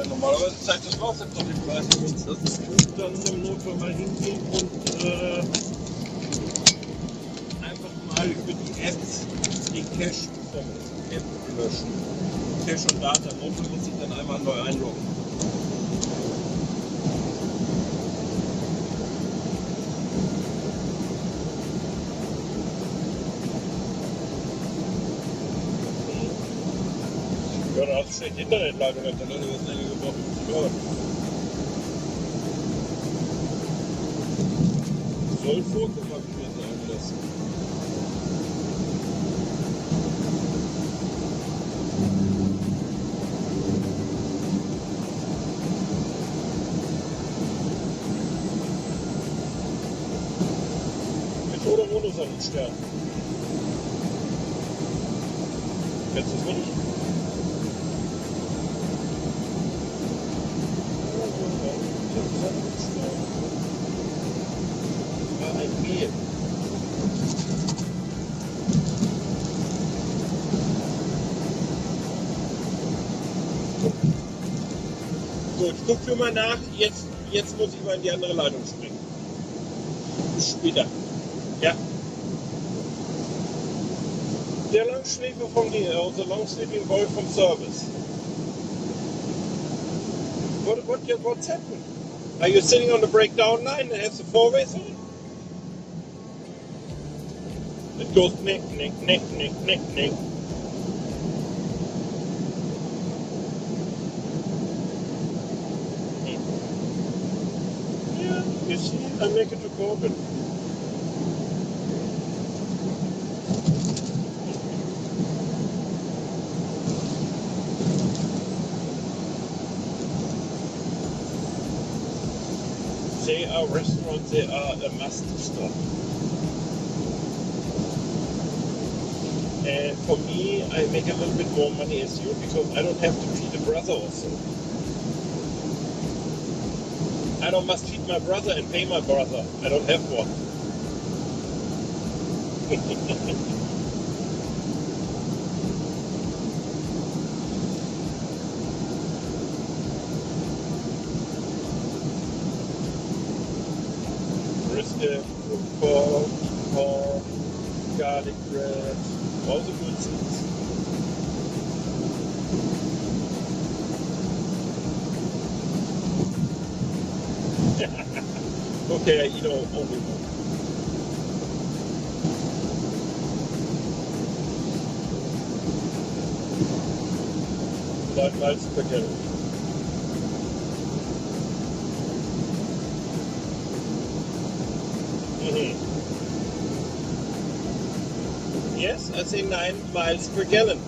normalerweise zeigt das auch jetzt noch den Preis. Das ist gut, dann im Notfall mal hingehen und einfach mal über die App den Cache vom App löschen. Cache und Data. Im Notfall muss ich dann einmal neu einloggen. Ja, da hast du schlecht Internetleitung, dann hat er das länger gebraucht. Soll vorkommen, habe ich mir sagen lassen. Mit oder ohne Sonnenstern? Kennst du es nicht? Ein Mehl. Gut, ich guck mir mal nach. Jetzt muss ich mal in die andere Leitung springen. Bis später. Ja. Der Langschläfer vom unser Long Sleeping Boy vom Service. What's happened? Are you sitting on the breakdown line that has the four-ways on? It goes knick, knick, knick, knick, knick, knick. Yeah, you see, I make it to Corbin. They are restaurants, they are a must stop. And for me, I make a little bit more money as you because I don't have to feed a brother also. I don't must feed my brother and pay my brother. I don't have one. Brisket, pork, garlic bread, all the good things. Okay, I eat only one. 9 miles per gallon. Yes, I say 9 miles per gallon.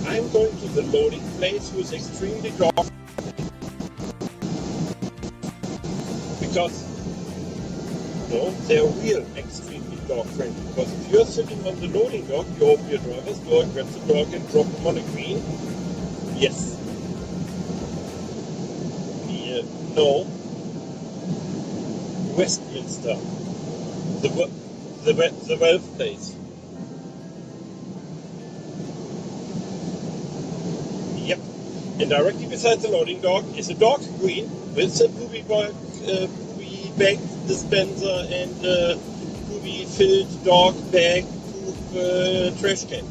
I'm going to the loading place who is extremely dog because they're real extremely dog friendly. Because if you're sitting on the loading dock, you open your driver's door, grab the dog and drop him on a green. Yes. No. Westminster. The Welf place. Yep. And directly beside the loading dock is a dog green with a poopy bag dispenser and a poopy filled dog bag poop trash can.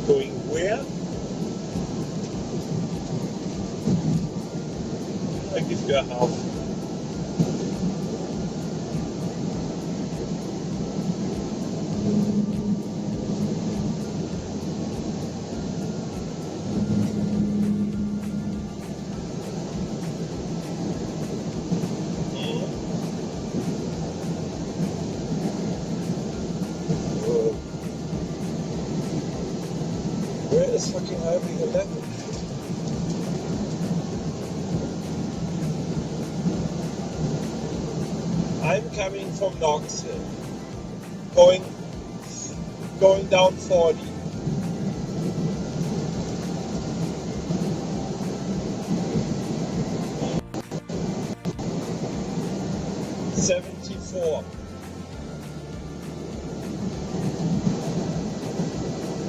Going where? I give you a half. Where is fucking Highway 11? I'm coming from Knoxville, going going down 40. $74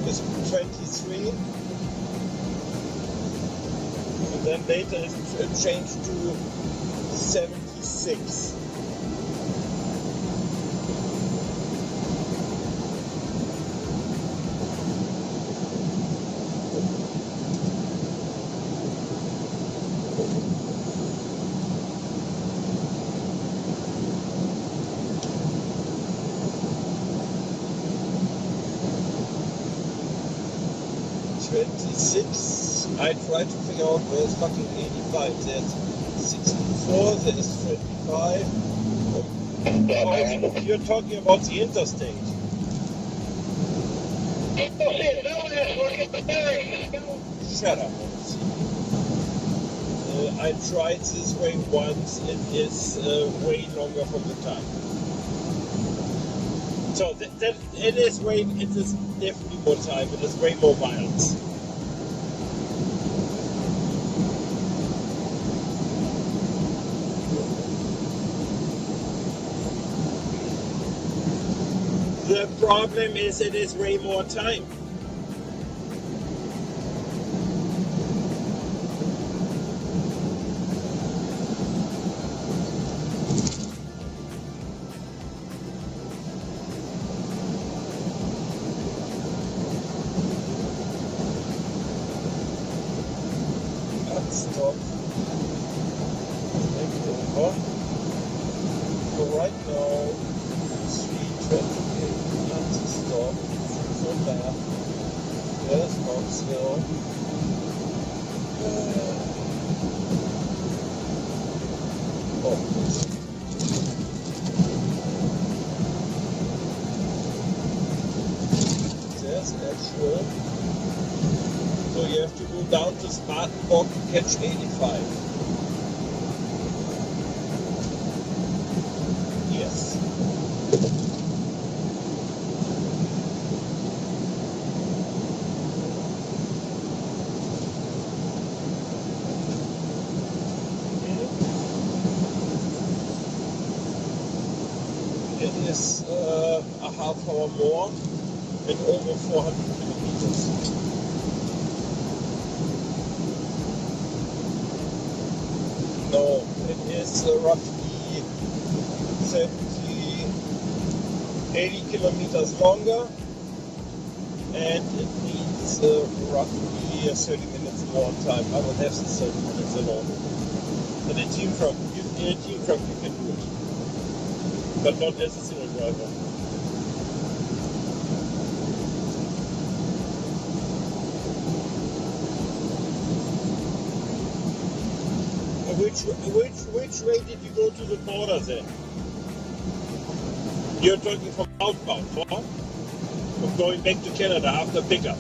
is 23, and then later it changed to 76. I tried to figure out where's fucking 85. There's 64, there's 25. Oh, you're talking about the interstate. Shut up. I tried this way once. It is way longer from the time. So it is definitely more time. It is way more miles. The problem is it is way more time. Stop. Make it over. So right now, 328. Stop. So bad. Yes, Knoxville. Oh. There's actual. So you have to go down to Spartanburg to catch 85. Yes. It is a half hour more and over 400 kilometers. No, it is roughly 80 kilometers longer, and it needs roughly 30 minutes more time. I would have this 30 minutes alone. And in a team truck you can do it, but not as a single driver. Which way did you go to the border then? You're talking from outbound, huh? From going back to Canada after pickup.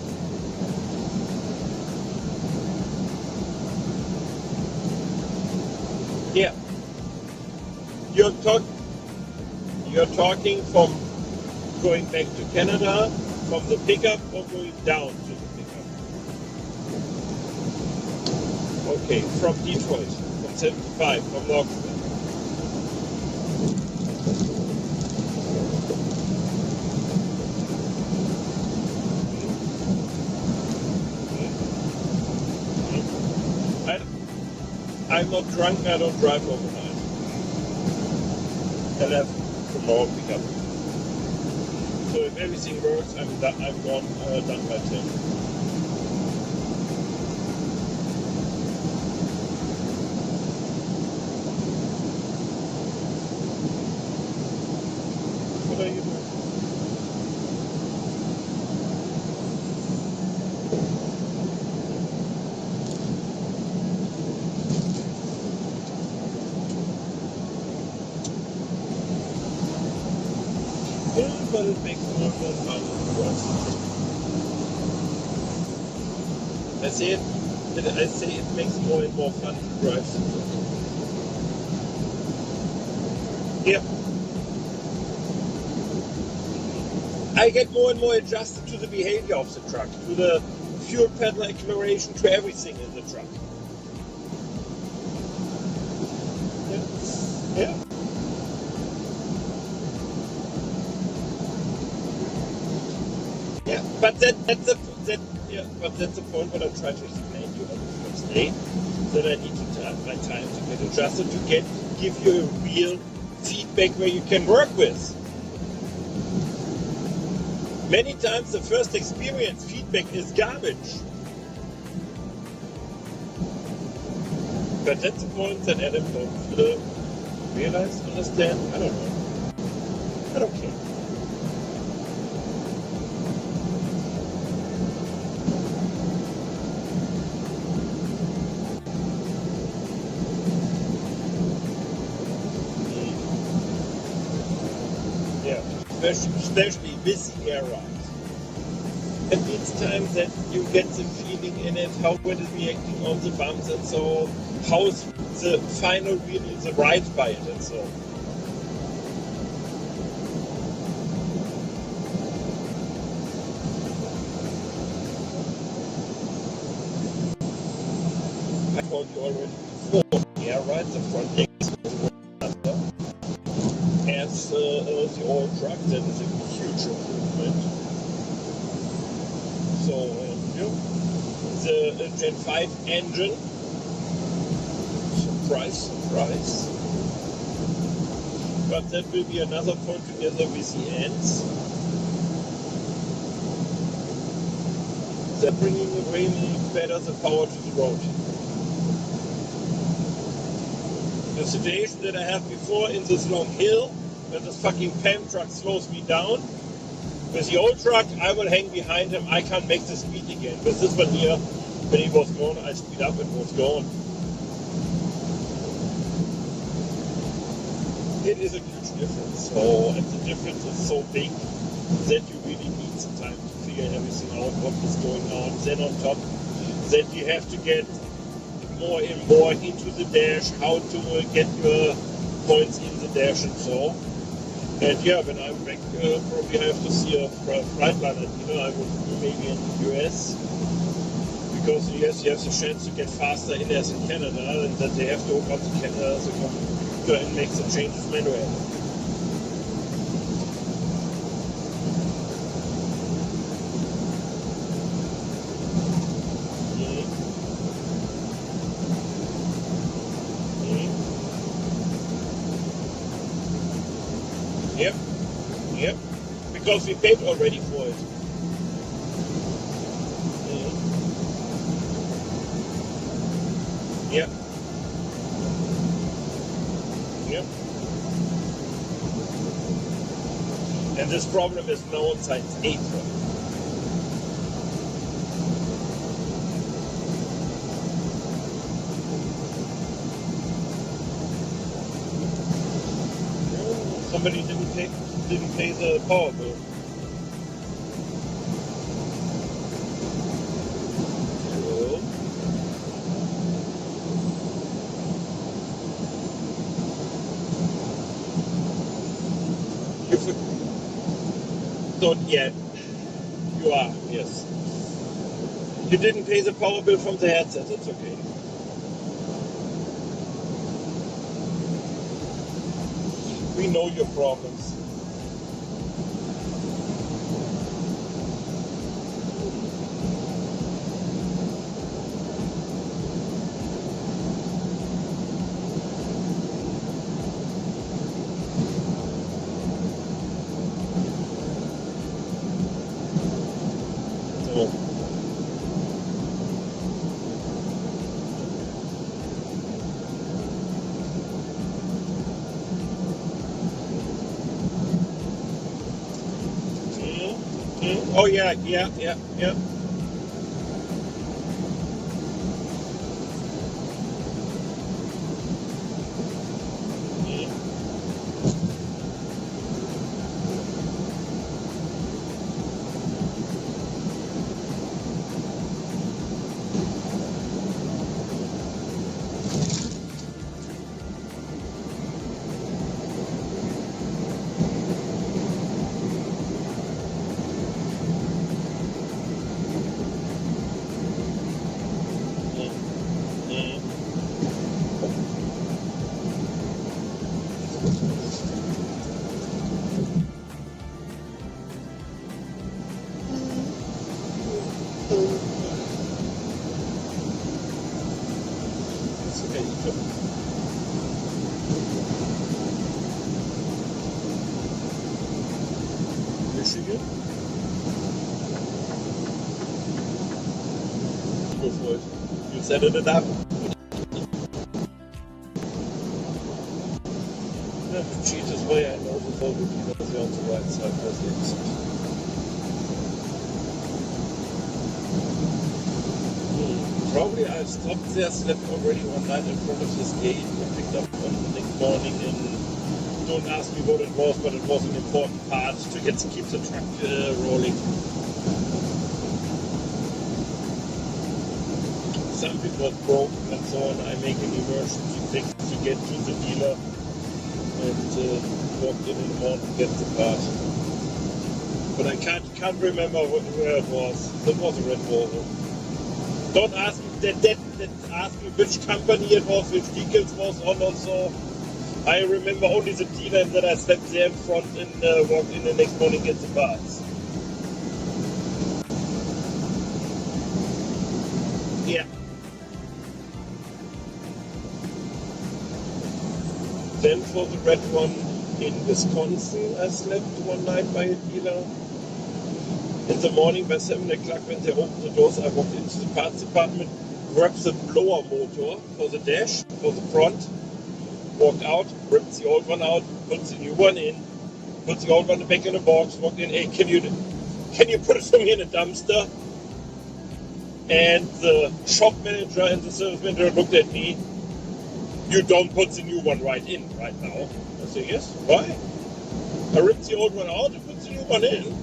Yeah. You're talking from going back to Canada from the pickup or going down to the pickup? Okay, from Detroit. 75 from Knoxville. I'm not drunk, I don't drive overnight. 11 tomorrow pickup. So if everything works, I'm gone, done by 10. What are you doing? But it makes more and more fun to drive. I say it makes more and more fun to drive. Yeah. I get more and more adjusted to the behavior of the truck, to the fuel pedal acceleration, to everything in the truck. Yeah. Yeah, but that's the point what I'm trying to explain to you on the first day. That I need to have my time to get adjusted, to give you a real feedback where you can work with. Many times the first experience feedback is garbage. But that's the point that Adam don't realize, understand. I don't know. I don't care. Especially with the air ride. It needs time that you get the feeling in it, how it is reacting on the bumps and so, how is the final really the ride by it and so. I told you already before, the air ride, the front deck is as the old truck, that is a huge improvement. So, the Gen 5 engine, surprise, but that will be another point together with the ends. They're bringing really better the power to the road. The situation that I had before in this long hill, when this fucking PAM truck slows me down, with the old truck, I will hang behind him. I can't make the speed again. With this one here, when he was gone, I speed up and was gone. It is a huge difference. So, and the difference is so big that you really need some time to figure everything out, what is going on. Then on top, that you have to get more and more into the dash, how to get your points in the dash and so. And yeah, when I'm back, probably I have to see a flight liner. I would be maybe in the US, because in the US you have the chance to get faster in as in Canada, and that they have to open up the computer and make the changes manually. Yep, because we paid already for it. Yep. And this problem is known since April. Somebody didn't pay the power bill. Not yet. You are, yes. You didn't pay the power bill from the headset, that's okay. We know your problems. Oh yeah. set it up. Jesus, why I know the Volvo dealers are on the right side as the exit. Probably I stopped there, slept already one night in front of this gate, and picked up on the next morning, and don't ask me what it was, but it was an important part to keep the truck rolling. Something was broken and so on. I make an emergency fix to get to the dealer and walked in the morning to get the part. But I can't remember where it was. That was a red Volvo. Don't ask me ask me which company it was, which vehicles was on or so. I remember only the dealer and that I slept there in front and walked in the next morning to get the parts. Yeah. Then for the red one in Wisconsin, I slept one night by a dealer. In the morning by 7 o'clock when they opened the doors, I walked into the parts department, grabbed the blower motor for the dash, for the front, walked out, ripped the old one out, put the new one in, put the old one back in the box, walked in, hey, can you put it for me in a dumpster? And the shop manager and the service manager looked at me, you don't put the new one right in right now. I said, yes, why? I ripped the old one out and put the new one in.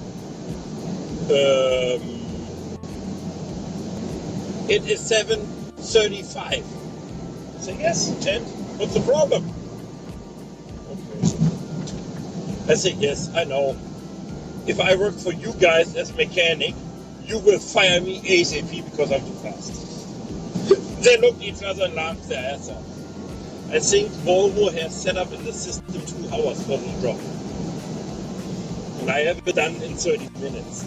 It is 7:35. I say, yes, and what's the problem? Okay. I say, yes, I know. If I work for you guys as mechanic, you will fire me ASAP because I'm too fast. They looked at each other and laughed their ass off. I think Volvo has set up in the system 2 hours for the job. And I have it done in 30 minutes.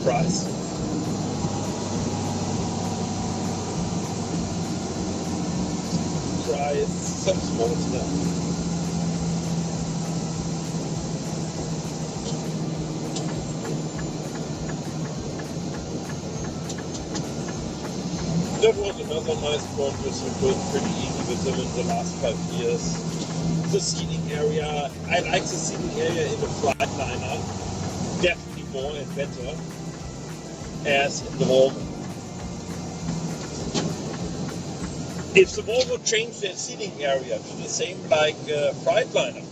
Price. Some small stuff. That was another nice point which we built pretty easy with them in the last 5 years. The seating area, I like the seating area in the Freightliner definitely more and better as in the Volvo. If the Volvo changed their seating area to the same like Freightliner,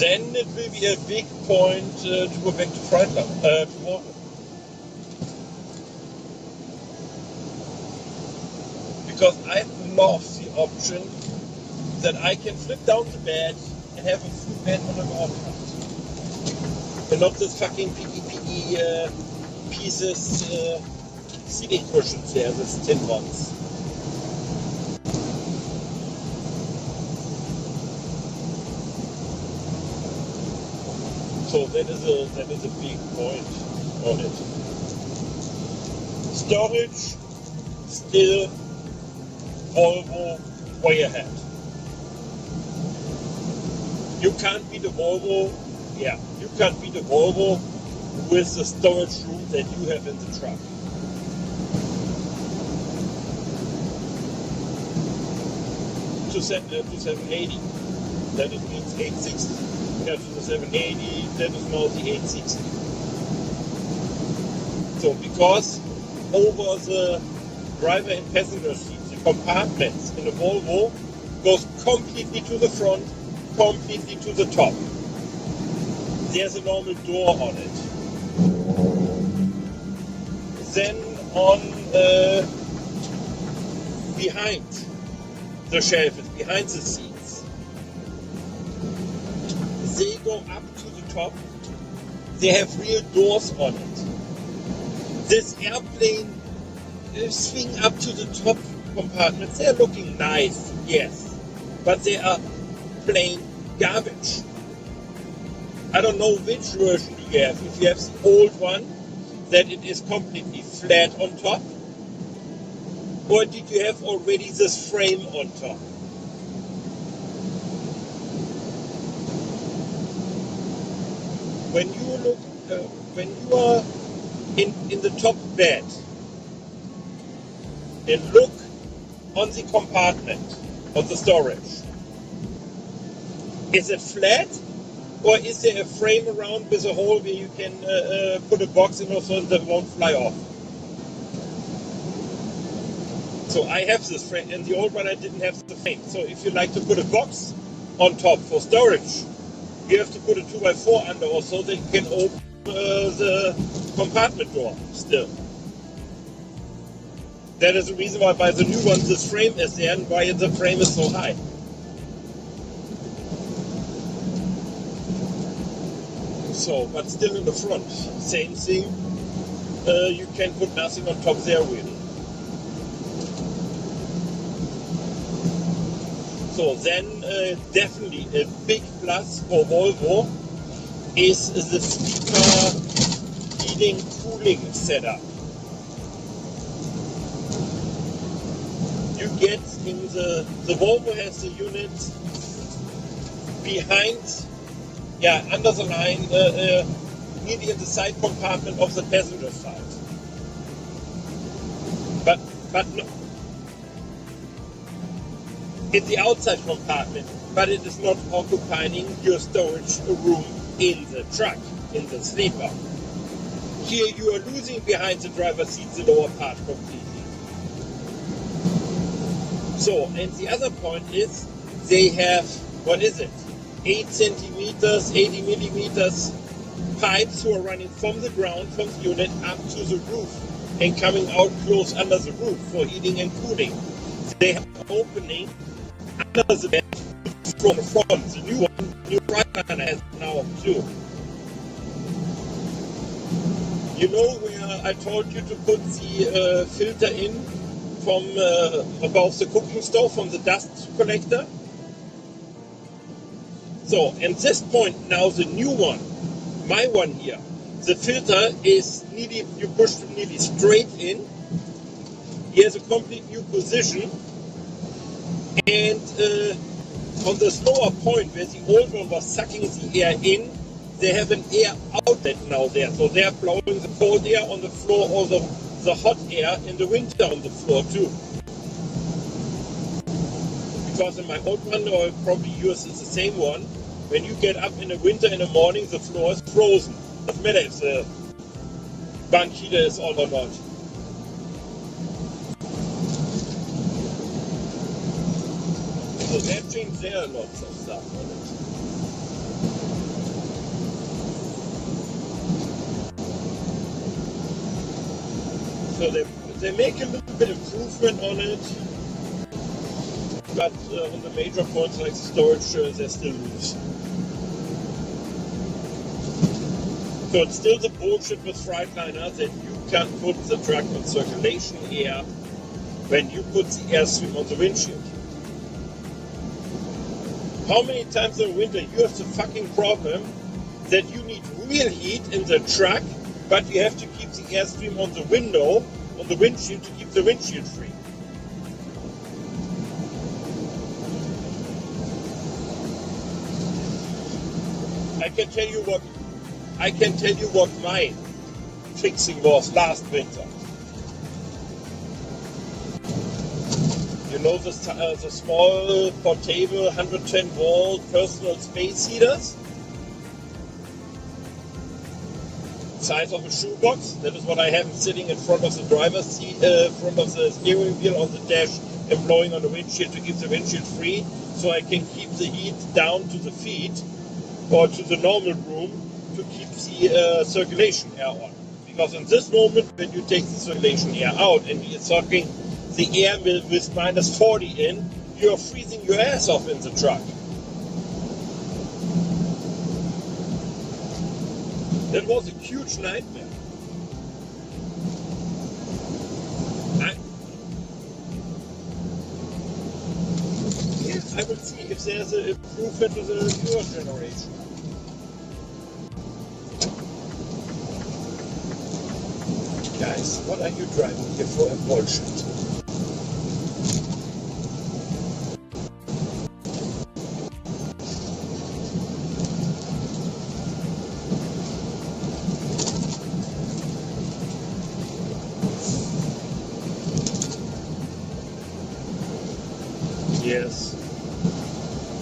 then it will be a big point to go back to Freightliner, to Volvo. Because I love the option that I can flip down the bed and have a full bed on the ground. And not this fucking picky pieces seating cushions there, these tin ones. So that is a big point on it. Storage, still Volvo way ahead. You can't beat the Volvo, you can't beat the Volvo with the storage room that you have in the truck. To 780, that it means 860. Compared to the 780, that is now the 860. So because over the driver and passenger seats, the compartments in the Volvo goes completely to the front, completely to the top. There's a normal door on it. Then on behind the shelf, behind the seats, they go up to the top. They have real doors on it. This airplane swing up to the top compartments. They're looking nice, yes, but they are plain garbage. I don't know which version you have. If you have the old one, that it is completely flat on top, Or did you have already this frame on top? When you look, when you are in the top bed and look on the compartment of the storage, is it flat? Or is there a frame around with a hole where you can put a box in so that it won't fly off? So I have this frame, and the old one I didn't have the frame. So if you like to put a box on top for storage, you have to put a 2x4 under or so that you can open the compartment door still. That is the reason why by the new one this frame is there and why the frame is so high. So, but still in the front, same thing. You can put nothing on top there really. So then definitely a big plus for Volvo is the heating cooling setup. You get in the Volvo has the unit behind, under the line, nearly in the side compartment of the passenger side. But no, in the outside compartment, but it is not occupying your storage room in the truck, in the sleeper. Here you are losing behind the driver's seat the lower part completely. So, and the other point is, they have, 8 centimeters, 80 millimeters pipes who are running from the ground, from the unit up to the roof and coming out close under the roof for heating and cooling. They have an opening under the bed from the front. The new one, new Freightliner has now too. You know where I told you to put the filter in from above the cooking stove, from the dust collector? So, at this point now the new one, my one here, the filter is nearly, you push it nearly straight in. He has a complete new position. And on the lower point where the old one was sucking the air in, they have an air outlet now there. So they are blowing the cold air on the floor or the hot air in the winter on the floor too. Because in my old one, or probably yours is the same one, when you get up in the winter in the morning, the floor is frozen. Doesn't matter if the bunk heater is on or not. So that changed there lots of stuff on it. So they make a little bit improvement on it, but on the major points like storage, they're still loose. So it's still the bullshit with Freightliner that you can put the truck on circulation air when you put the airstream on the windshield. How many times in the winter you have the fucking problem that you need real heat in the truck, but you have to keep the airstream on the window, on the windshield, to keep the windshield free? I can tell you what my fixing was last winter. You know the small portable 110 volt personal space heaters? Size of a shoebox. That is what I have sitting in front of the driver's seat, front of the steering wheel on the dash, and blowing on the windshield to keep the windshield free, so I can keep the heat down to the feet or to the normal room to keep the circulation air on. Because in this moment, when you take the circulation air out and you're sucking the air with minus 40 in, you're freezing your ass off in the truck. That was a huge nightmare. I will see if there's an improvement to the newer generation. Guys, what are you driving here for a bullshit? Yes.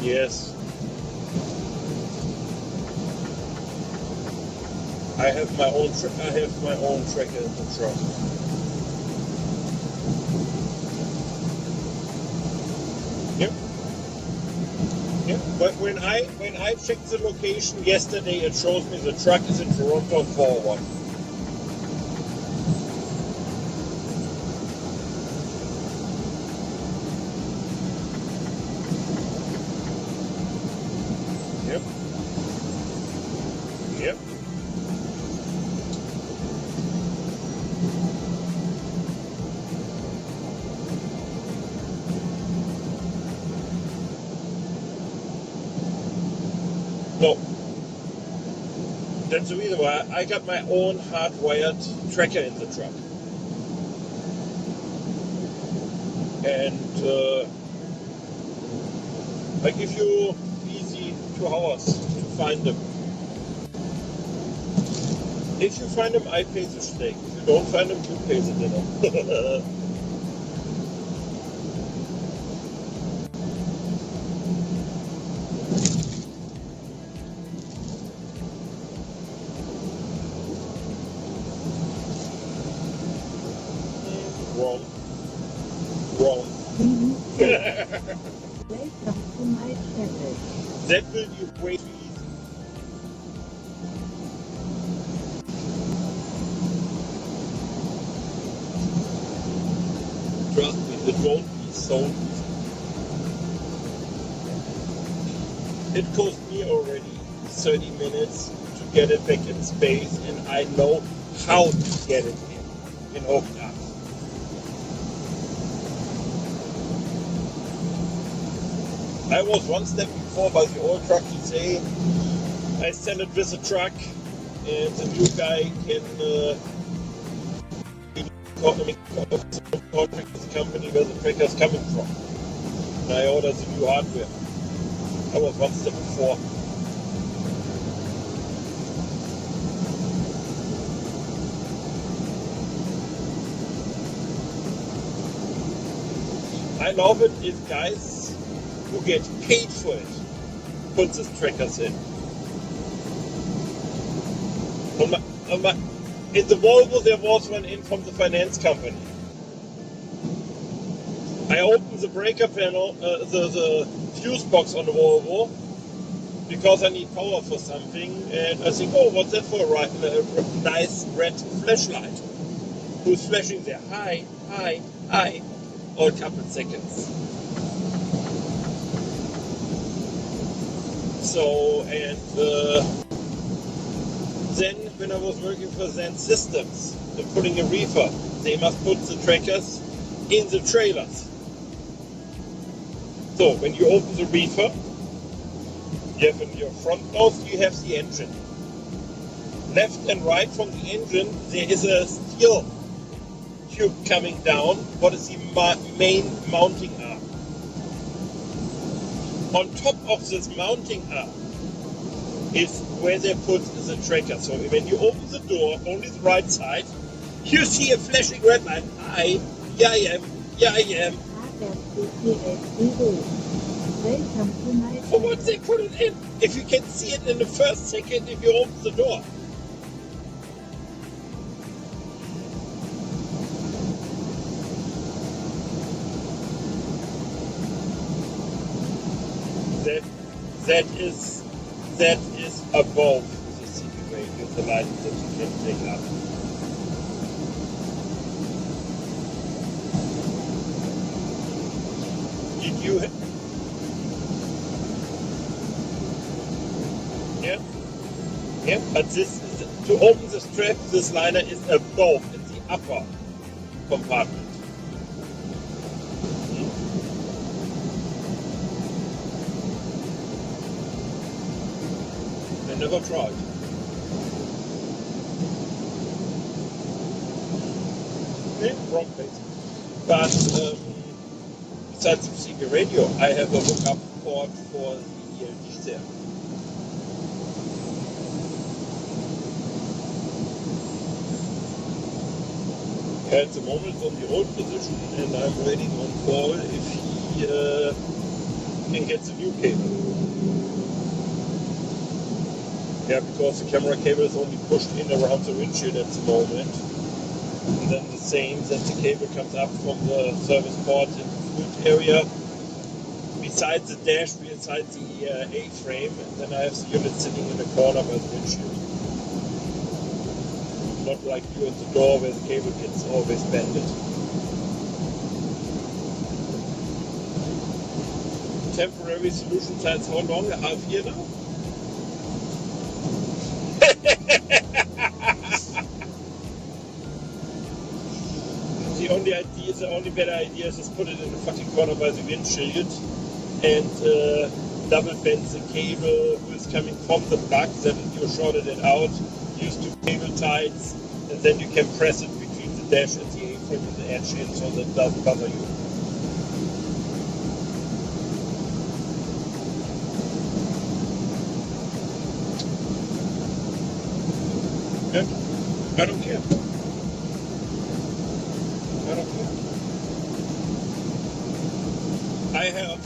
Yes. I have my own tracker in the truck. Yep. Yep. But when I checked the location yesterday, it shows me the truck is in Toronto forward. Yep. Yep. No. That's the reason why I got my own hardwired tracker in the truck. And I give you easy 2 hours to find them. If you find them, I pay the steak. If you don't find them, you pay the dinner. Wrong. Wrong. Welcome to my channel. That will be way too easy. Trust me, it won't be so easy. It cost me already 30 minutes to get it back in space, and I know how to get it in hooked up. I was one step before by the old truck to say I send it with a truck, and the new guy can contact the company where the tracker is coming from. And I ordered the new hardware. I was one step before. I love it if guys who get paid for it put these trackers in. In the Volvo there was one in from the finance company. I opened the breaker panel, the fuse box on the Volvo, because I need power for something, and I think, oh, what's that for? A nice red flashlight. Who's flashing there? Hi, hi, hi, all couple seconds. So, and then when I was working for Zen Systems, putting a reefer, they must put the trackers in the trailers. So when you open the reefer, you have in your front nose, you have the engine. Left and right from the engine, there is a steel tube coming down. What is the main mounting arm? On top of this mounting arm is where they put the tracker. So when you open the door, only the right side, you see a flashing red light. Hi, here I am, here I am. Welcome to my For what they put it in? If you can see it in the first second if you open the door. That is above the CB radio, the light that you can take up. Did you? Yeah. But this is, to open the strap, this liner is above in the upper compartment. I never tried. Okay, wrong place. But besides the CB radio, I have a hookup port for the ELD there. At the moment on the old position, and I'm waiting on call if he and gets a new cable. Yeah, because the camera cable is only pushed in around the windshield at the moment. And then the same that the cable comes up from the service port in the foot area. Besides the dash, beside the A-frame, and then I have the unit sitting in the corner by the windshield. Not like you at the door where the cable gets always bended. Temporary solution times how long? A half year now? The only better idea is just put it in the fucking corner by the windshield and double bend the cable who is coming from the plug, then you shorted it out, use two cable ties, and then you can press it between the dash and the A-frame and the edge in so that it doesn't bother you. Yeah, I don't care. I don't care. I have,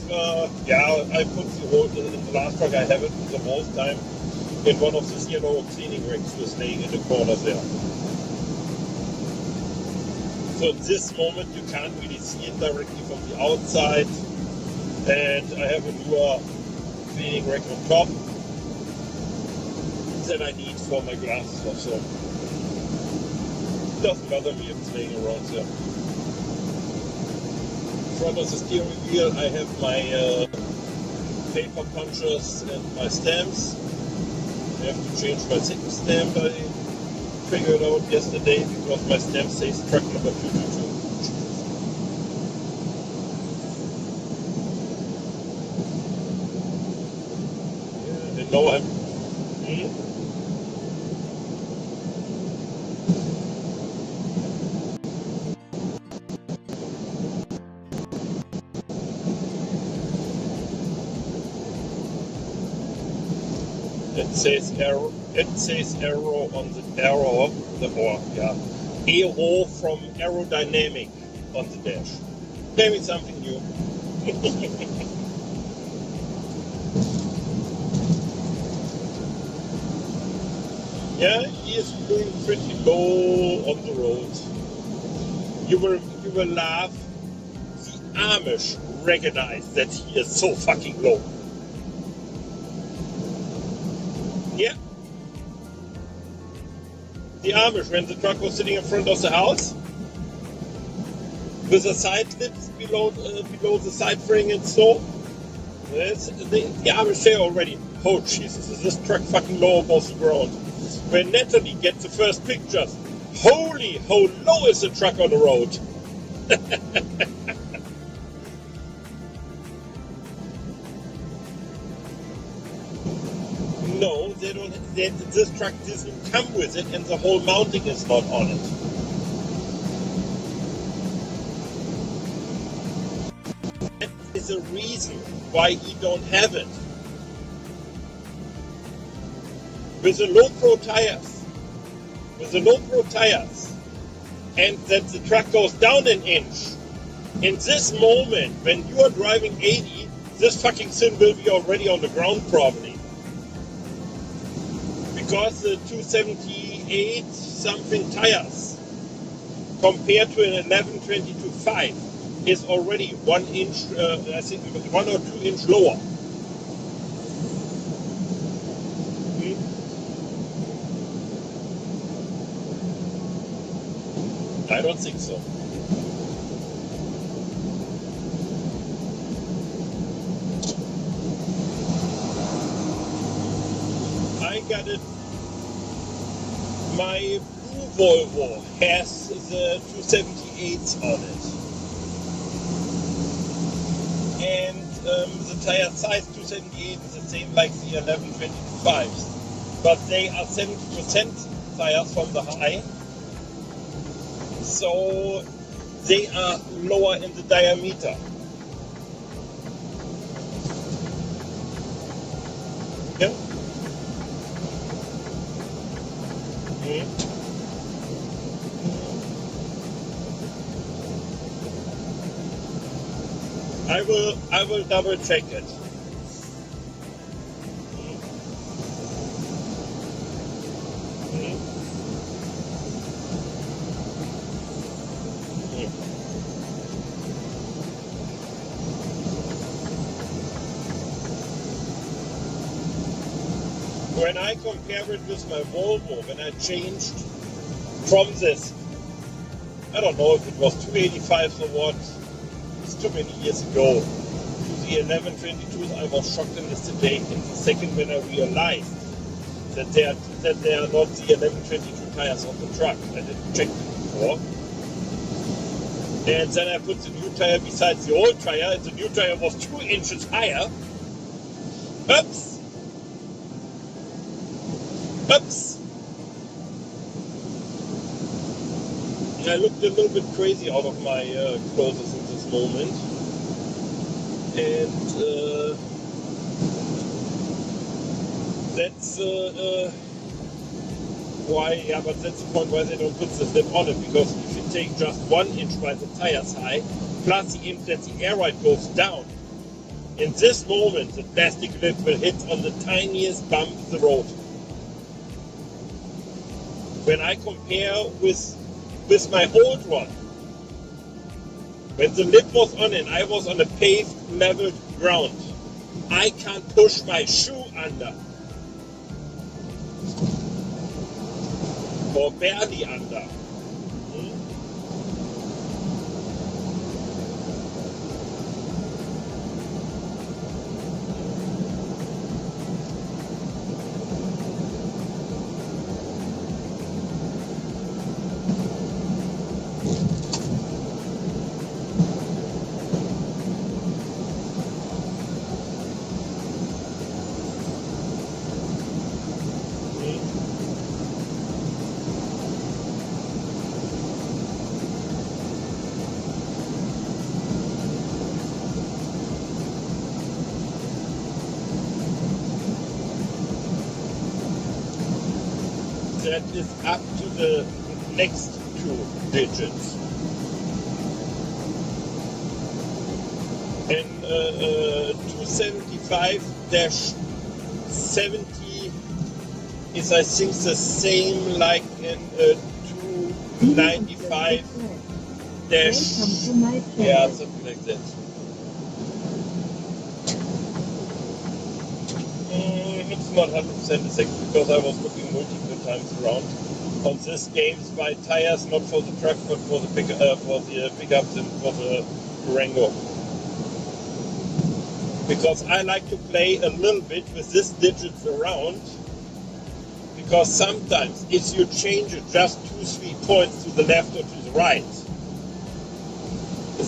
I put the whole, in the last truck I have it the most time in one of these yellow cleaning racks was laying in the corner there. So at this moment you can't really see it directly from the outside, and I have a newer cleaning rack on top that I need for my glasses or so. It doesn't bother me if it's laying around there. In front of the steering wheel I have my paper punches and my stamps. I have to change my second stamp. I figured out yesterday because my stamp says truck number 222. Yeah, and now I'm... It says arrow on the arrow, arrow from aerodynamic on the dash. Tell me something new. Yeah, he is doing pretty low on the road. You will laugh. The Amish recognize that he is so fucking low. Yeah. The Amish, when the truck was sitting in front of the house, with the side lips below the side frame and so, the Amish say already, oh Jesus, is this truck fucking low above the ground? When Natalie gets the first pictures, holy, how low is the truck on the road? No, they don't. This truck doesn't come with it, and the whole mounting is not on it. That is a reason why you don't have it. With the low pro tires, and that the truck goes down an inch. In this moment, when you are driving 80, this fucking thing will be already on the ground probably. Because the 278 something tires compared to an 1122.5 is already 1 inch, I think 1 or 2 inch lower. I don't think so. I got it. My blue Volvo has the 278s on it. And the tire size 278 is the same like the 1125s. But they are 70% tires from the high. So they are lower in the diameter. Yeah. I I will double check it. When I compare it with my Volvo, when I changed from this, I don't know if it was 285 or what, it's too many years ago, to the 1122s, I was shocked in the second when I realized that they are not the 1122 tires of the truck. I didn't check them before. And then I put the new tire beside the old tire, and the new tire was 2 inches higher. Oops! Oops! I looked a little bit crazy out of my clothes in this moment. And that's why, yeah, but that's the point why they don't put the slip on it, because if you take just 1 inch while the tire's high, plus the inch that the air ride goes down, in this moment the plastic lip will hit on the tiniest bump in the road. When I compare with my old one, when the lip was on and I was on a paved, leveled ground, I can't push my shoe under. Or barely under. That is up to the next 2 digits. And 275-70 is, I think, the same like in 295 dash, yeah, something like that. It's not 100% exact because I was looking multiple times around on this games by tires, not for the truck but for the pickups and for the Durango. Because I like to play a little bit with these digits around, because sometimes if you change it just 2-3 points to the left or to the right,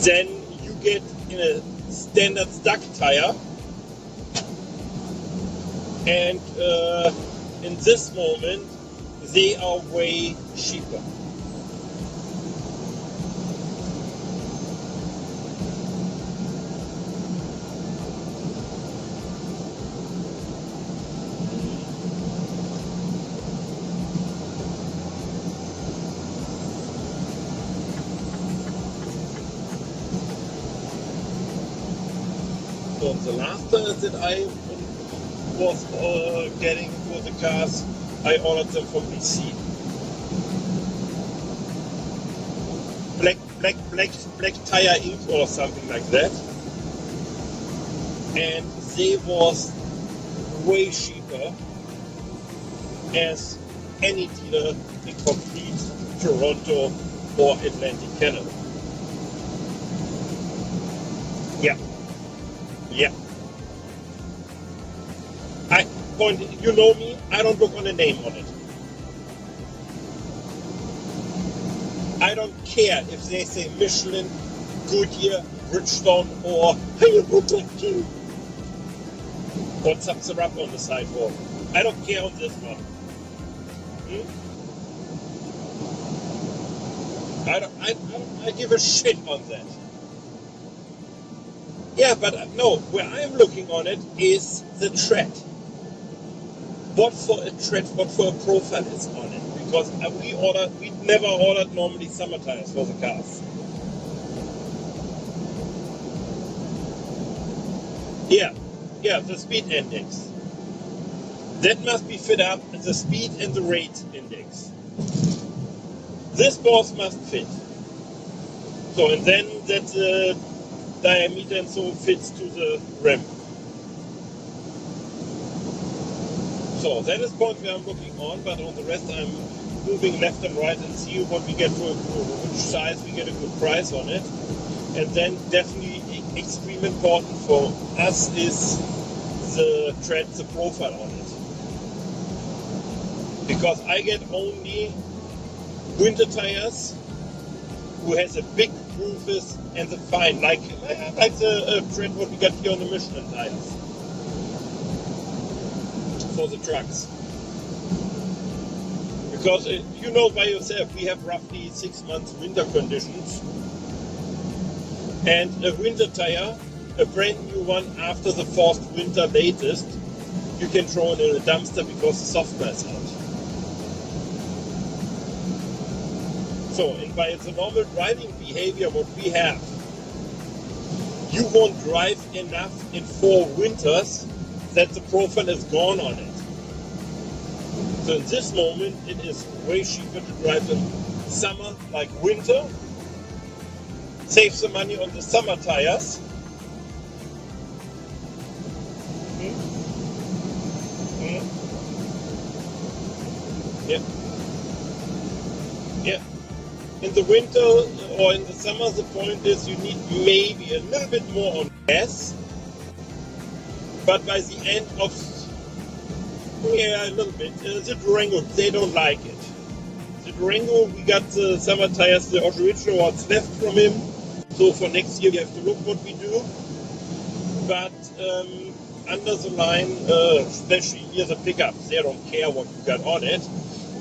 then you get in a standard stuck tire. And in this moment, they are way cheaper. So the last tires that I was getting for the cars, I ordered them from BC. Black Tire Inc. or something like that. And they was way cheaper as any dealer in complete Toronto or Atlantic Canada. Yeah. You know me, I don't look on the name on it. I don't care if they say Michelin, Goodyear, Bridgestone, or Hayabutaki. Or some syrup on the sidewalk. I don't care on this one. I give a shit on that. Yeah, but no, where I'm looking on it is the tread. What for a tread, what for a profile is on it. Because we never ordered normally summer tires for the cars. Yeah, the speed index. That must be fit up at the speed and the rate index. This both must fit. So, and then that diameter and so fits to the rim. So that is point where I'm looking on, but on the rest I'm moving left and right and see what we get for which size we get a good price on it. And then definitely extremely important for us is the tread, the profile on it. Because I get only winter tires who has a big roofers and the fine, like the tread what we got here on the Michelin tires for the trucks. Because you know by yourself, we have roughly 6 months winter conditions, and a winter tire, a brand new one after the first winter latest, you can throw it in a dumpster because the software is out. So, and by the normal driving behavior what we have, you won't drive enough in 4 winters that the profile is gone on it. So in this moment, it is way cheaper to drive in summer like winter, save some money on the summer tires. Yeah. Yeah. In the winter or in the summer, the point is you need maybe a little bit more on gas, but by the end of a little bit, the Durango, they don't like it. The Durango, we got the summer tires, the original ones left from him, so for next year we have to look what we do, but under the line, especially here the pickups, they don't care what you got on it,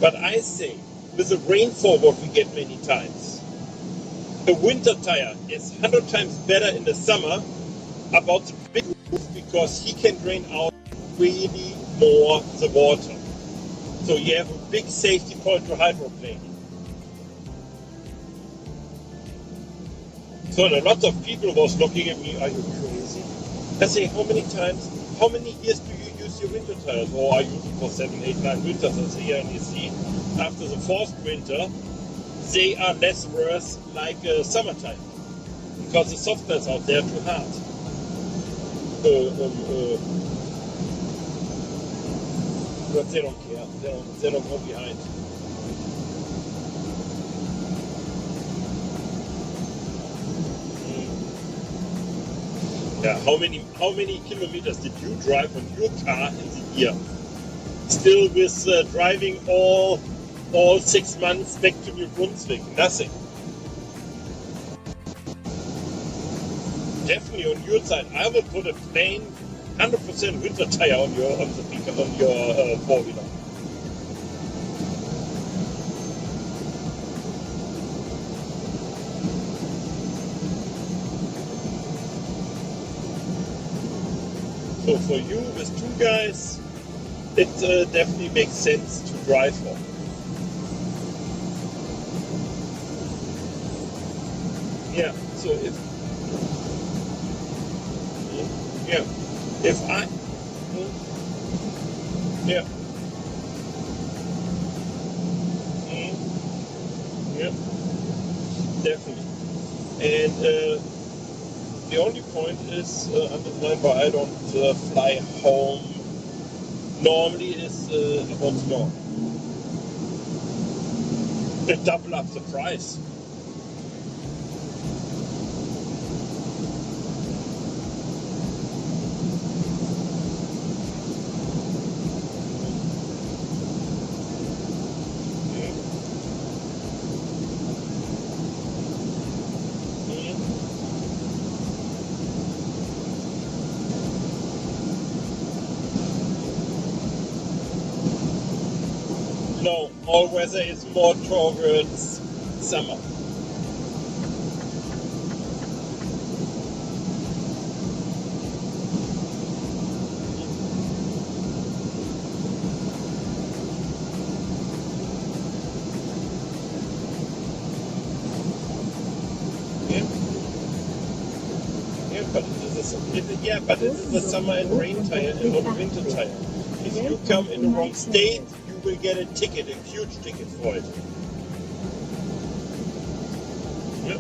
but I say, with the rainfall what we get many times, a winter tire is 100 times better in the summer about the big roof because he can drain out really more the water. So you have a big safety point to hydroplaning. So a lot of people was looking at me, are you crazy? I say, how many years do you use your winter tires? Oh, I use it for 7, 8, 9 winters. I say, yeah, and you see, after the first winter, they are less worse like a summer tire because the software is out there too hard. But they don't care. They don't go behind. Yeah. How many kilometers did you drive on your car in the year? Still with driving all 6 months back to New Brunswick? Nothing. Definitely on your side, I would put a plain 100% winter tire on your four-wheeler. So for you with 2 guys, it definitely makes sense to drive for. Yeah. So if I yeah. Yeah, definitely. And the only point is, underline why I don't fly home normally is about snow. Double up the price. No, all weather is more towards summer. Yeah, but Yeah, but it is a summer and rain tire and not a winter tire. If you come in the wrong state, you will get a ticket, a huge ticket for it. Yep.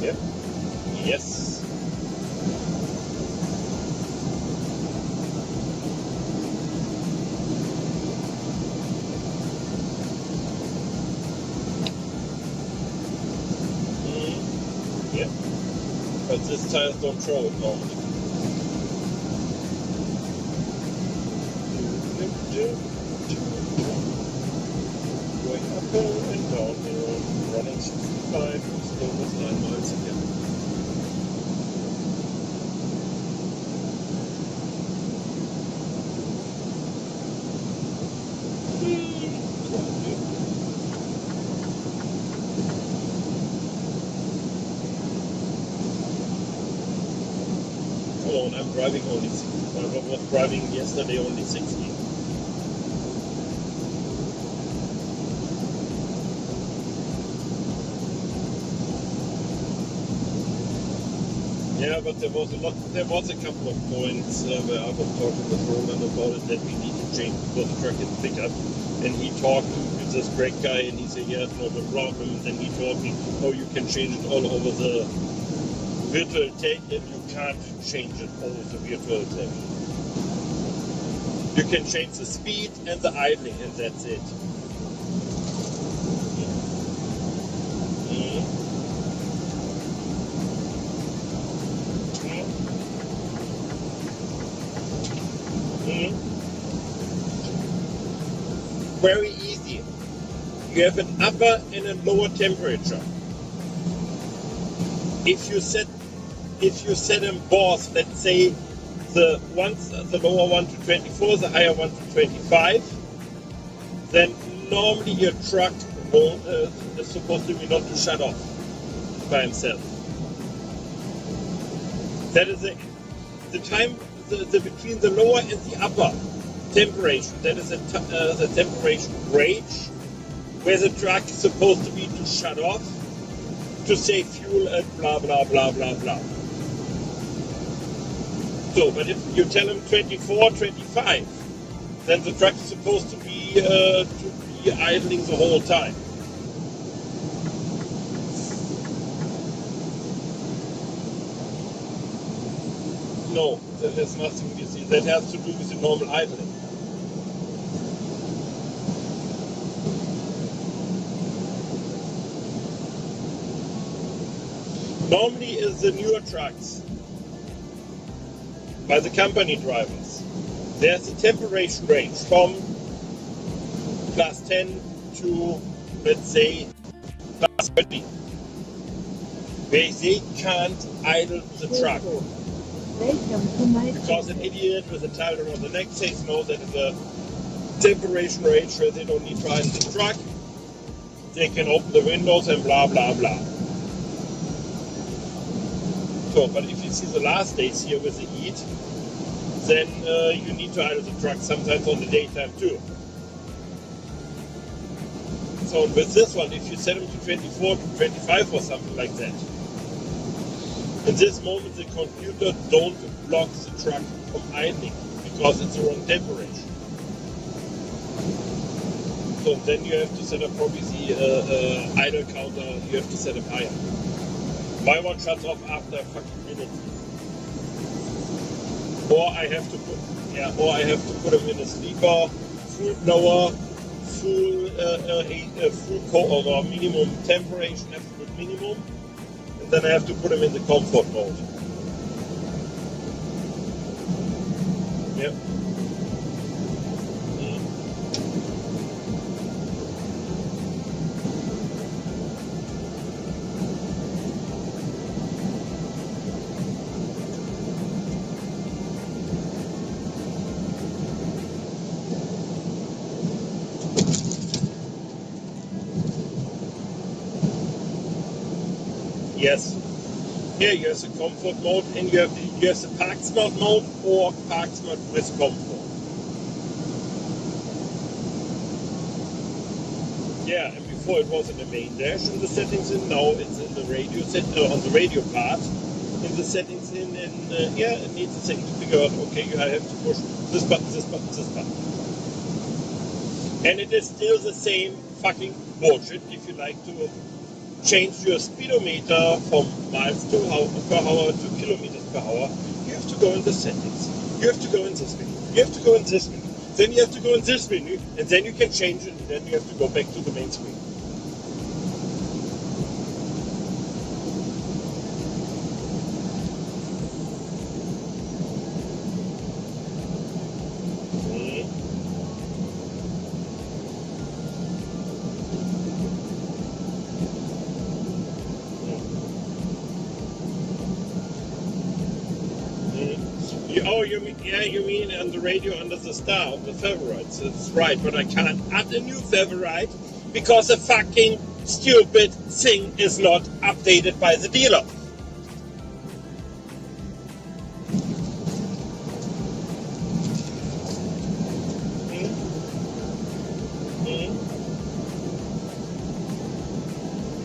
Yep. Yes. Yep. But these tires don't show it normally. Going uphill and downhill, running 65, still with 9 miles again. Come on, I'm driving only 60. I was driving yesterday only 60. Yeah, but there was a couple of points where I was talking with Roman about it that we need to change because the truck is pickup. And he talked to this great guy and he said, yeah, it's not a problem. And then he told me, oh, you can change it all over the virtual tape, and you can't change it over the virtual tape. You can change the speed and the idling, and that's it. Very easy. You have an upper and a lower temperature. If you set them both, let's say the lower one to 24, the higher one to 25, then normally your truck is supposed to be not to shut off by himself. That is the time between the lower and the upper temperature. That is the temperature range where the truck is supposed to be to shut off, to save fuel and blah blah blah blah blah. So, but if you tell him 24, 25, then the truck is supposed to be idling the whole time. No, that has nothing to do. That has to do with the normal idling. Normally, is the newer trucks by the company drivers, there's a temperature range from plus 10 to, let's say, plus 30, where they can't idle the truck. Because an idiot with a tire around the neck says no, that is a temperature range where they don't need to idle the truck. They can open the windows and blah blah blah. So, but if you see the last days here with the heat, then you need to idle the truck sometimes on the daytime too. So with this one, if you set them to 24 to 25 or something like that, in this moment the computer don't block the truck from idling because it's the wrong temperature. So then you have to set up probably the idle counter, you have to set up higher. My one shuts off after a fucking minute. Or I have to put them in a sleeper, full blower, full or minimum temperature, absolute minimum, and then I have to put them in the comfort mode. Yep. Yes. Here you have the comfort mode and you have the park smart mode or park smart with comfort. Yeah, and before it was in the main dash in the settings in, now it's in the radio on the radio part in the settings in, and it needs a second to figure out, okay, I have to push this button, this button, this button. And it is still the same fucking bullshit. If you like to change your speedometer from miles per hour to kilometers per hour, you have to go in the settings. You have to go in this menu. You have to go in this menu. Then you have to go in this menu, and then you can change it, and then you have to go back to the main screen. You mean on the radio under the star of the favorites. That's right, but I can't add a new favorite because the fucking stupid thing is not updated by the dealer.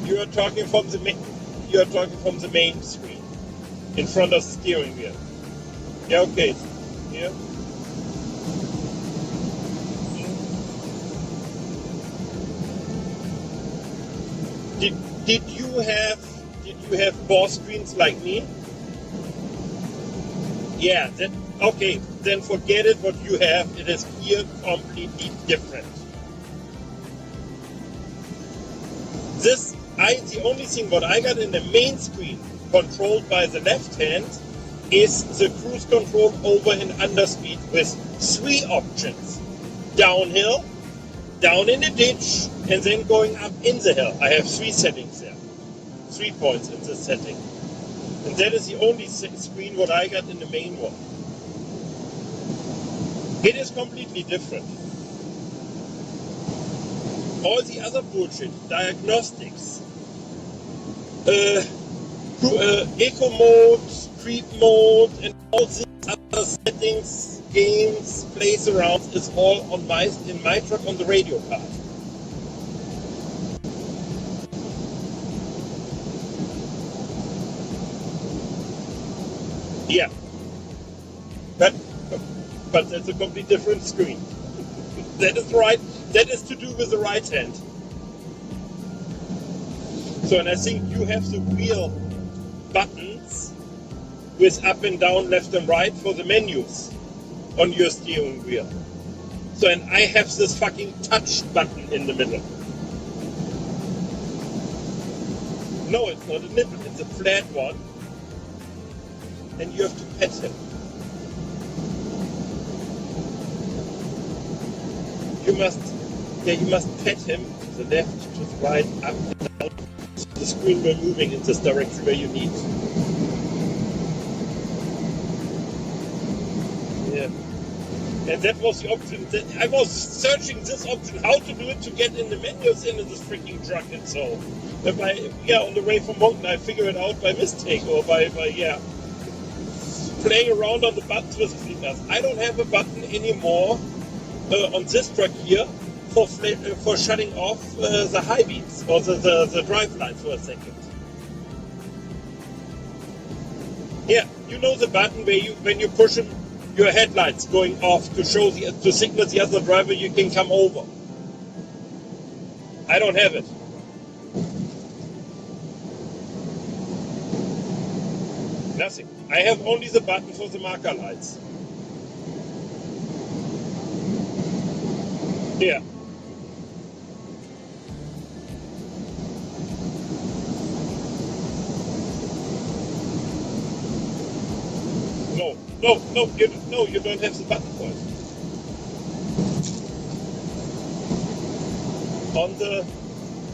You are talking from the main screen in front of the steering wheel. Yeah, okay. Yeah. Did you have ball screens like me? Yeah. Okay. Then forget it. What you have, it is here completely different. The only thing what I got in the main screen, controlled by the left hand, is the cruise control over and under speed with 3 options. Downhill, down in the ditch, and then going up in the hill. I have 3 settings there. 3 points in this setting. And that is the only screen what I got in the main one. It is completely different. All the other bullshit, diagnostics, eco mode, creep mode, and all these other settings, games, plays around is all in my truck on the radio part. Yeah, but that's a completely different screen. That is right. That is to do with the right hand. So, and I think you have the wheel buttons with up and down, left and right for the menus on your steering wheel. So, and I have this fucking touch button in the middle. No, it's not a nipple, it's a flat one. And you have to pet him. You must pet him to the left, to the right, up and down. So the screen will moving in this direction where you need. Yeah. And that was the option. I was searching this option, how to do it to get in the menus into this freaking truck and so. On the way from Moncton, I figured it out by mistake or by playing around on the buttons with the fingers. I don't have a button anymore on this truck here for shutting off the high beams or the drive lights for a second. Yeah, you know the button where when you push them, your headlights going off to signal the other driver you can come over. I don't have it. Nothing. I have only the button for the marker lights. Yeah. No, you don't have the button for it. On the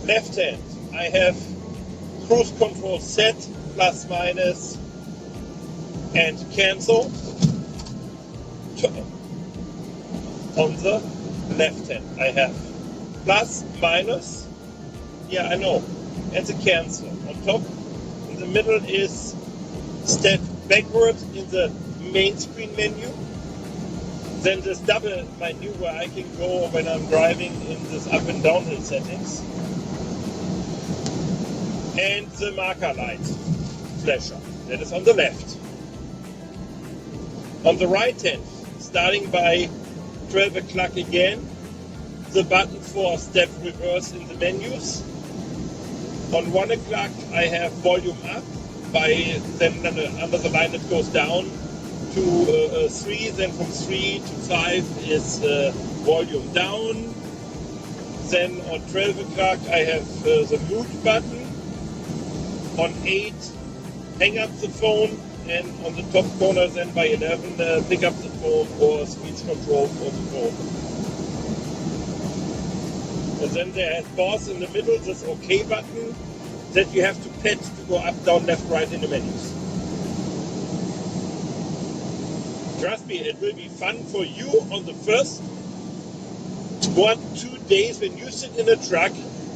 left hand, I have cruise control set, plus, minus, and cancel. On the left hand, I have plus, minus, I know, and the cancel. On top, in the middle is step backwards in the main screen menu. Then this double menu where I can go when I'm driving in this up and downhill settings. and the marker light flasher. That is on the left. On the right hand, starting by 12 o'clock again, the button for step reverse in the menus. On 1 o'clock I have volume up, by then under the line it goes down to 3, then from 3 to 5 is volume down. Then on 12 o'clock I have the mute button. On 8, hang up the phone, and on the top corner then by 11 pick up the phone or speech control for the phone. And then there is pause in the middle, this OK button that you have to pat to go up, down, left, right in the menus. Trust me, it will be fun for you on the first 1-2 days when you sit in a truck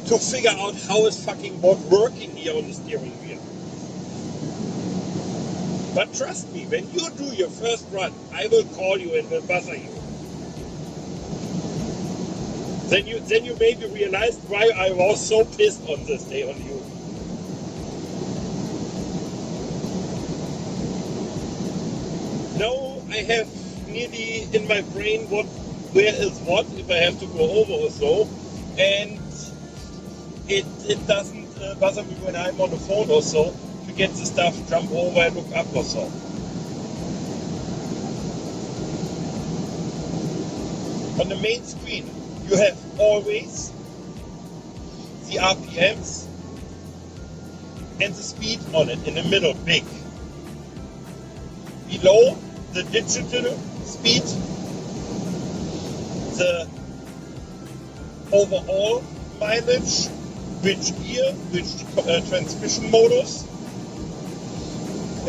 to figure out how is fucking what working here on the steering wheel. But trust me, when you do your first run, I will call you and will buzzer you. Then you maybe realized why I was so pissed on this day on you. Now I have nearly in my brain where is what, if I have to go over or so, and it doesn't bother me when I'm on the phone or so to get the stuff, jump over and look up or so. On the main screen you have always the RPMs and the speed on it in the middle, big. Below the digital speed, the overall mileage, which gear, which transmission modus,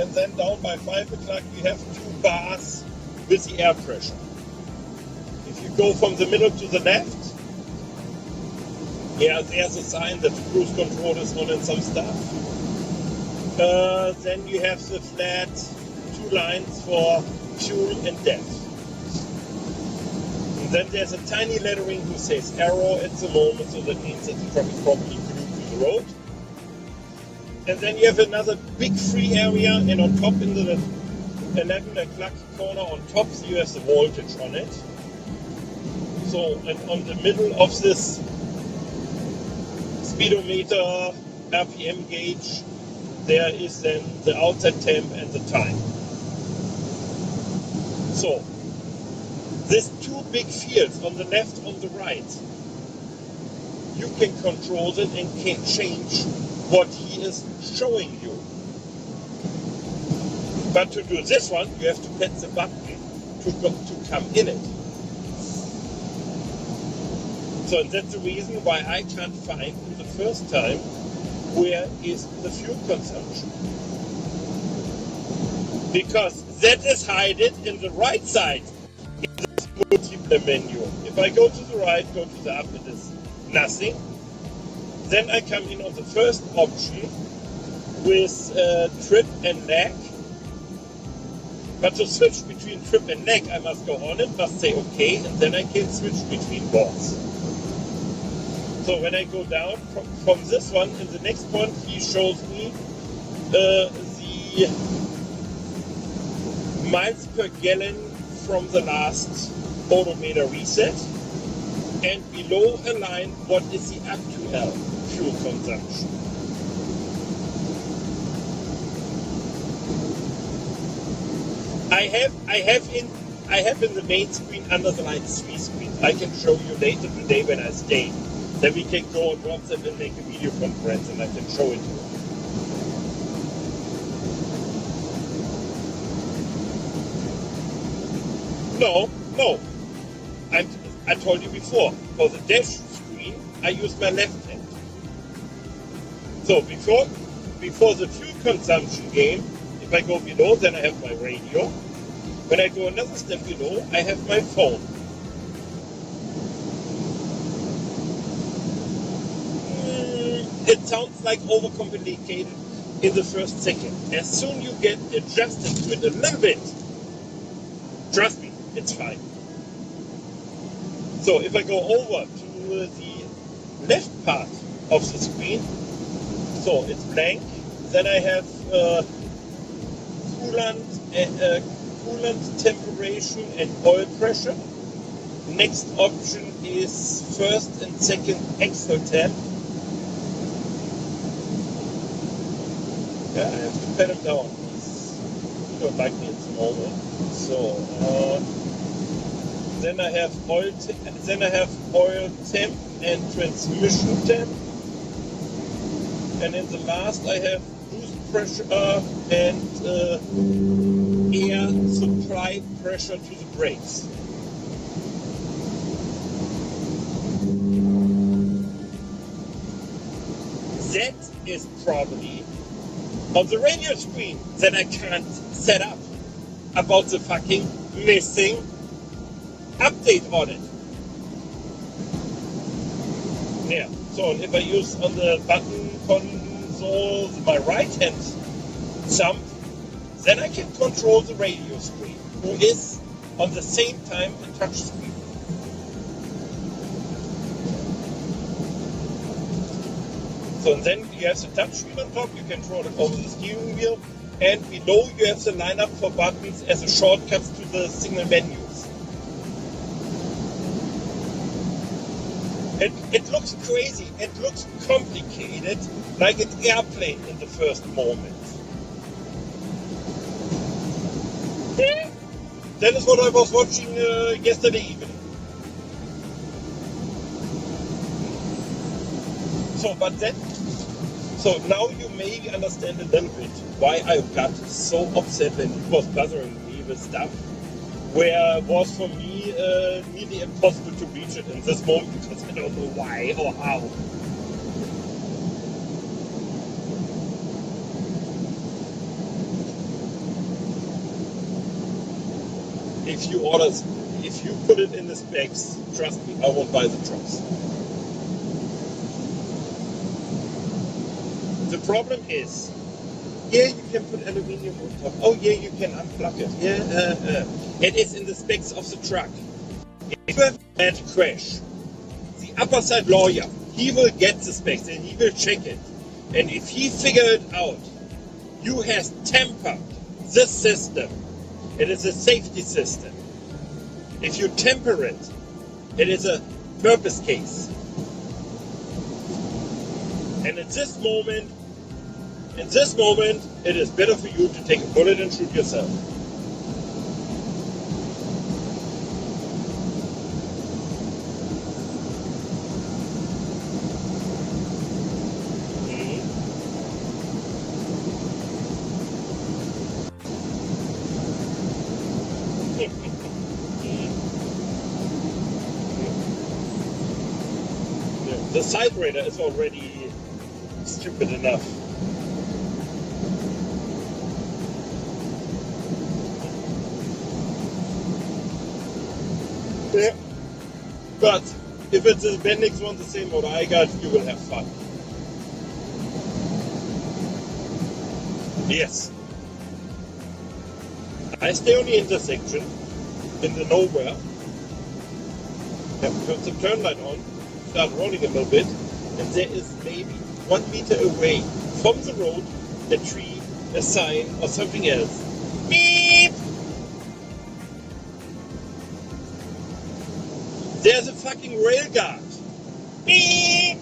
and then down by 5 o'clock we have 2 bars with the air pressure. If you go from the middle to the left, yeah, there's a sign that the cruise control is on and some stuff. Then you have the flat 2 lines for fuel and depth. And then there's a tiny lettering who says arrow at the moment, so that means that the truck is probably glued to the road. And then you have another big free area, and on top in the 11 o'clock corner on top you have the voltage on it. So, and on the middle of this speedometer RPM gauge, there is then the outside temp and the time. So, these 2 big fields on the left, on the right, you can control them and can change what he is showing you. But to do this one, you have to press the button to come in it. So that's the reason why I can't find in the first time where is the fuel consumption. Because that is hidden in the right side in this multiple menu. If I go to the right, go to the up, it is nothing. Then I come in on the first option with trip and lag. But to switch between trip and lag, I must go on it, must say OK, and then I can switch between boards. So when I go down from this one, in the next one, he shows me the miles per gallon from the last odometer reset, and below a line, what is the actual fuel consumption. I have in the main screen under the line 3 screens. I can show you later today when I stay. Then we can go on WhatsApp and make a video conference and I can show it to you. No. I told you before, for the dash screen, I use my left hand. So before the fuel consumption game, if I go below, then I have my radio. When I go another step below, I have my phone. It sounds like overcomplicated in the first second. As soon you get adjusted to it a little bit, trust me, it's fine. So if I go over to the left part of the screen, So it's blank. Then I have coolant temperature and oil pressure. Next option is first and second axle temp. Yeah, I have to pat him down. He don't like me at the moment. So then I have oil temp and transmission temp. And in the last I have boost pressure and air supply pressure to the brakes. That is probably on the radio screen that I can't set up about the fucking missing update on it. Yeah, so if I use on the button console my right hand thumb, then I can control the radio screen, who is on the same time a touch screen. So then you have the touch screen on top, you control it over the steering wheel, and below you have the lineup for buttons as a shortcut to the signal menus. It looks crazy, it looks complicated, like an airplane in the first moment. That is what I was watching yesterday evening. So now you maybe understand a little bit why I got so upset when it was bothering me with stuff where it was for me nearly impossible to reach it in this moment because I don't know why or how. If you put it in the specs, trust me, I won't buy the trucks. The problem is, here you can put aluminium on top. Oh yeah, you can unplug it. It is in the specs of the truck. If you have a bad crash, the upper side lawyer, he will get the specs and he will check it. And if he figures it out, you have tempered this system. It is a safety system. If you temper it, it is a purpose case. And in this moment, it is better for you to take a bullet and shoot yourself. The side radar is already stupid enough. Yeah. But if it's a Bendix one, the same motor I got, you will have fun. Yes. I stay on the intersection in the nowhere. Turn the turn light on, start rolling a little bit, and there is maybe 1 meter away from the road a tree, a sign, or something else. Beep! There's a fucking rail guard. Beep!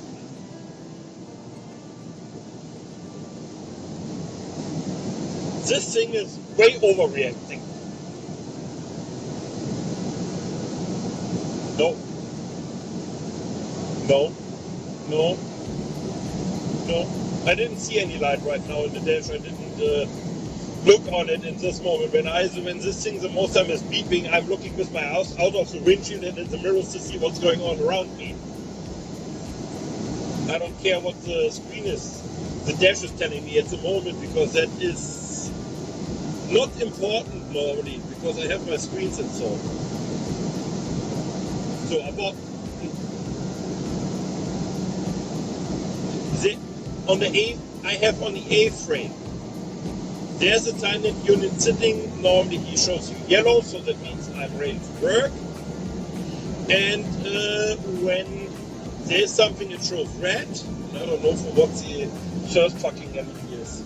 This thing is way overreacting. No. I didn't see any light right now in the dash. I didn't look on it in this moment. When this thing the most time is beeping, I'm looking with my eyes out of the windshield and in the mirrors to see what's going on around me. I don't care what the screen is, the dash is telling me at the moment, because that is not important normally, because I have my screens installed. So about I have on the A-frame. There's a tiny unit sitting. Normally he shows you yellow, so that means I'm ready to work. And when there's something that shows red, I don't know for what the first fucking LED is.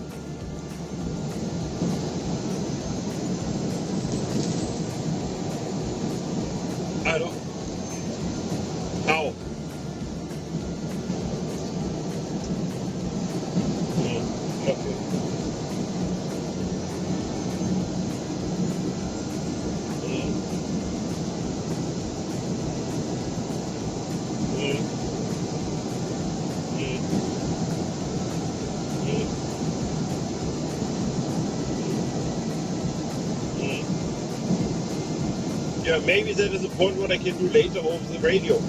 I don't. How? Okay. Mm. Mm. Mm. Mm. Mm. Yeah, maybe that is a point what I can do later over the radio.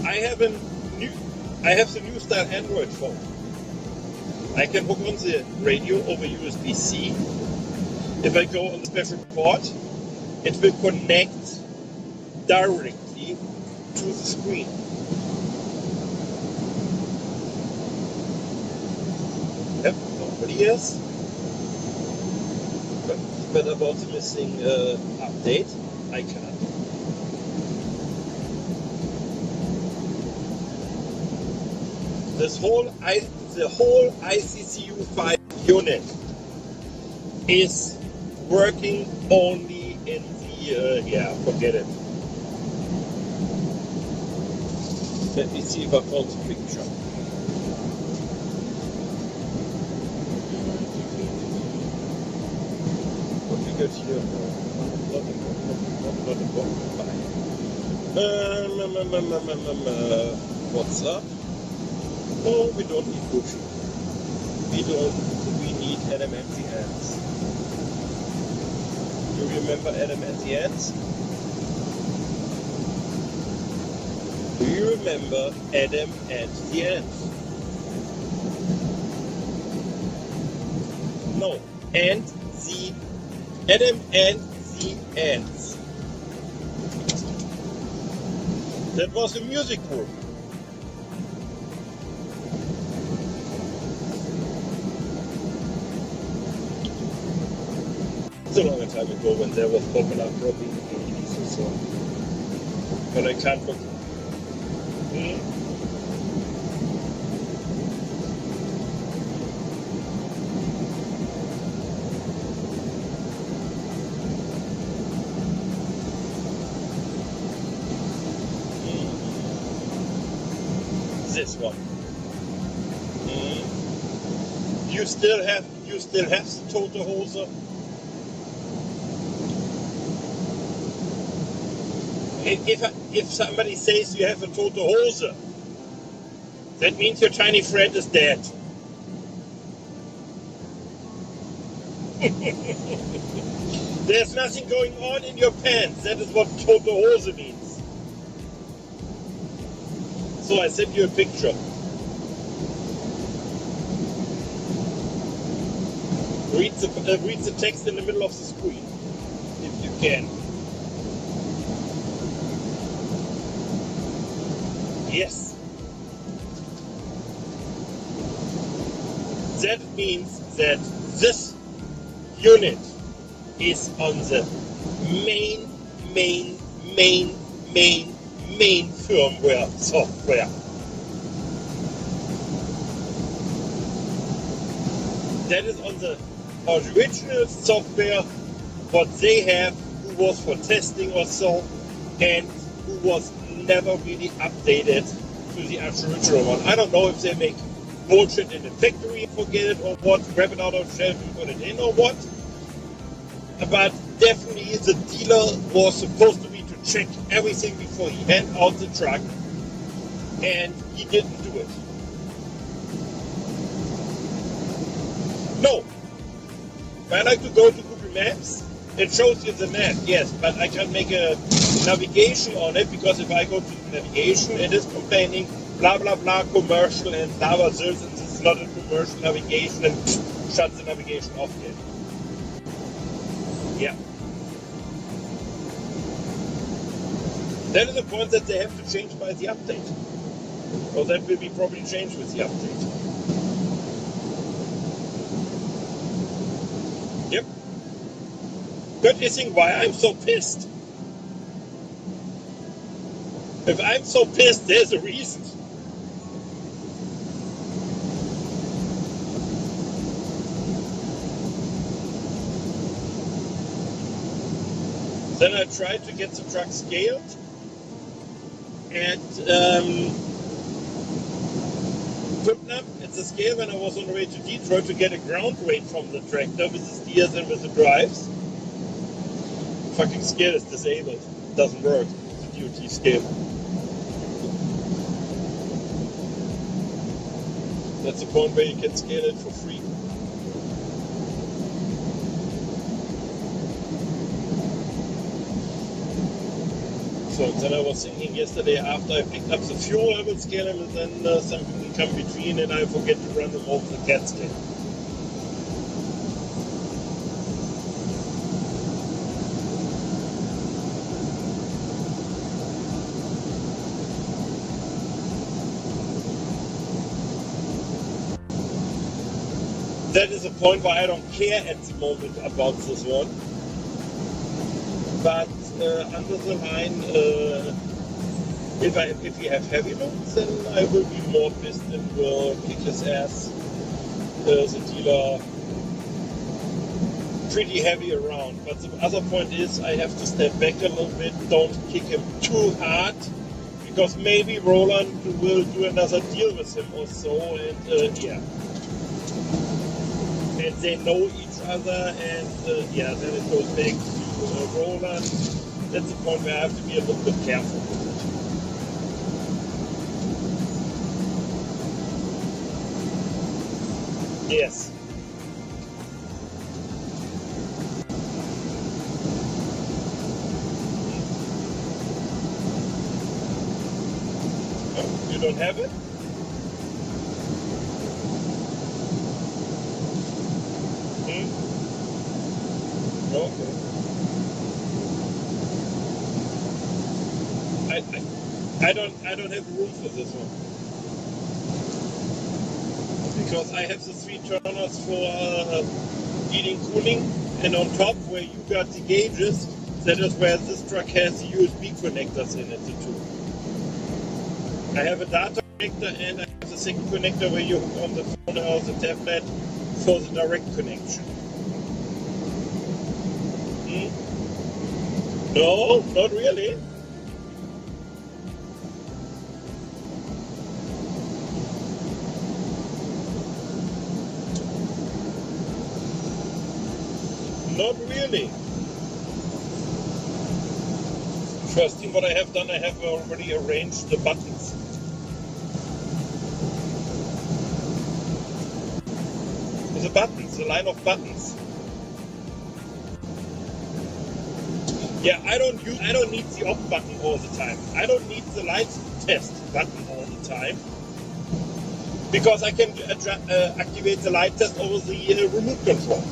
I have the new style Android phone. I can hook on the radio over USB-C. If I go on the special port, it will connect directly to the screen. Yep, nobody else. But about the missing update, I can't. The whole ICCU5 unit is working only in the forget it. Let me see if I found the picture. What we got here? What's up? Oh, we don't need Gucci. We need Adam and the Ants. You remember Adam and the Ants? Do you remember Adam and the Ants? No, Adam and the Ants. That was a music group. It's a long time ago when there was popular probably in the 80s or so. But I can't look. This one. You still have the Tote Hose. If somebody says you have a Tote Hose, that means your tiny friend is dead. There's nothing going on in your pants. That is what Tote Hose means. So I sent you a picture. Read the text in the middle of the screen, if you can. Yes. That means that this unit is on the main firmware software. That is on the original software what they have, who was for testing or so, and who was never really updated to the original one. I don't know if they make bullshit in the factory and forget it or what, grab it out of the shelf and put it in or what. But definitely the dealer was supposed to be to check everything before he hand out the truck, and he didn't do it. No. I like to go to Google Maps. It shows you the map, yes, but I can't make a navigation on it, because if I go to the navigation, it is complaining blah blah blah commercial and blah blah this, and this is not a commercial navigation, and shuts the navigation off again. Yeah. That is a point that they have to change by the update. Or that will be probably changed with the update. Yep. Don't you think why I'm so pissed? If I'm so pissed, there's a reason. Then I tried to get the truck scaled, and couldn't up at the scale when I was on the way to Detroit to get a ground weight from the tractor with the steers and with the drives. Fucking scale is disabled. Doesn't work. The DOT scale. That's the point where you can scale it for free. So then I was thinking yesterday after I picked up the fuel, I will scale them, and then something will come between and I forget to run them over the cat scale. That is a point where I don't care at the moment about this one. But under the line, if we have heavy loads, then I will be more pissed and will kick his ass, the dealer, pretty heavy around. But the other point is I have to step back a little bit, don't kick him too hard, because maybe Roland will do another deal with him or so, and yeah. And they know each other, and yeah, then it goes back to Roland. That's the point where I have to be a little bit careful with it. Yes. Oh, you don't have it? Okay. I don't have room for this one because I have the 3 turners for heating, cooling, and on top where you got the gauges, that is where this truck has the USB connectors in it, the 2. I have a data connector and I have the second connector where you hook on the phone or the tablet for the direct connection. No, not really. Not really. First thing what I have done, I have already arranged the buttons. The buttons, the line of buttons. Yeah, I don't need the off button all the time. I don't need the light test button all the time. Because I can activate the light test over the remote control.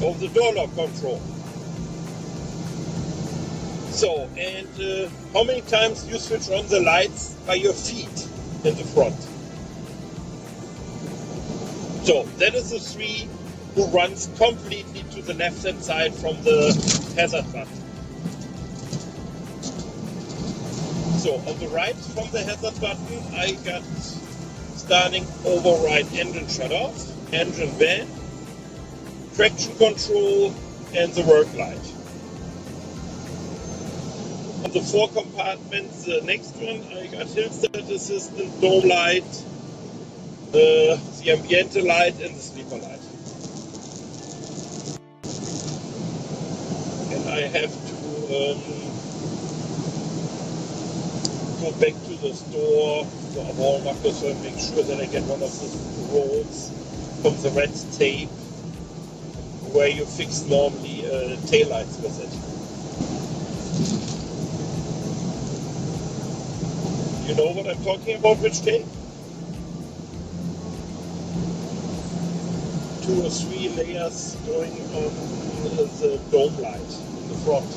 Over the door lock control. So, and how many times you switch on the lights by your feet in the front? So, that is the 3 who runs completely to the left-hand side from the hazard button. So on the right from the hazard button, I got starting override engine shut-off, engine van, traction control, and the work light. On the 4 compartments, the next one, I got hill start assistant, dome light, the ambiente light, and the sleeper light. I have to go back to the store, to Walmart, and make sure that I get one of the rolls from the red tape where you fix normally taillights with it. You know what I'm talking about, which tape? 2 or 3 layers going on the dome light. The front.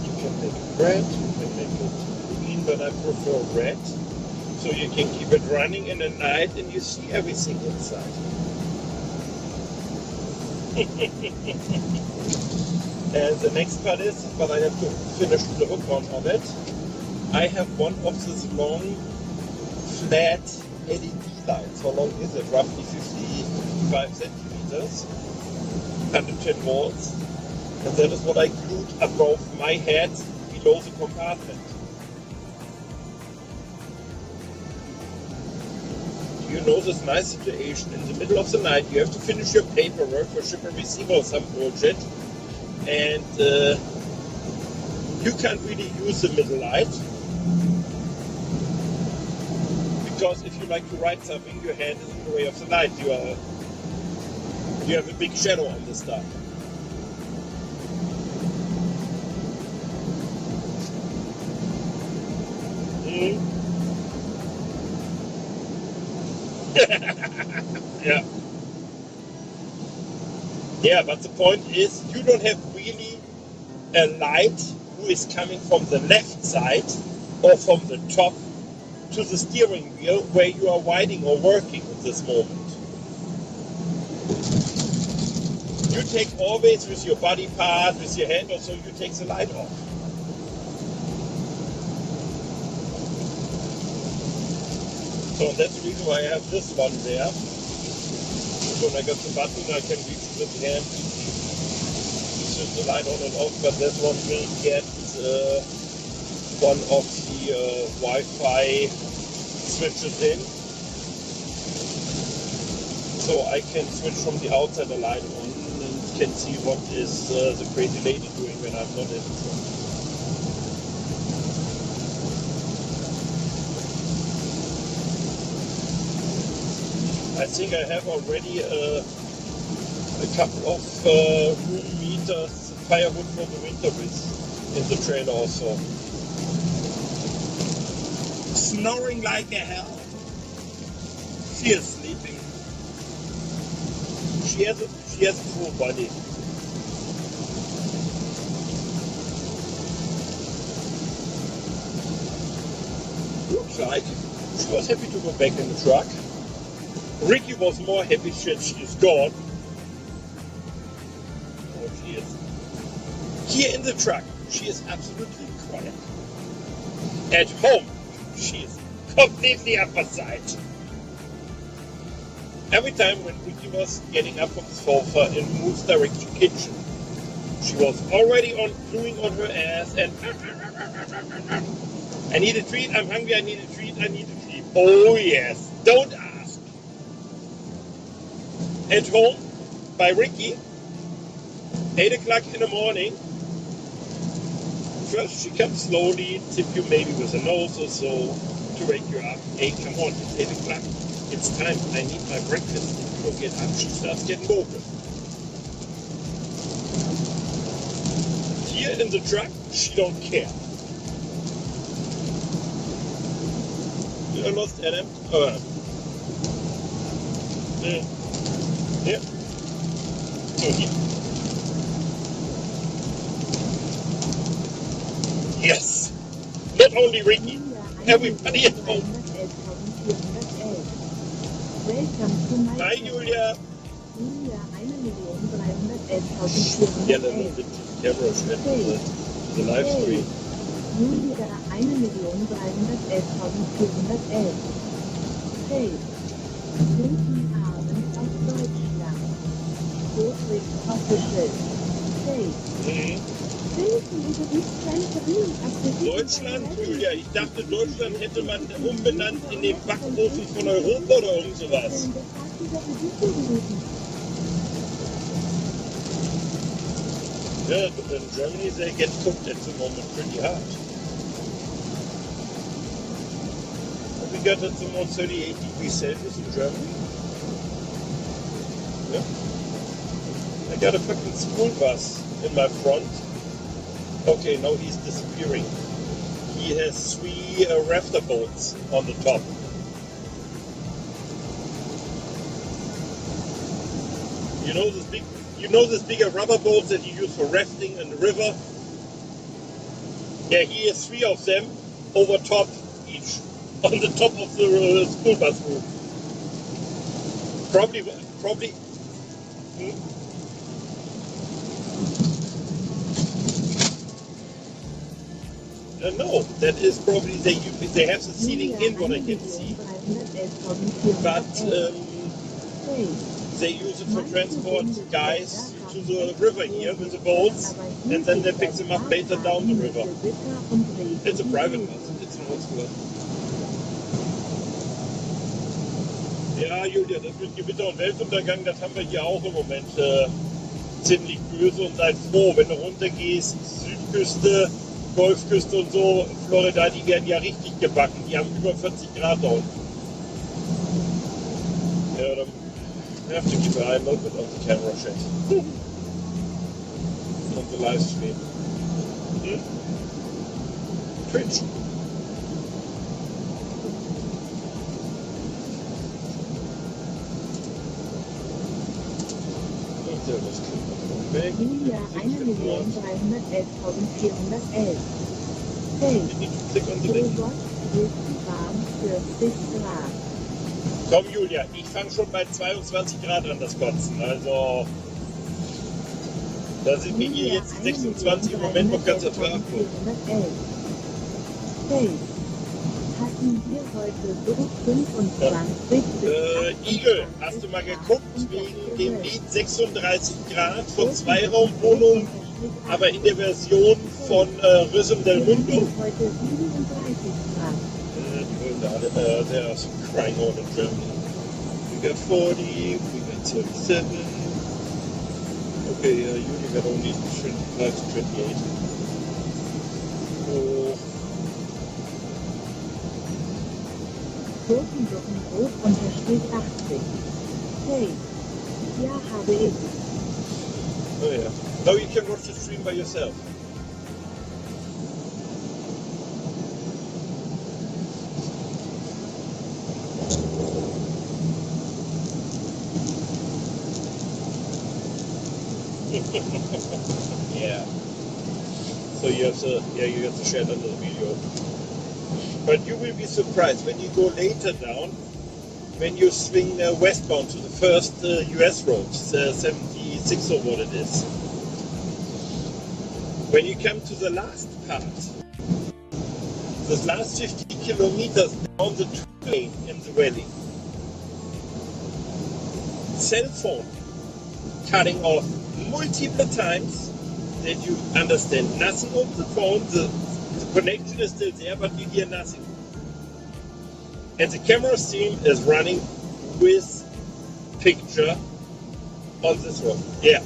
You can make it red, you can make it green, but I prefer red. So you can keep it running in the night and you see everything inside. And the next part is, but I have to finish the hook on it. I have one of these long, flat LED headlights. How long is it? Roughly 55 centimeters, 110 volts. And that is what I glued above my head below the compartment. You know this nice situation. In the middle of the night, you have to finish your paperwork for shipper receiver or some bullshit. And you can't really use the middle light. Because if you like to write something, your hand is in the way of the light. You have a big shadow on the stuff. Yeah. Yeah, but the point is, you don't have really a light who is coming from the left side or from the top to the steering wheel where you are riding or working at this moment. You take always with your body part, with your hand or so, you take the light off. So that's the reason why I have this one there. So when I got the button, I can reach with the hand, switch the light on and off, but that one will get one of the Wi-Fi switches in. So I can switch from the outside the light on and can see what is the crazy lady doing when I'm not in. I think I have already a couple of room meters firewood for the winter with in the trailer also. Snoring like a hell. She is sleeping. She has a full body. Looks like she was happy to go back in the truck. Ricky was more happy that she is gone. Oh, she is. Here in the truck, she is absolutely quiet. At home, she is completely opposite. Every time when Ricky was getting up from the sofa and moves direction to the kitchen, she was already gluing on her ass and I need a treat, I'm hungry, I need a treat, I need a treat. Oh yes, don't ask. At home, by Ricky, 8 o'clock in the morning. First she comes slowly, tip you maybe with a nose or so to wake you up. Hey, come on, it's 8 o'clock. It's time, I need my breakfast. If you don't get up, she starts getting woken. Here in the truck, she don't care. You lost Adam? Yeah. Oh, yeah. Yes. Not only Ricky, everybody at home. Hi, Julia. Yeah, the camera shot the live stream. Julia 1.311.411. Hey. Guten Abend aus Deutschland. Gottfried Official. Hey. Deutschland, Julia. Ich dachte, Deutschland hätte man umbenannt in den Backofen von Europa oder irgend sowas. Yeah, but in Germany they get cooked at the moment pretty hard. We got at the moment 38 degrees Celsius in Germany. Yeah. I got a fucking school bus in my front. Okay, now he's disappearing. He has 3 rafter boats on the top. You know this bigger rubber boats that you use for rafting in the river? Yeah, he has 3 of them over top each, on the top of the school bus roof. Probably. No, that is probably they have the ceiling in what I can see. they use it for transport guys to the river here with the boats, and then they pick them up later down the river. It's a private bus. It's an old school. Ja, Julia, das mit Gewitter und Weltuntergang, das haben wir hier auch im Moment ziemlich böse, und sei froh, wenn du runtergehst, Südküste, Golfküste und so, Florida, die werden ja richtig gebacken. Die haben über 40 Grad da unten. Ja, dann have to keep an eye a little bit on the camera shake. On the live stream. Twitch. So, das klingt noch weg. Julia, 1.311.411. Hey, Klick on the link. Robot, willst du warm 40 Grad? Komm, Julia, ich fange schon bei 22 Grad an das Kotzen. Also, da sind wir hier jetzt 26 im Moment noch ganz ertragbar. Hey, hatten wir heute so 25 Igel, hast du mal geguckt, wegen dem Lied 36 Grad von Zweiraumwohnungen, aber in der Version von Rhythm del Mundo? Heute 37 Grad. There are some crying out in Germany. We got 40, we got 37. Okay, you got only 25 to 28. Oh. Gurkendockenbrot unterstrich 80. Hey, ja, habe ich. Oh yeah. Now you can watch the stream by yourself. Yeah. So you have to, you have to share it under the video. But you will be surprised when you go later down, when you swing westbound to the first US road, 76 or what it is. When you come to the last part, the last 50 kilometers down the train in the valley, cell phone cutting off multiple times, that you understand nothing of the phone, the connection is still there, but you hear nothing. And the camera stream is running with picture on this one. Yeah.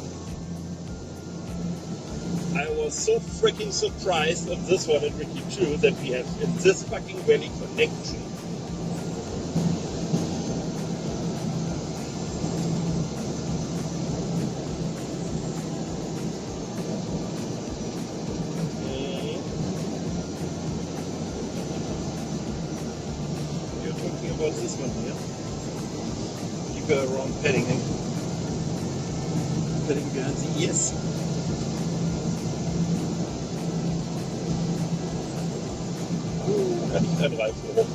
I was so freaking surprised on this one in Ricky 2 that we have in this fucking valley connection. What's this one here? Keep her around petting him. Petting behind the ears. Da liegt ein Reifen rum.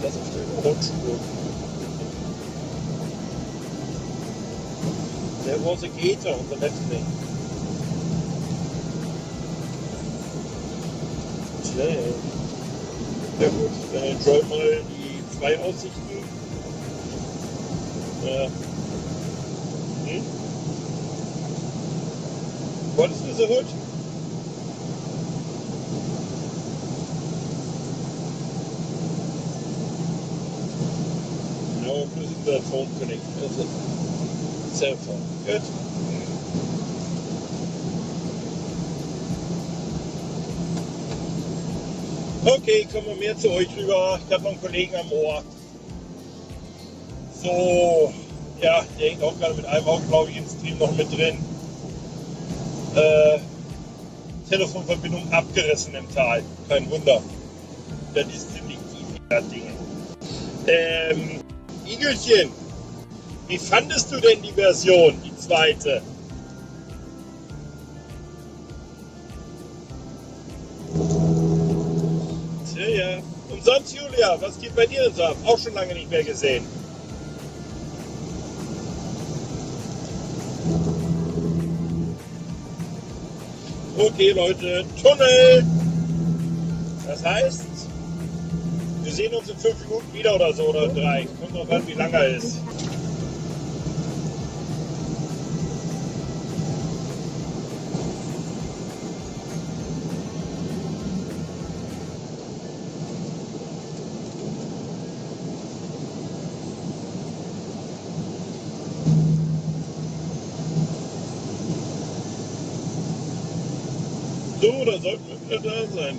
Das ist der Rotschuhe. There was a gator on the left lane. Tja. Ja gut, dann enjoy mal die zwei Aussichten. What is with the hood? No, using the phone connection as a cell phone. Good. Okay, kommen wir mehr zu euch rüber. Ich habe noch einen Kollegen am Ohr. So, ja, der hängt auch gerade mit einem Auge, glaube ich, im Stream noch mit drin. Telefonverbindung abgerissen im Tal. Kein Wunder. Das ist ziemlich tief, das Ding. Igelchen, wie fandest du denn die Version, die zweite? Ja. Und sonst, Julia, was geht bei dir denn so ab? Auch schon lange nicht mehr gesehen. Okay, Leute, Tunnel! Das heißt, wir sehen uns in 5 Minuten wieder oder so oder 3. Kommt drauf an, wie lang er ist. So, da sollten wir wieder da sein.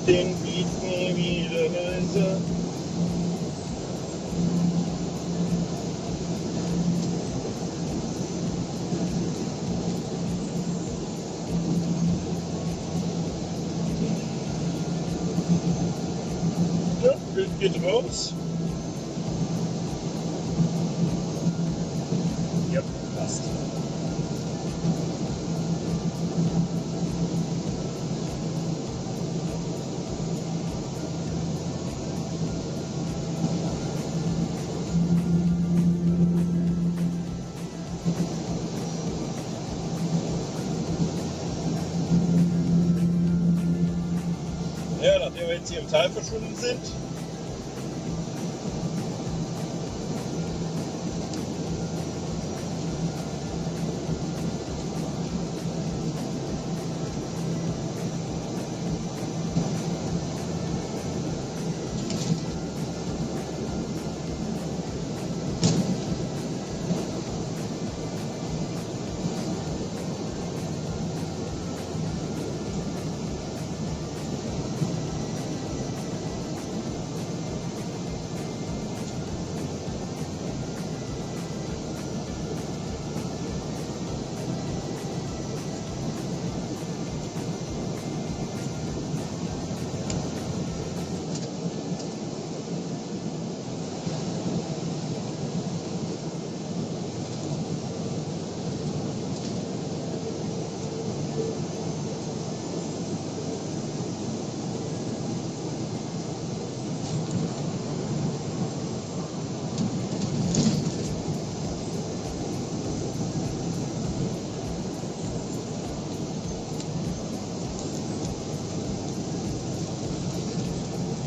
Den bieten wieder leiser. Ja, Bild geht raus. Ja, passt. Ja, nachdem wir jetzt hier im Tal verschwunden sind,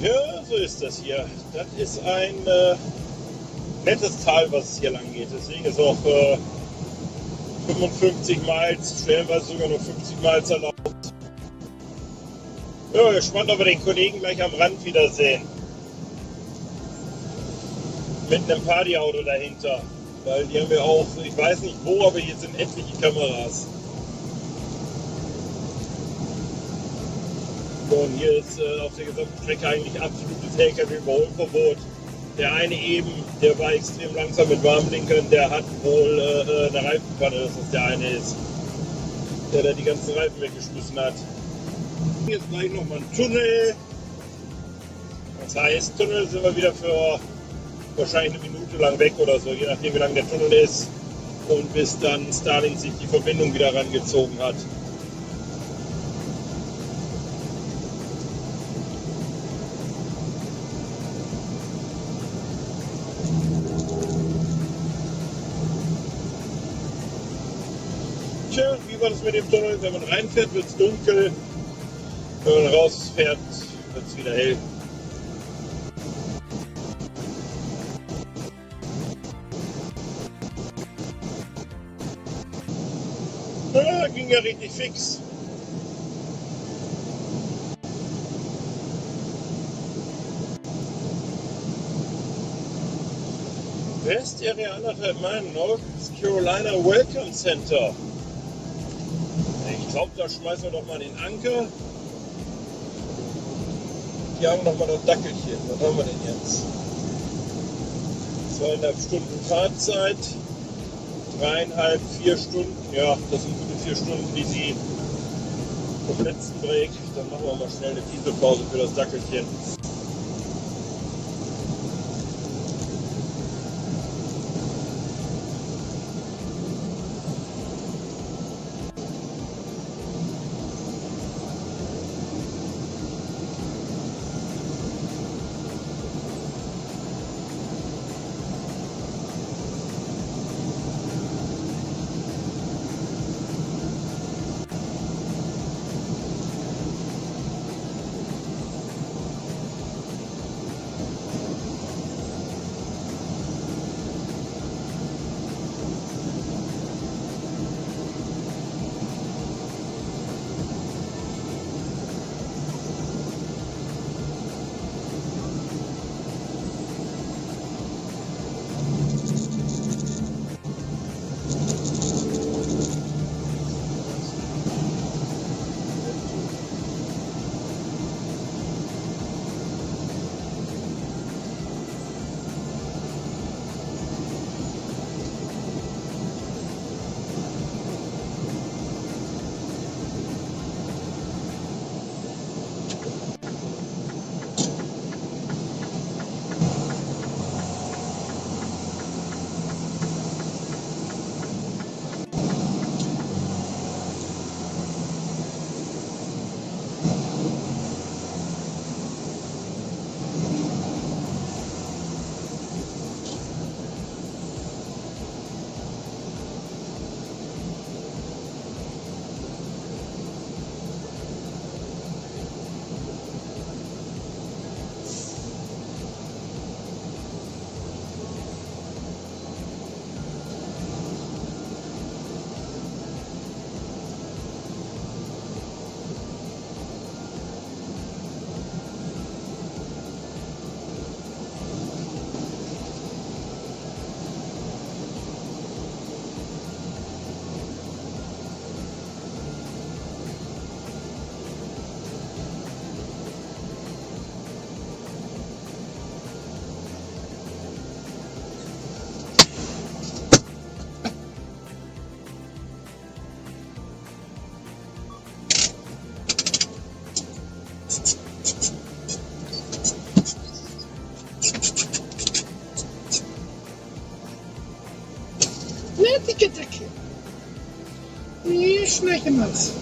ja, so ist das hier. Das ist ein nettes Tal, was es hier lang geht. Deswegen ist auch 55 Miles, stellenweise sogar nur 50 Miles erlaubt. Ja, gespannt, ob wir den Kollegen gleich am Rand wiedersehen. Mit einem Partyauto dahinter. Weil die haben wir auch, ich weiß nicht wo, aber hier sind etliche Kameras. So, und hier ist auf der gesamten Strecke eigentlich absolutes LKW-Überholverbot. Der eine eben, der war extrem langsam mit Warnblinkern, der hat wohl eine Reifenpanne, dass das der eine ist. Der da die ganzen Reifen weggeschmissen hat. Jetzt gleich nochmal ein Tunnel. Das heißt, Tunnel sind wir wieder für wahrscheinlich eine Minute lang weg oder so, je nachdem wie lang der Tunnel ist. Und bis dann Starlink sich die Verbindung wieder rangezogen hat. Tja, wie war das mit dem Tunnel? Wenn man reinfährt, wird es dunkel. Wenn man rausfährt, wird es wieder hell. Ja, ging ja richtig fix. West Area 1,5 Meilen, North Carolina Welcome Center. Ich glaube, da schmeißen wir doch mal den Anker. Hier haben wir noch mal das Dackelchen. Was haben wir denn jetzt? 2,5 Stunden Fahrzeit. 3,5, 4 Stunden. Ja, das sind gute 4 Stunden, die sie vom letzten Break. Dann machen wir mal schnell eine Dieselpause für das Dackelchen. Stückchen. Wie schmecken das?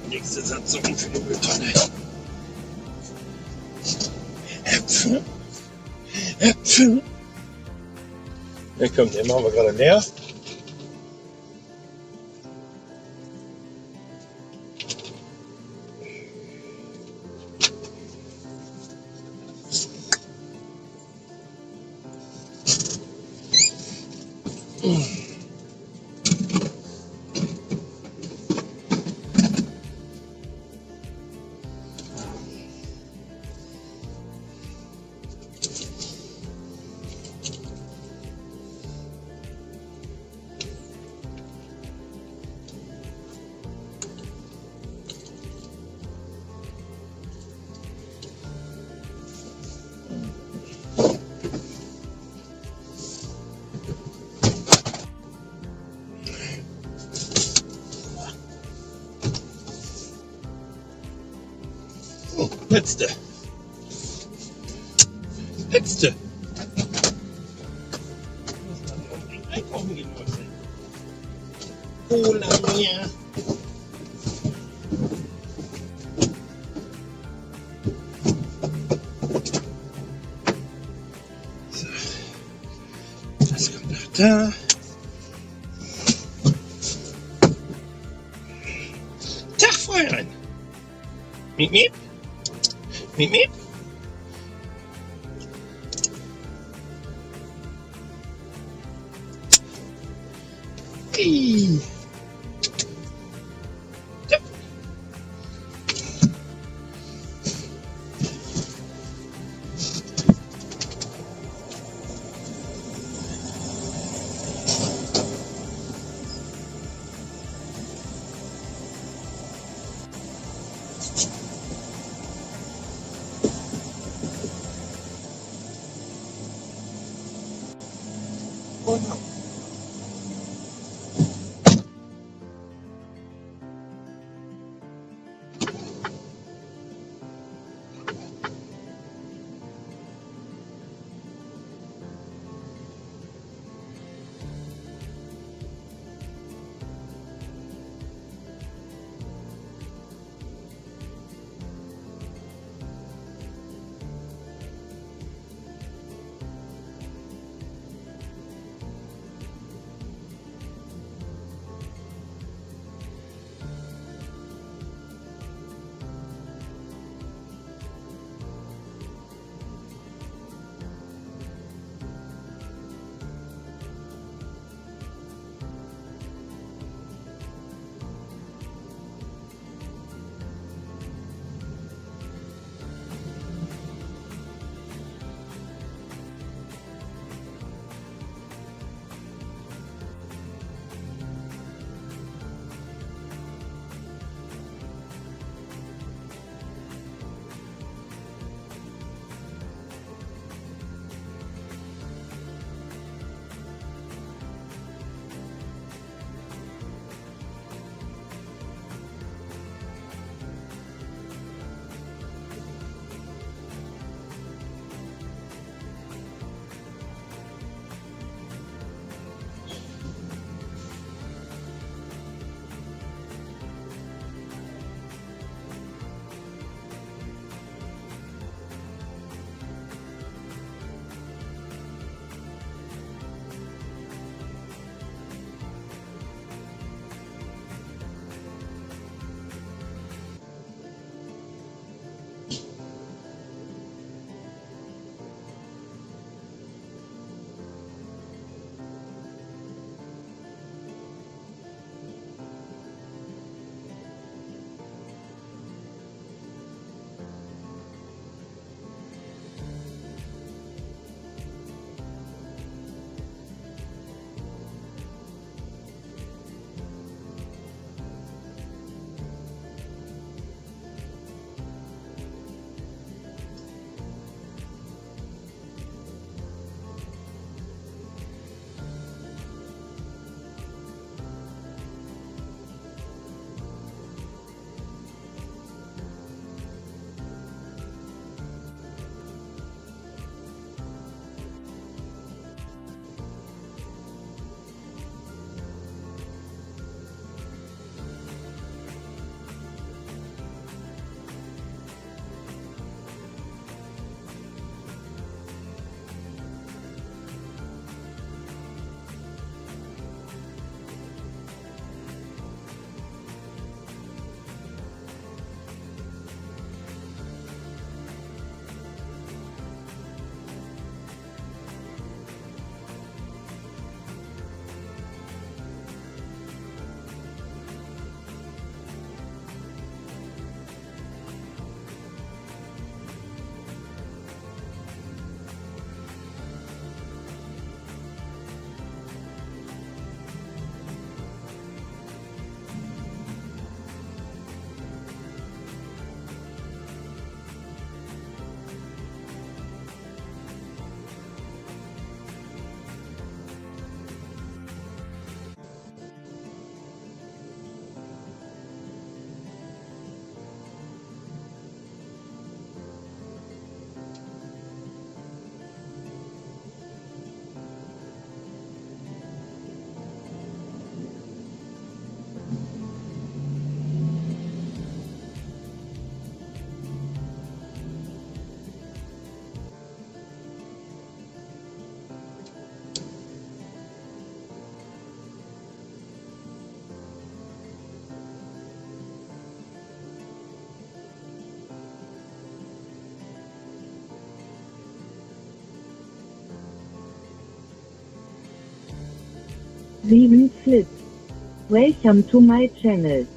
Nächste Satzung für die Mülltonne. Äpfel. Äpfel. Ja komm, den machen wir gerade leer. Letzte. Letzte. Muss man unbedingt einkaufen gehen wollte. Cola mehr. So. Das kommt nach da. Tag, Fräulein. Miep, miep. Miep, miep. Hey. Ja. Oh no. 7 Flip. Welcome to my channel.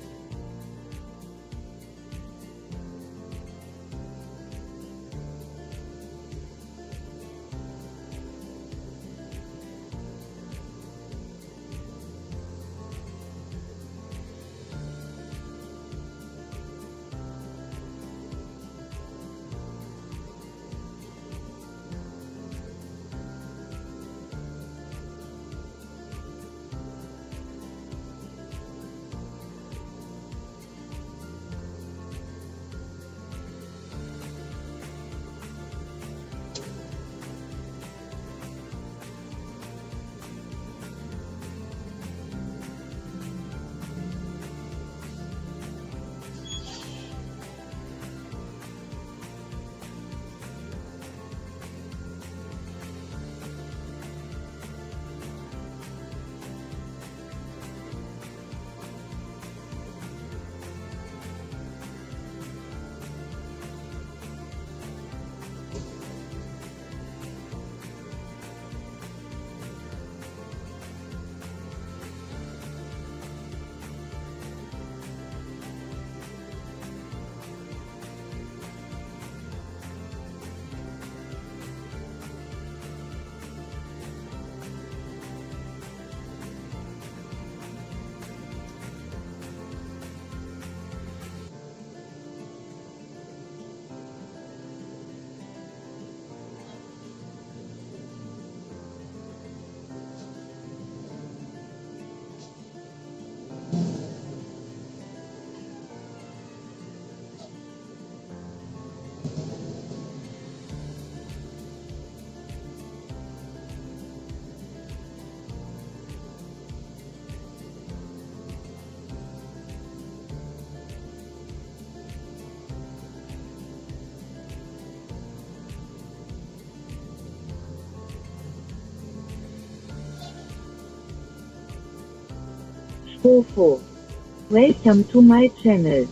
Fofo. Welcome to my channel.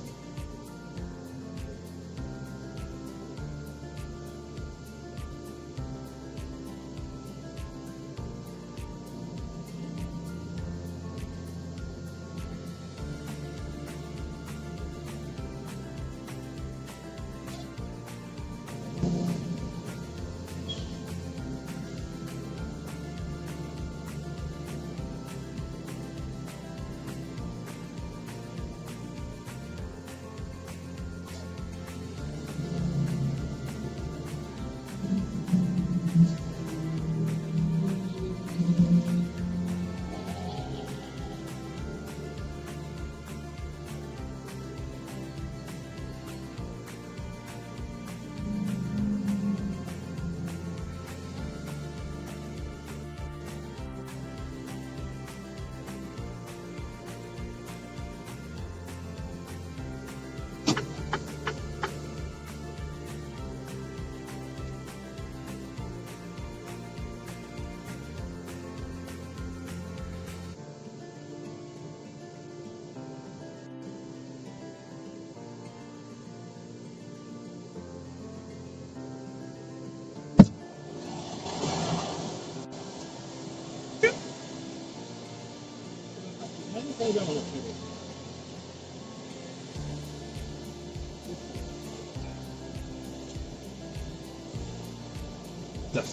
Das.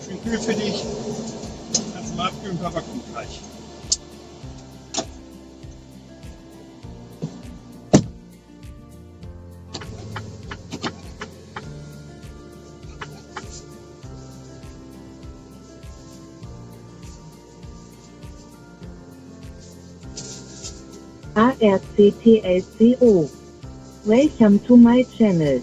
Schön kühl für dich. Kannst du mal abkühlen, aber gut gleich. ARCTLCO. Welcome to my channel.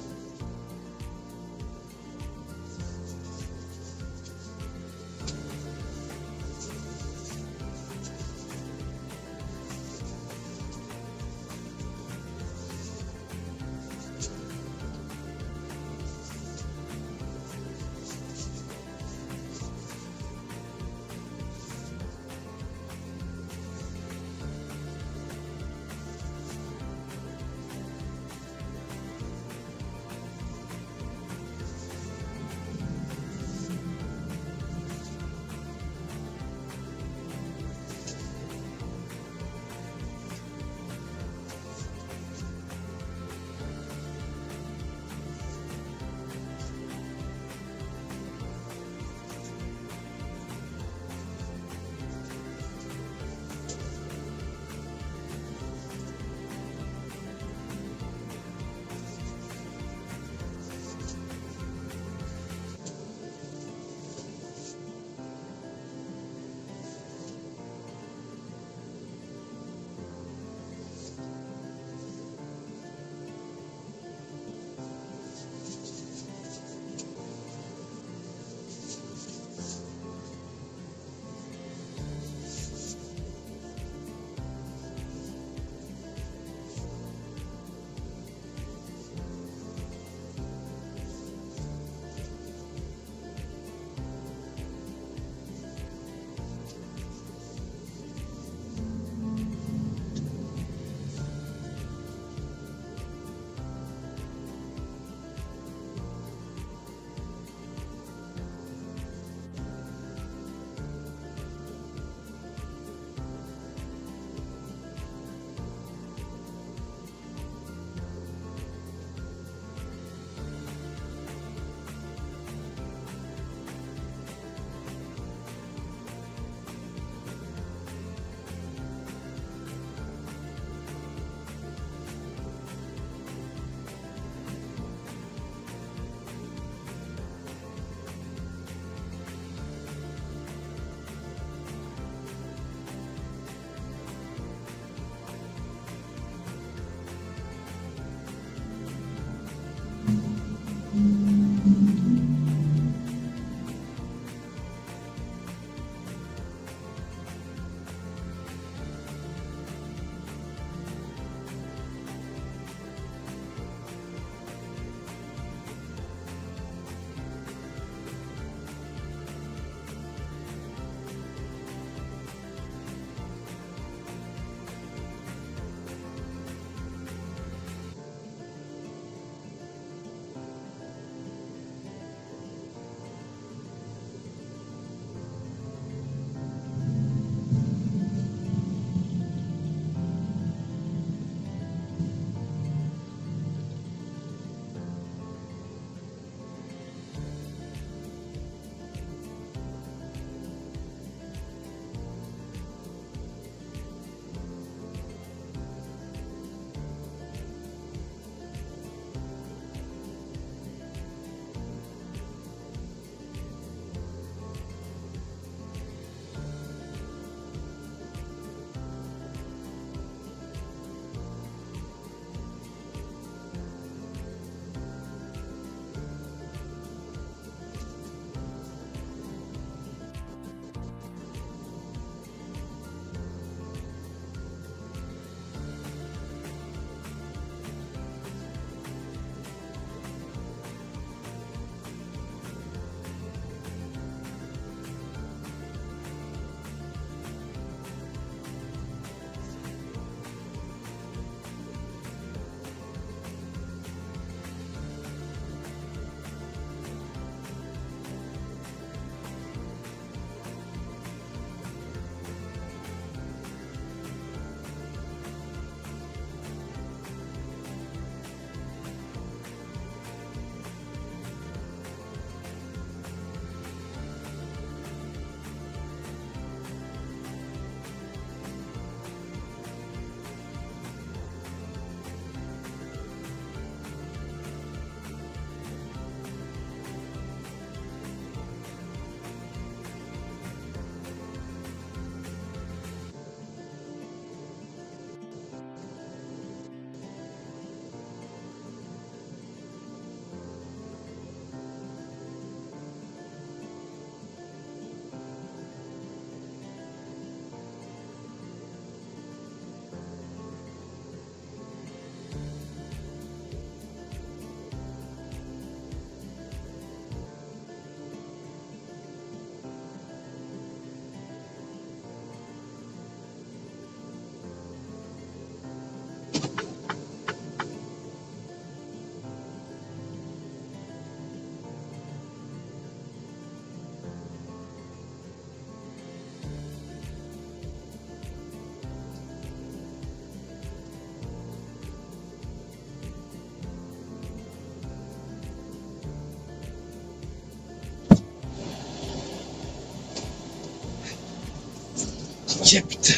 Jeppt.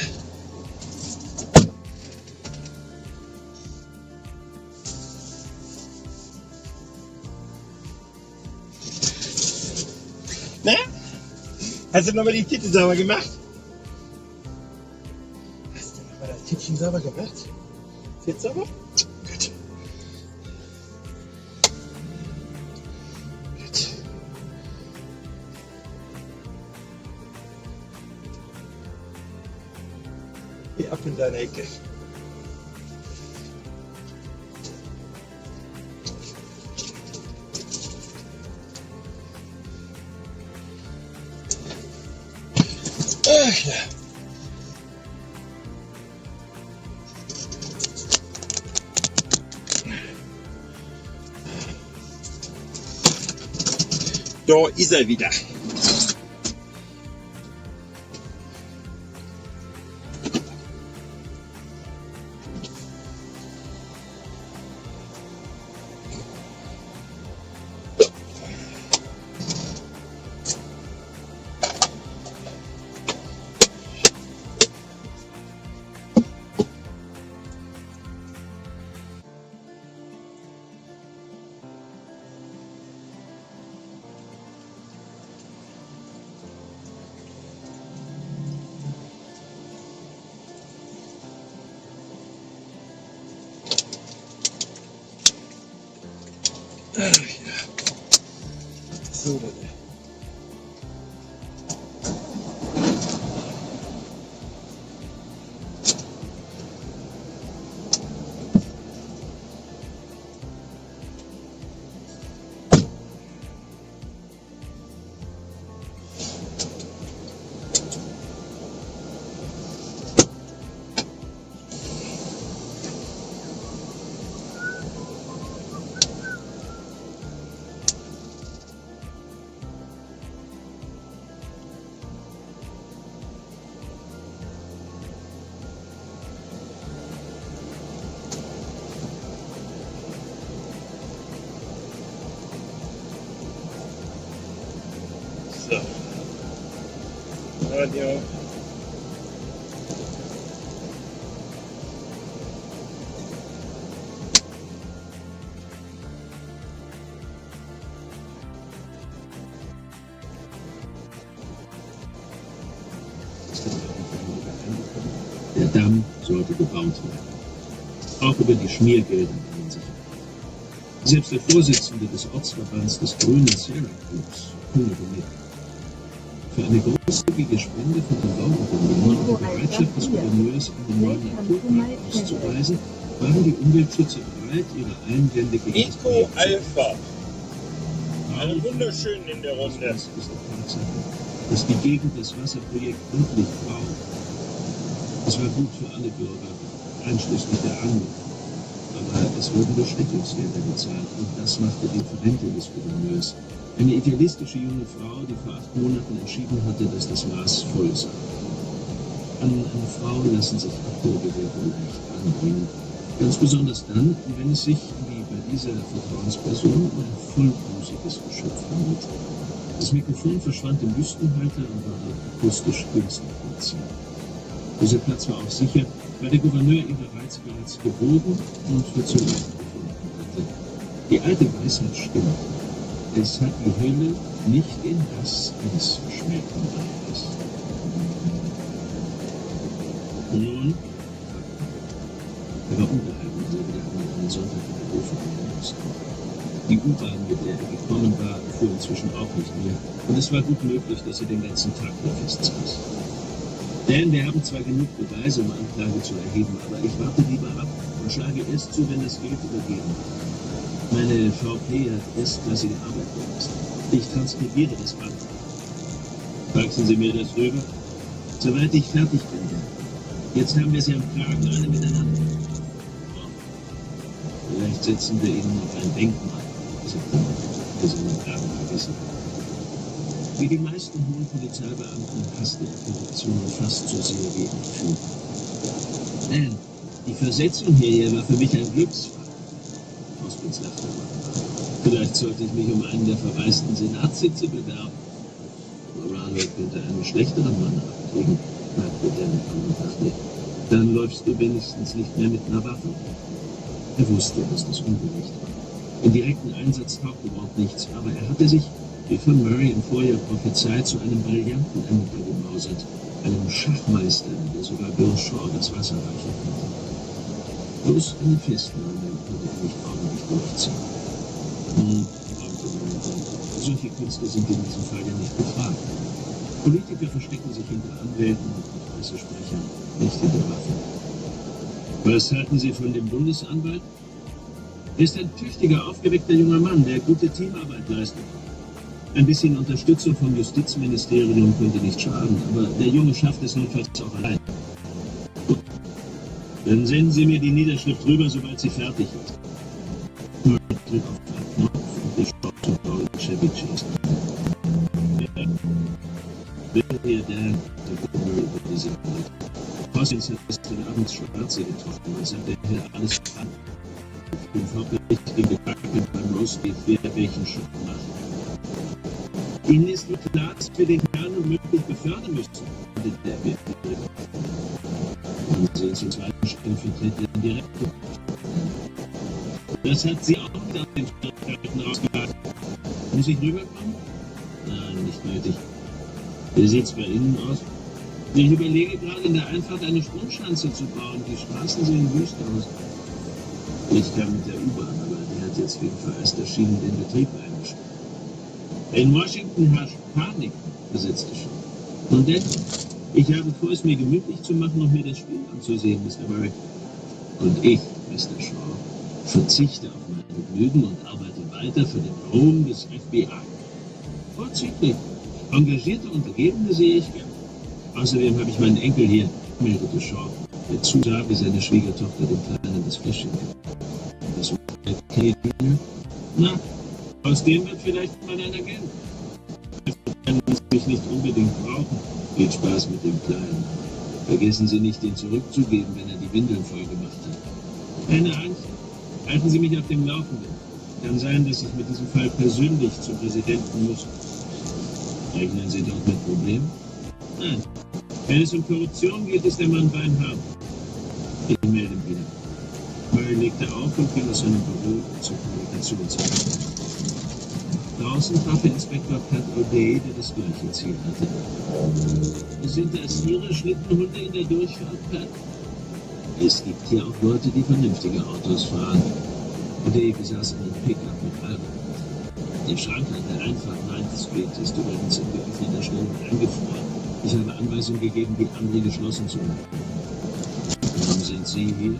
Na? Hast du nochmal die Titel sauber gemacht? Hast du nochmal das Tittchen sauber gemacht? Ist jetzt sauber? Gut. Gut. Geh ab in deine Ecke. Ach ja. Da ist er wieder. Ach ja. So, dann. So. Radio. Der Damm sollte gebaut werden. Auch über die Schmiergelder in Sicherheit. Selbst der Vorsitzende des Ortsverbands des Grünen Sierra Clubs kündigte mit. Für eine großzügige Spende von den Bauunternehmern und die Bereitschaft des Gouverneurs, in den neuen Naturpark auszureisen, waren die Umweltschützer bereit, ihre Einwände gegen das Eco Projekt zu Alpha. Alle wunderschön in der Runde. Das ist die Tatsache, dass die Gegend das Wasserprojekt wirklich braucht. Es war gut für alle Bürger, einschließlich der Angler. Aber es wurden Bestechungsgelder gezahlt und das machte die Verrentung des Gouverneurs. Eine idealistische junge Frau, die vor 8 Monaten entschieden hatte, dass das Maß voll sei. An eine Frau lassen sich Abhörbewirkungen nicht anbringen. Ganz besonders dann, wenn es sich, wie bei dieser Vertrauensperson, um ein vollbusiges Geschöpf handelt. Das Mikrofon verschwand im Büstenhalter und war akustisch günstig platziert. Dieser Platz war auch sicher, weil der Gouverneur ihre Reize bereits gewogen und für zulassend befunden hatte. Die alte Weisheit stimmt. Es hat die Hölle nicht den Hass eines verschmähten Weibes. Nun, er war ungeheim, als er wieder einen Sonntag in der Hofe gehen musste. Die U-Bahn, mit der er gekommen war, fuhr inzwischen auch nicht mehr, und es war gut möglich, dass er den ganzen Tag hier festsaß. Denn wir haben zwar genug Beweise, um Anklage zu erheben, aber ich warte lieber ab und schlage erst zu, wenn das Geld übergeben wird. Meine VP hat erstklassige Arbeit geleistet. Ich transkribiere das Band. Faxen Sie mir das rüber? Soweit ich fertig bin. Jetzt haben wir sie am Kragen, alle miteinander. Oh. Vielleicht setzen wir ihnen noch ein Denkmal. Wir sind im Kragen vergessen. Wie die meisten hohen Polizeibeamten hasste die Korruption fast so sehr wie ein Fluch. Nein, die Versetzung hierher war für mich ein Glücksfall. Hospitz lachte mal. Vielleicht sollte ich mich um einen der verwaisten Senatssitze bewerben. Morano könnte einen schlechteren Mann abkriegen. fragte Dan und dachte, dann läufst du wenigstens nicht mehr mit einer Waffe. Er wusste, dass das ungerecht war. Im direkten Einsatz taugte überhaupt nichts, aber er hatte sich, wie von Murray im Vorjahr prophezeit, zu einem brillanten Ermittler gemausert, einem Schachmeister, der sogar Bill Shaw das Wasser reichen konnte. Bloß eine Festnahme konnte er nicht ordentlich durchziehen. Solche Künstler sind in diesem Fall ja nicht gefragt. Politiker verstecken sich hinter Anwälten und Pressesprechern, nicht hinter Waffen. Was halten Sie von dem Bundesanwalt? Er ist ein tüchtiger, aufgeweckter junger Mann, der gute Teamarbeit leistet. Ein bisschen Unterstützung vom Justizministerium könnte nicht schaden, aber der Junge schafft es notfalls auch allein. Gut. Dann senden Sie mir die Niederschrift rüber, sobald sie fertig ist. Murray drückt auf den Knopf und ich schaue zu Paul Chevy Chase. Bitte, ihr Dan, sagte Murray über diese Welt. Hoskins hat gestern Abend Schwarze getroffen, als er der alles spannend. Ich bin vorsichtig gebacken beim Roastbeef, wer welchen Schritt macht. Ihnen ist wohl klar, dass wir den Kerl möglich befördern müssen, sagte der Befehl. Und Sie zum zweiten stellvertretenden Direktor. Das hat sie auch wieder aus den Schwierigkeiten rausgehakt. Muss ich rüberkommen? Nein, nicht nötig. Wie sieht's bei Ihnen aus? Ich überlege gerade, in der Einfahrt eine Sprungschanze zu bauen. Die Straßen sehen wüst aus. Ich kam mit der U-Bahn, aber die hat jetzt wegen vereisterter den Betrieb eingestellt. In Washington herrscht Panik, versetzte Shaw. Und denn, ich habe vor, es mir gemütlich zu machen und mir das Spiel anzusehen, Mr. Murray. Und ich, Mr. Shaw, verzichte auf mein Vergnügen und arbeite weiter für den Ruhm des FBI. Vorzüglich. Engagierte Untergebene sehe ich gern. Außerdem habe ich meinen Enkel hier, meldete Shaw, der zusah, wie seine Schwiegertochter dem Kleinen das Fläschchen gibt. Das Canadian? Na, aus dem wird vielleicht mal einer Agent. Er muss mich nicht unbedingt brauchen. Viel Spaß mit dem Kleinen. Vergessen Sie nicht, ihn zurückzugeben, wenn er die Windeln voll gemacht hat. Keine Angst. Halten Sie mich auf dem Laufenden. Kann sein, dass ich mit diesem Fall persönlich zum Präsidenten muss. Rechnen Sie dort mit Problemen? Nein. Wenn es um Korruption geht, ist der Mann beinhart. Ich melde mich wieder. Murray legte auf und ging aus seinem Büro zur Kommunikationsabteilung. Draußen traf er Inspektor Pat O'Day, der das gleiche Ziel hatte. Sind das Ihre Schlittenhunde in der Durchfahrt, Pat? Es gibt hier auch Leute, die vernünftige Autos fahren. O'Day besaß einen Pickup mit Allrad. Der Schrank an der Einfahrt 9th Street ist übrigens in geöffneter Stellung eingefroren. Ich habe Anweisung gegeben, die andere geschlossen zu machen. Warum sind Sie hier?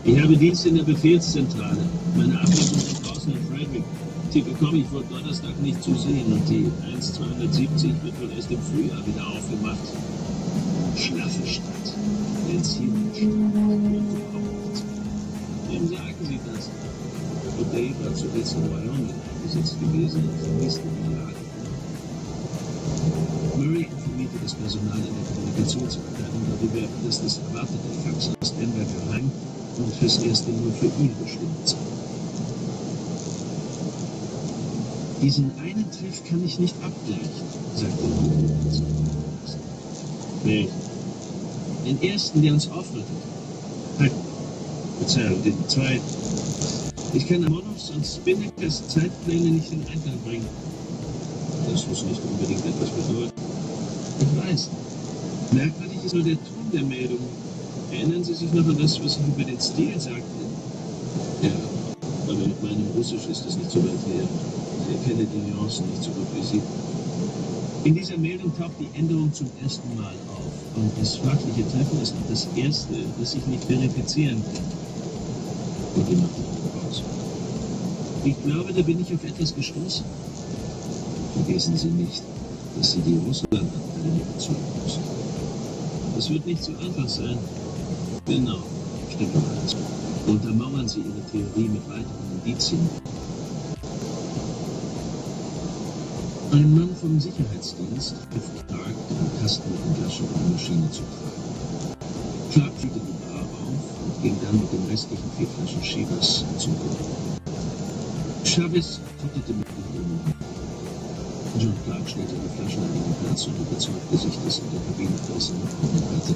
Ich habe Dienst in der Befehlszentrale. Meine Ablösung ist draußen in Frederick. Sie bekomme ich wohl Donnerstag nicht zu sehen und die 1270 wird wohl erst im Frühjahr wieder aufgemacht. Schlaffe Stadt. Wem sagen Sie das? O'Day war zuletzt in Wyoming eingesetzt gewesen und vermisste die Lage. Murray informierte das Personal in der Kommunikationsabteilung darüber, dass das erwartete Fax aus Denver geheim und fürs Erste nur für ihn bestimmt sei. Diesen einen Treff kann ich nicht abgleichen, sagte er. Nee. Den ersten, der uns aufrüttelt. Halt. Verzeihung, den zweiten. Ich kann Monows und Spinnekers Zeitpläne nicht in Einklang bringen. Das muss nicht unbedingt etwas bedeuten. Ich weiß. Merkwürdig ist nur der Ton der Meldung. Erinnern Sie sich noch an das, was ich über den Stil sagte? Ja, aber mit meinem Russisch ist es nicht so weit her. Ich erkenne die Nuancen nicht so gut wie Sie. In dieser Meldung taucht die Änderung zum ersten Mal auf. Und das fragliche Treffen ist auch das erste, das ich nicht verifizieren kann. Und die macht raus. Ich glaube, da bin ich auf etwas gestoßen. Vergessen Sie nicht, dass Sie die Russland-Abteilung überzeugen müssen. Das wird nicht so einfach sein. Genau, stimmt doch alles. Untermauern Sie Ihre Theorie mit weiteren Indizien. Ein Mann vom Sicherheitsdienst half Clark, den Kasten mit den Flaschen in die Maschine zu tragen. Clark füllte die Bar auf und ging dann mit den restlichen 4 Flaschen Chivas zum Büro. Chavez futterte mit den Jungen. John Clark stellte die Flaschen an den Platz und überzeugte sich, dass in der Kabine alles in Ordnung hatte.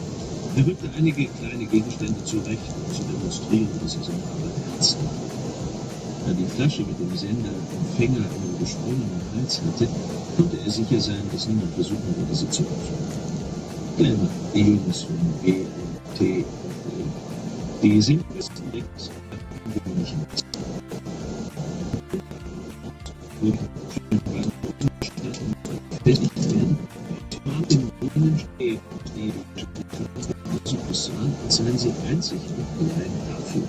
Er rückte einige kleine Gegenstände zurecht, um zu demonstrieren, dass er seine Arbeit ernst nahm. Da die Flasche mit dem Sender Empfänger einen gesprungenen Hals hatte, konnte er sicher sein, dass niemand versuchen würde, sie zu öffnen. Clever, die Jungs von B und T und E. Die sinnlosen Decks ungewöhnlichen im grünen Schnee, die so aussahen, als seien sie einzig und allein dafür.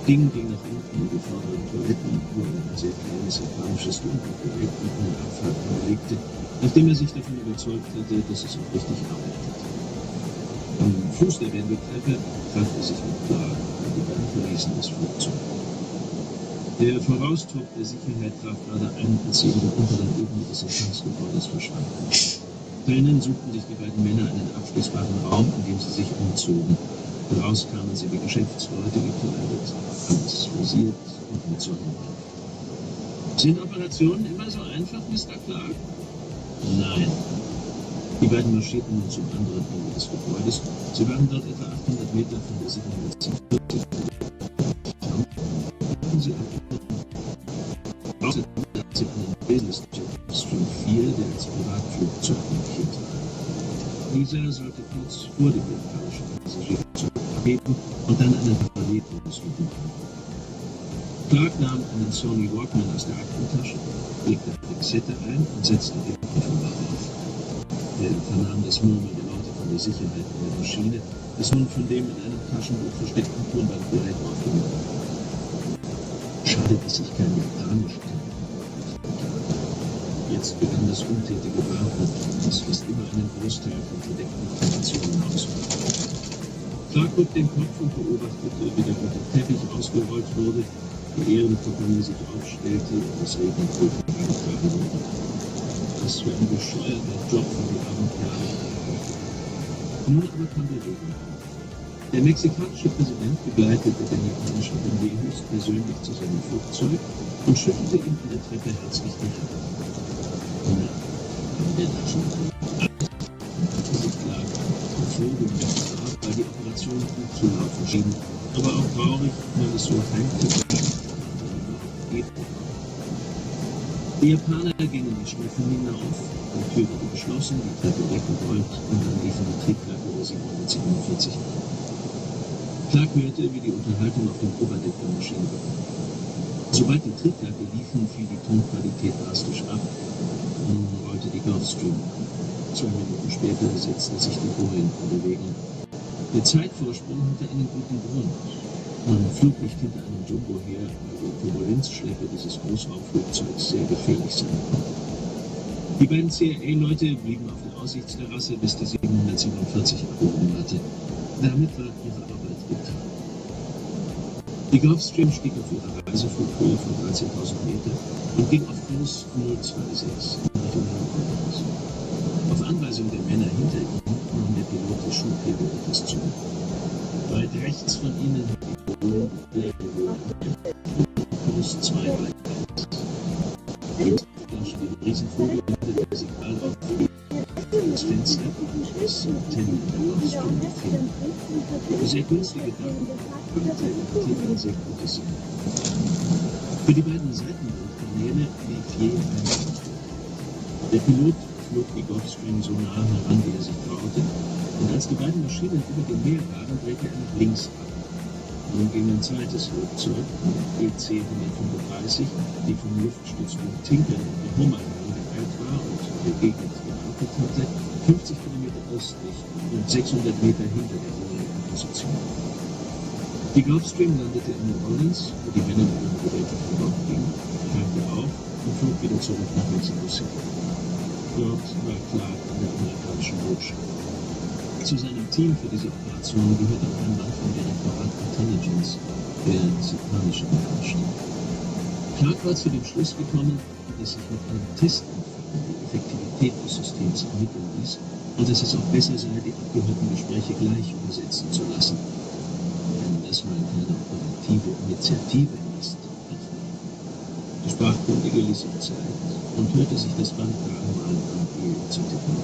Ging nach unten in die vorderen Toiletten, wo er ein sehr kleines japanisches Dunkelgerät mit einem Abfall anlegte, nachdem er sich davon überzeugt hatte, dass es auch richtig arbeitet. Am Fuß der Wendeltreppe traf er sich mit Clark und die beiden verließen das Flugzeug. Der Voraustrupp der Sicherheit traf gerade ein, als sie in der unteren Ebene des Empfangsgebäudes verschwanden. Drinnen suchten sich die beiden Männer einen abschließbaren Raum, in dem sie sich umzogen. Daraus kamen sie wie Geschäftsleute gekleidet, alles frisiert und mit Sonnenbrand. Sind Operationen immer so einfach, Mr. Clark? Nein. Die beiden marschierten nun zum anderen Ende des Gebäudes. Sie waren dort etwa 800 Meter von der 740. Außerdem hatten sie einen Business-Jet Stream 4, der als Privatflugzeug markiert war. Dieser sollte kurz vor dem japanischen Passagierzug abheben und dann einen Parallelkurs verbuchen. Clark nahm einen Sony Walkman aus der Aktentasche, legte eine Kassette ein und setzte den Kofferraum auf. Er vernahm das Murmeln der Leute von der Sicherheit in der Maschine, das nun von dem in einem Taschenbuch versteckten Tonbandgerät aufgenommen wurde. Schade, dass ich kein Japanisch kann. Jetzt begann das untätige Warten, das fast immer einen Großteil von verdeckten Informationen ausmacht. Clark hob den Kopf und beobachtete, wie der rote Teppich ausgerollt wurde, die Ehrenkompanie sich aufstellte und das Regenpult herangetragen wurde. Was für ein bescheuerter Job für die armen Kerle. Nun aber kam der Regen. Der mexikanische Präsident begleitete den japanischen Premier höchstpersönlich zu seinem Flugzeug und schüttelte ihm an der Treppe herzlich die Hand. Na, haben wir da schon sich Clark hervorgehoben war, weil die Operation gut zu laufen schien, aber auch traurig, weil es so heimlich geht. Die Japaner gingen die Stufen hinauf, die Tür wurde geschlossen, die Treppe weggerollt und dann liefen die Triebwerke der 747 an. Clark hörte, wie die Unterhaltung auf dem Oberdeck der Maschine begann. Sobald die Triebwerke liefen, fiel die Tonqualität drastisch ab. Nun rollte die Gulfstream an. 2 Minuten später setzten sich die Bojen in Bewegung. Der Zeitvorsprung hatte einen guten Grund. Man flog nicht hinter einem Jumbo her, weil die Turbulenzschleppe dieses Großraumflugzeugs sehr gefährlich sein konnte. Die beiden CIA-Leute blieben auf der Aussichtsterrasse, bis die 747 abgehoben hatte. Damit war ihre Arbeit getan. Die Gulfstream stieg auf ihrer Reiseflughöhe von 13.000 Meter und ging auf Kurs 026 in Richtung Nordens. Auf Anweisung der Männer hinter ihnen nahm der Pilot die Schubhebel etwas zu. Weit rechts von ihnen hat die Bojen die Leerhöhe Kurs 2 weiter. Die Flasche den Riesenvogel hinter der Signal auffiel. Das Fenster das Antennen in der Gulfstream befinden. Sehr günstige Daten qualitativ ein sehr gutes Signal. Für die beiden Seitenwindkanäle lief je ein Standort. Der Pilot flog die Gulfstream so nah heran, wie er sich traute, und als die beiden Maschinen über dem Meer waren, drehte er nach links ab. Nun ging ein zweites Flugzeug, die EC-135, die vom Luftstützpunkt Tinker in Hummer angeheilt war und der Gegend gewartet hatte, 50 Kilometer östlich und 600 Meter hinter der vorherigen Position. Die Gulfstream landete in New Orleans, wo die Männer mit ihren Geräten von Bord gingen, tankte auf und flog wieder zurück nach Mexico City. Dort war Clark an der amerikanischen Botschaft. Zu seinem Team für diese Operation gehört auch ein Mann vom Direktorat Intelligence, der das japanische beherrschte. Clark war zu dem Schluss gekommen, dass sich mit einem Test die Effektivität des Systems ermitteln ließ und dass es auch besser sei, die abgehörten Gespräche gleich umsetzen zu lassen. Wenn das mal keine operative Initiative ist, dachte er. Die Sprachkundige ließ ihm Zeit und hörte sich das Band dreimal an, ehe zu tippen.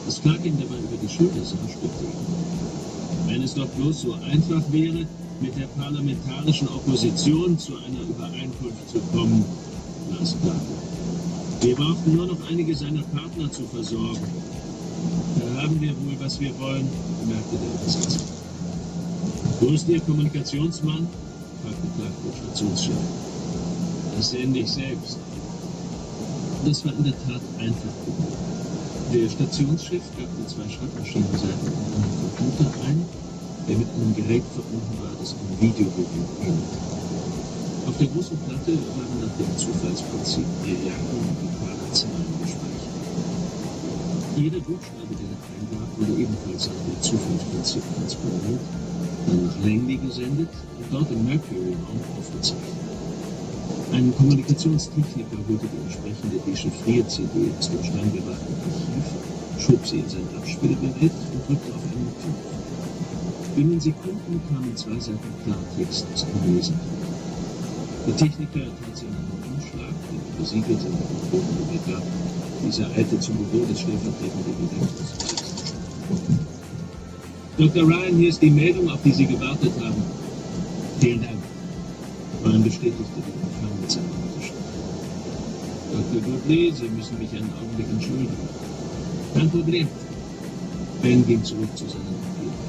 Das Clark ihm dabei über die Schulter sah, stimmte ihm. Wenn es doch bloß so einfach wäre, mit der parlamentarischen Opposition zu einer Übereinkunft zu kommen, las Clark. Wir brauchten nur noch einige seiner Partner zu versorgen. Da haben wir wohl, was wir wollen, bemerkte der Übersetzer. Wo ist Ihr Kommunikationsmann? Fragte Clark den Stationschef. Das sehen dich selbst. Das war in der Tat einfach genug. Der Stationschef gab die 2 Schreibmaschinenseiten in einen Computer ein, der mit einem Gerät verbunden war, das einem Videogerät ähnelte. Auf der großen Platte waren nach dem Zufallsprinzip die Jacken und die klaren Zahlen gespeichert. Jeder Buchstabe, der eingab, wurde ebenfalls nach dem Zufallsprinzip transponiert, dann nach Langley gesendet und dort im Mercury-Raum aufgezeichnet. Ein Kommunikationstechniker holte die entsprechende Dechiffrier-CD aus dem strengbewachten Archiv, schob sie in sein Abspielgerät und drückte auf einen Knopf. Binnen Sekunden kamen 2 Seiten Klartext aus dem Lesebrett. Der Techniker tat sie in einen Umschlag, den er besiegelte und den Boden übergab. Dieser eilte zum Büro des stellvertretenden Direktors. Dr. Ryan, hier ist die Meldung, auf die Sie gewartet haben. Vielen Dank. Ryan bestätigte den Empfang mit seiner Unterschrift. Dr. Goodley, Sie müssen mich einen Augenblick entschuldigen. Kein Problem. Ben ging zurück zu seinen Papieren.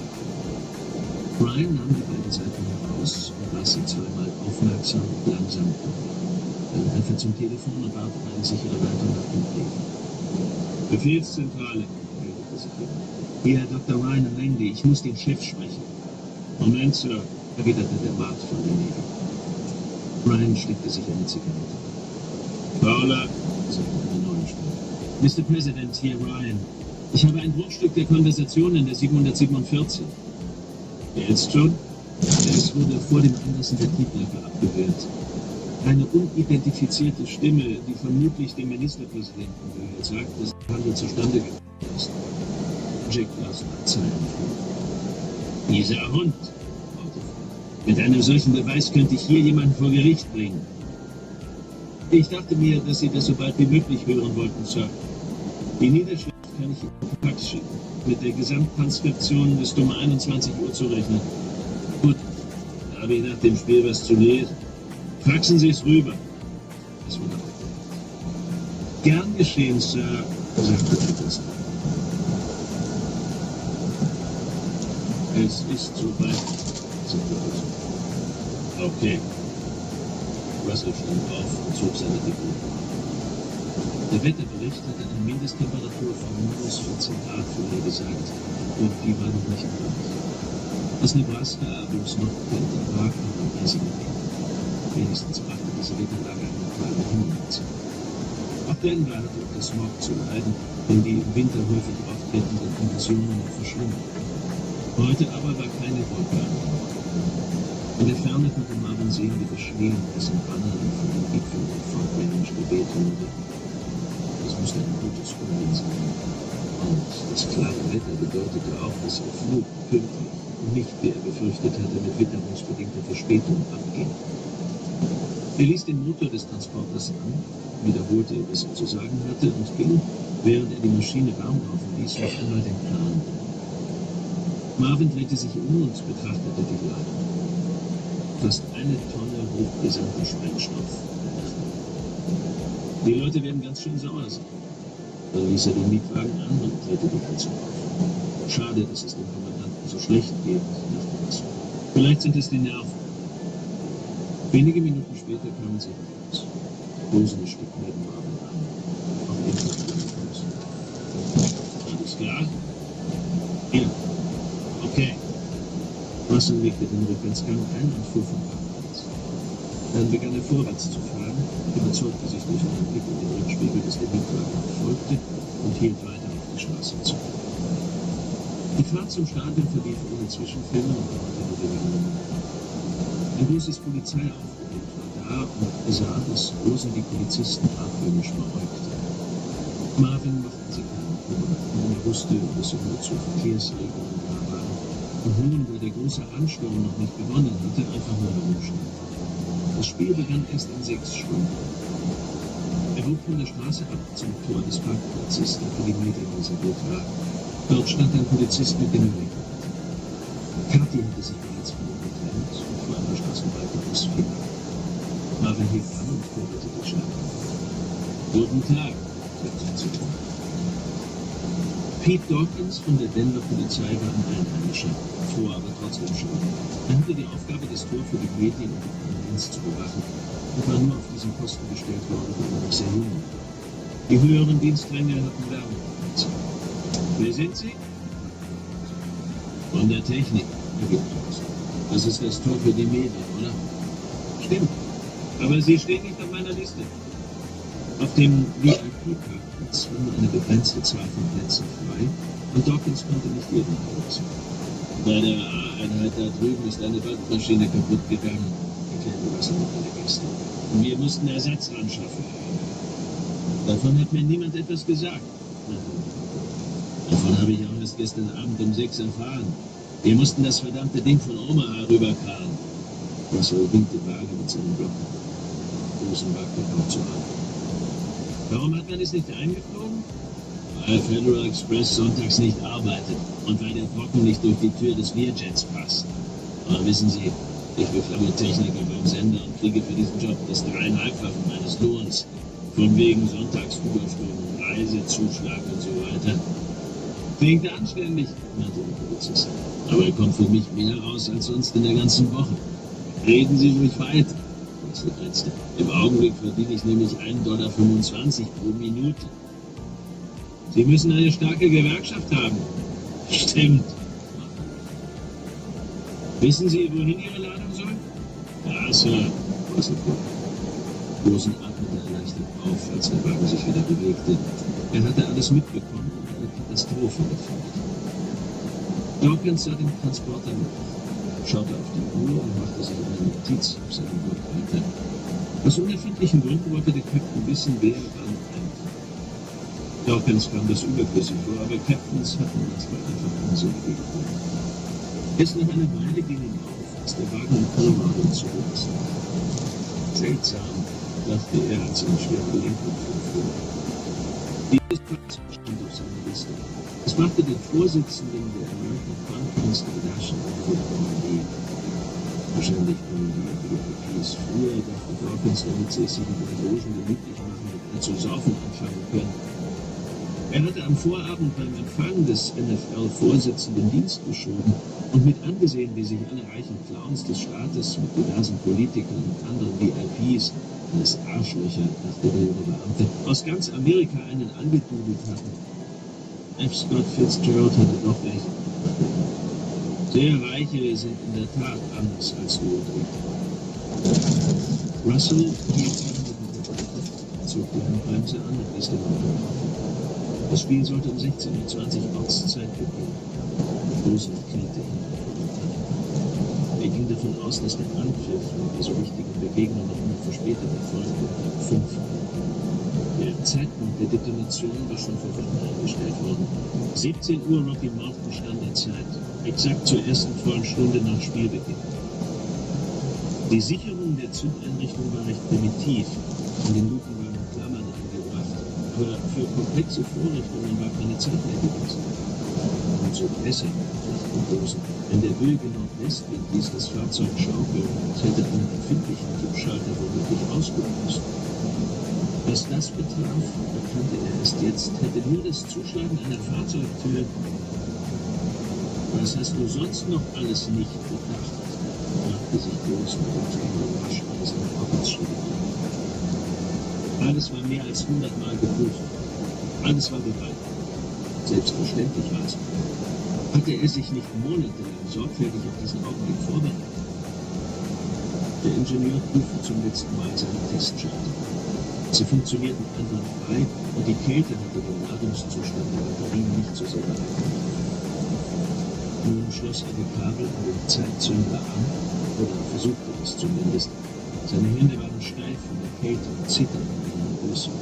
Ryan nahm die beiden Seiten heraus und las sie 2-mal aufmerksam und langsam vor. Dann griff er zum Telefon und bat um eine sichere Leitung nach dem Brief. Befehlszentrale, meldete sich jemand. Hier, Herr Dr. Ryan Langley, ich muss den Chef sprechen. Moment, Sir, erwiderte der Bart von der Nähe. Ryan steckte sich eine Zigarette. Fowler, sagte eine neue Stimme. Mr. President, hier Ryan. Ich habe ein Bruchstück der Konversation in der 747. Jetzt schon? Es wurde vor dem Anlassen der Triebwerke abgewehrt. Eine unidentifizierte Stimme, die vermutlich dem Ministerpräsidenten gehört, sagt, dass der Handel zustande gekommen ist. Jack las nach Zeilen vor. Dieser Hund, mit einem solchen Beweis könnte ich hier jemanden vor Gericht bringen. Ich dachte mir, dass Sie das so bald wie möglich hören wollten, Sir. Die Niederschrift kann ich Ihnen auf Fax schicken. Mit der Gesamttranskription ist um 21 Uhr zu rechnen. Gut, da habe ich nach dem Spiel was zu lesen. Faxen Sie es rüber. Es wurde aufgelegt. Gern geschehen, Sir, sagte Peterson. Es ist soweit, sagte Peterson. Okay. Russell stand auf und zog seine Depot. Der Wetterbericht hat eine Mindesttemperatur von minus 14 Grad vorhergesagt und die war noch nicht erreicht. Das Nebraska wuchs noch kälter Tag und am eisigen Wind. Wenigstens brachte diese Wetterlage einen klaren Himmel mit sich. Auch Denver hatte unter Smog zu leiden, denn die im Winter häufig auftretenden Konditionen noch verschwunden. Heute aber war keine Wolke am Himmel. In der Ferne konnte Marvin sehen, wie der Schnee und dessen Banner von den Gipfeln der Fort Range geweht wurde. Das musste ein gutes Omen sein. Und das klare Wetter bedeutete auch, dass er Flug pünktlich und nicht, wie er befürchtet hatte, mit witterungsbedingter Verspätung abging. Er ließ den Motor des Transporters an, wiederholte, was er zu sagen hatte und ging, während er die Maschine warm laufen ließ, noch einmal den Plan. Marvin drehte sich um und betrachtete die Ladung. Fast 1 Tonne hochgesamter Sprengstoff. Die Leute werden ganz schön sauer sein. Dann ließ er den Mietwagen an und drehte die Heizung auf. Schade, dass es dem Kommandanten so schlecht geht, dachte er. Vielleicht sind es die Nerven. Wenige Minuten später kamen sie heraus. Rosene stieg neben Marvin an. Auch er hatte eine Pause. Alles klar? Ja. Okay. Russell legte den Rückwärtsgang ein und fuhr vom Parkplatz. Dann begann er vorwärts zu fahren, überzeugte sich durch einen Blick in den Rückspiegel, dass der Mietwagen folgte und hielt weiter auf die Straße zu. Die Fahrt zum Stadion verlief ohne Zwischenfälle und dauerte nur die lange Minute. Ein großes Polizeiaufgebot war da und er sah, dass Rosen die Polizisten argwöhnisch beäugte. Marvin machten sie keinen Kummer, und er wusste, dass sie nur zu Verkehrsregeln da waren und nun, wo der große Ansturm noch nicht begonnen hatte, einfach nur herumstanden. Das Spiel begann erst in 6 Stunden. Er bog von der Straße ab zum Tor des Parkplatzes, der für die Medien reserviert war. Dort stand ein Polizist mit dem Lenkrad. Kathi hatte sich bereits von ihm getrennt und vor einer Straßenbahn ausfiel. Marvin hielt an und forderte die Schlange. Guten Tag, sagte er zu ihm. Pete Dawkins von der Denver Polizei war ein Einheimischer, fuhr aber trotzdem schon. Er hatte die Aufgabe, das Tor für die Medien und die Parlaments zu bewachen und war nur auf diesen Posten gestellt worden, weil er noch sehr jung war. Die höheren Dienstränge hatten Werbung. Wer sind Sie? Von der Technik, ergibt uns. Das ist das Tor für die Medien, oder? Stimmt. Aber Sie stehen nicht auf meiner Liste. Auf dem VIP-Parkplatz war nur eine begrenzte Zahl von Plätzen frei und Dawkins konnte nicht jeden einlassen. Bei der A-Einheit da drüben ist eine Bandmaschine kaputt gegangen, erklärte Russell mit einer Geste. Und wir mussten Ersatz anschaffen. Davon hat mir niemand etwas gesagt. Davon habe ich auch erst gestern Abend um 6 erfahren. Wir mussten das verdammte Ding von Omaha rüberkarren. Russell winkte vage mit seinem Block. Großen wagte kaum zu atmen. Warum hat man es nicht eingeflogen? Weil Federal Express sonntags nicht arbeitet und weil der Brocken nicht durch die Tür des Learjets passt. Aber wissen Sie, ich beflamme Techniker beim Sender und kriege für diesen Job das 3,5-fache meines Lohns. Von wegen Sonntagsüberstunden, Reisezuschlag und so weiter. Klingt anständig, meinte der Polizist. Aber er kommt für mich mehr raus als sonst in der ganzen Woche. Reden Sie ruhig weiter. Im Augenblick verdiene ich nämlich $1,25 pro Minute. Sie müssen eine starke Gewerkschaft haben. Stimmt. Wissen Sie, wohin Ihre Ladung soll? Ja, Sir. Rosen atmete erleichtert auf, als der Wagen sich wieder bewegte. Er hatte alles mitbekommen und eine Katastrophe befürchtet. Dawkins sah den Transporter nach, schaute auf die Uhr und machte sich eine Notiz auf seinem Block weiter. Aus unerfindlichen Gründen wollte der Captain wissen, wer wann eintrat. Dawkins kam das überflüssig vor, aber Captains hatten manchmal einfach unsinnige Gründe. Erst nach einer Weile ging ihm auf, als der Wagen in Colorado zugelassen war. Seltsam, dachte er, als er eine schwere Lenkung fuhr. Dieses Platz stand auf seiner Liste. Es machte den Vorsitzenden der American Conference of National Football League. Wahrscheinlich kommen die VIPs früher, dachte Dawkins, damit sie es sich mit den Logen gemütlich machen und zu saufen anfangen können. Er hatte am Vorabend beim Empfang des NFL-Vorsitzenden Dienst geschoben und mit angesehen, wie sich alle reichen Clowns des Staates mit diversen Politikern und anderen VIPs, alles Arschlöcher, dachte der junge Beamte, aus ganz Amerika einen angedudelt hatten. F. Scott Fitzgerald hatte doch recht. Sehr Reiche sind in der Tat anders als du und ich. Russell hielt an mit dem Unterricht, zog die Handbremse an und ließ den Auto laufen. Das Spiel sollte um 16:20 Uhr Ortszeit beginnen. Rosen kniete hin vor dem Tacho. Er ging davon aus, dass der Anpfiff mit der so wichtigen Begegnung noch immer verspätet erfolgte um 5 Uhr. Der Zeitpunkt der Detonation war schon vor Wochen eingestellt worden. 17 Uhr Rocky Mountain Standardzeit, exakt zur ersten vollen Stunde nach Spielbeginn. Die Sicherung der Zündeinrichtung war recht primitiv. An den Luken waren Klammern angebracht, aber für komplexe Vorrichtungen war keine Zeit mehr gewesen. Umso besser, dachten Rosen, wenn der wilde Nordwestwind ließ das Fahrzeug schaukeln und hätte einen empfindlichen Kippschalter womöglich ausgelöst. Was das betraf, erkannte er erst jetzt, hätte nur das Zuschlagen einer Fahrzeugtür. Was hast du sonst noch alles nicht bedacht? Fragte sich Rosen und ging rasch an seine Arbeitsschritte. Alles war mehr als 100-mal geprüft. Alles war bereit. Selbstverständlich war es. Hatte er sich nicht monatelang sorgfältig auf diesen Augenblick vorbereitet? Der Ingenieur prüfte zum letzten Mal seine Testschalter. Sie funktionierten einwandfrei und die Kälte hatte den Ladungszustand der Batterien nicht so sehr beeinträchtigt. Nun schloss er die Kabel an den Zeitzünder an, oder versuchte es zumindest. Seine Hände waren steif von der Kälte und zitterten in den Brüsten.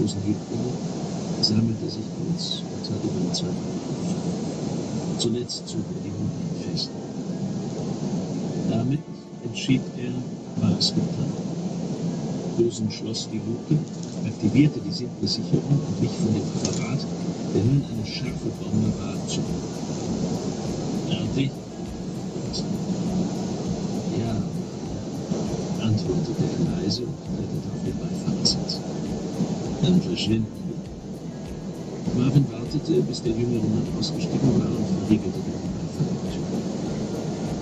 Rosen hielt inne, sammelte sich kurz und tat über den zweiten auf. Zuletzt zog er die Hunden fest. Damit entschied er, war es getan. Rosen schloss die Luke, aktivierte die Sicherung und wich von dem Apparat, der nun eine scharfe Bombe war, zu. Fertig? Ja, antwortete er leise und kletterte auf den Beifahrersitz. Dann verschwinden wir. Marvin wartete, bis der jüngere Mann ausgestiegen war und verriegelte die Beifahrersitz.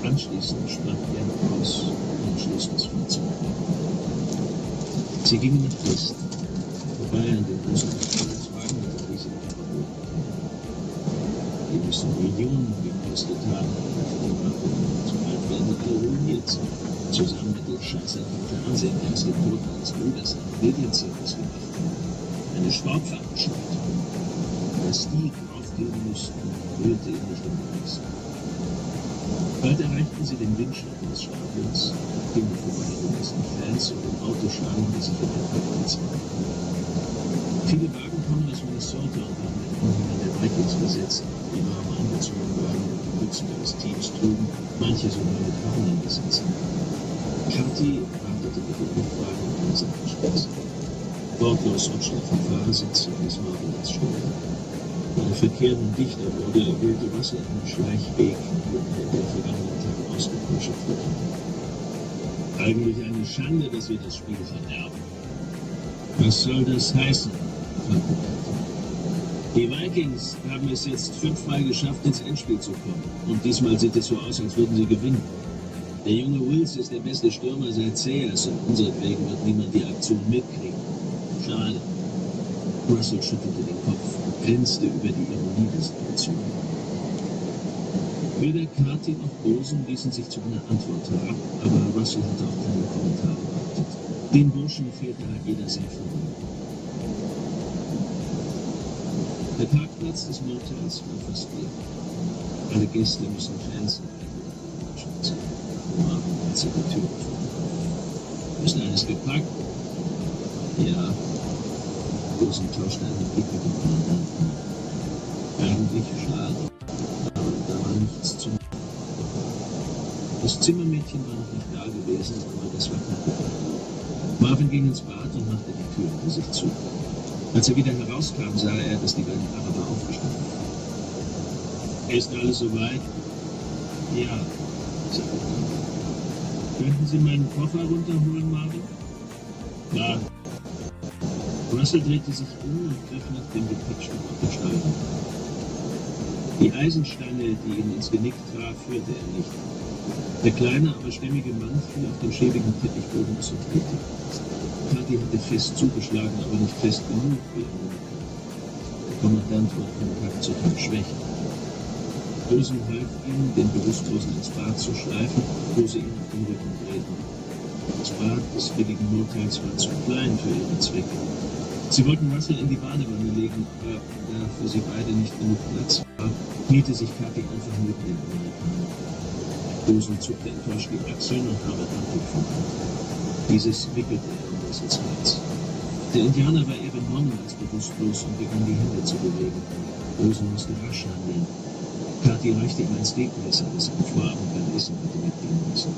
Anschließend sprang er aus und schloss das Fahrzeug. Sie gingen nach Westen, vorbei an den großen Volkswagen mit der riesigen Parabel. Die müssen Millionen gekostet haben, für die Marvin, sobald werden alle ruiniert sind. Zusammen mit dem scheißerlichen Fernsehen, der aus dem Tod meines Bruders einen Medienzirkus gemacht hat. Eine Sportveranstaltung. Dass die aufgeben mussten, rührte ihn nicht im Geringsten. Bald erreichten sie den Windschatten des Stadions, gingen vorbei an den ersten Fans und im Auto schlangen die sich in den Parkplatz. Viele Wagen kommen aus Minnesota und waren mit Anhängern der Vikings besetzt, die warm angezogen waren und die Mützen ihres Teams trugen, manche sogar mit Hörnern besetzt. Kathi wartete mit dem Mietwagen an der Seitenstraße. Wortlos rutschte auf den Fahrersitz und ließ Marvin als Steuer. Weil der Verkehr nun dichter wurde, wählte Wasser einen Schleichweg, den er in den vergangenen Tagen ausgekundschaftet hatte. Eigentlich eine Schande, dass wir das Spiel verderben. Was soll das heißen? Fragte er. Die Vikings haben es jetzt 5-mal geschafft, ins Endspiel zu kommen. Und diesmal sieht es so aus, als würden sie gewinnen. Der junge Wills ist der beste Stürmer seit Sayers und unseretwegen wird niemand die Aktion mitkriegen. Schade. Russell schüttelte den Kopf und grinste über die Ironie der Situation. Weder Kathi noch Rosen ließen sich zu einer Antwort herab, aber Russell hatte auch keine Kommentare erwartet. Den Burschen fehlte halt jeder Sinn für ihn. Der Parkplatz des Motels war fast leer. Alle Gäste müssen Fans sein. Marvin hat sie die Tür gefunden. Ist alles gepackt? Ja. Rosen tauschte einen Blick mit dem Kommandanten. Eigentlich schade, aber da war nichts zu machen. Das Zimmermädchen war noch nicht da gewesen, aber das war kein Problem. Marvin ging ins Bad und machte die Tür hinter sich zu. Als er wieder herauskam, sah er, dass die beiden Araber aufgestanden waren. Ist alles soweit? Ja, sagte er. Könnten Sie meinen Koffer runterholen, Marvin? Klar. Russell drehte sich um und griff nach dem Gepäckstück auf der Steuerung. Die Eisenstange, die ihn ins Genick traf, führte er nicht. Der kleine, aber stämmige Mann fiel auf den schäbigen Teppichboden zur Tätig. Kathi hatte fest zugeschlagen, aber nicht fest genug für ihn. Der Kommandant war von Tag zu Tag schwächer. Rosen half ihm, den Bewusstlosen ins Bad zu schleifen, wo sie ihn auf den Rücken drehten. Das Bad des billigen Motels war zu klein für ihre Zwecke. Sie wollten Russell in die Badewanne legen, aber da für sie beide nicht genug Platz war, kniete sich Kathi einfach neben den Amerikaner. Rosen zuckte enttäuscht die Achseln und nahm ein Handtuch vom Hand. Dieses wickelte er um Russells Hals. Der Indianer war eher benommen als bewusstlos und begann die Hände zu bewegen. Rosen musste rasch handeln. Kathi reichte ihm ein Steakmesser, das er am Vorabend beim Essen hatte mitgehen müssen.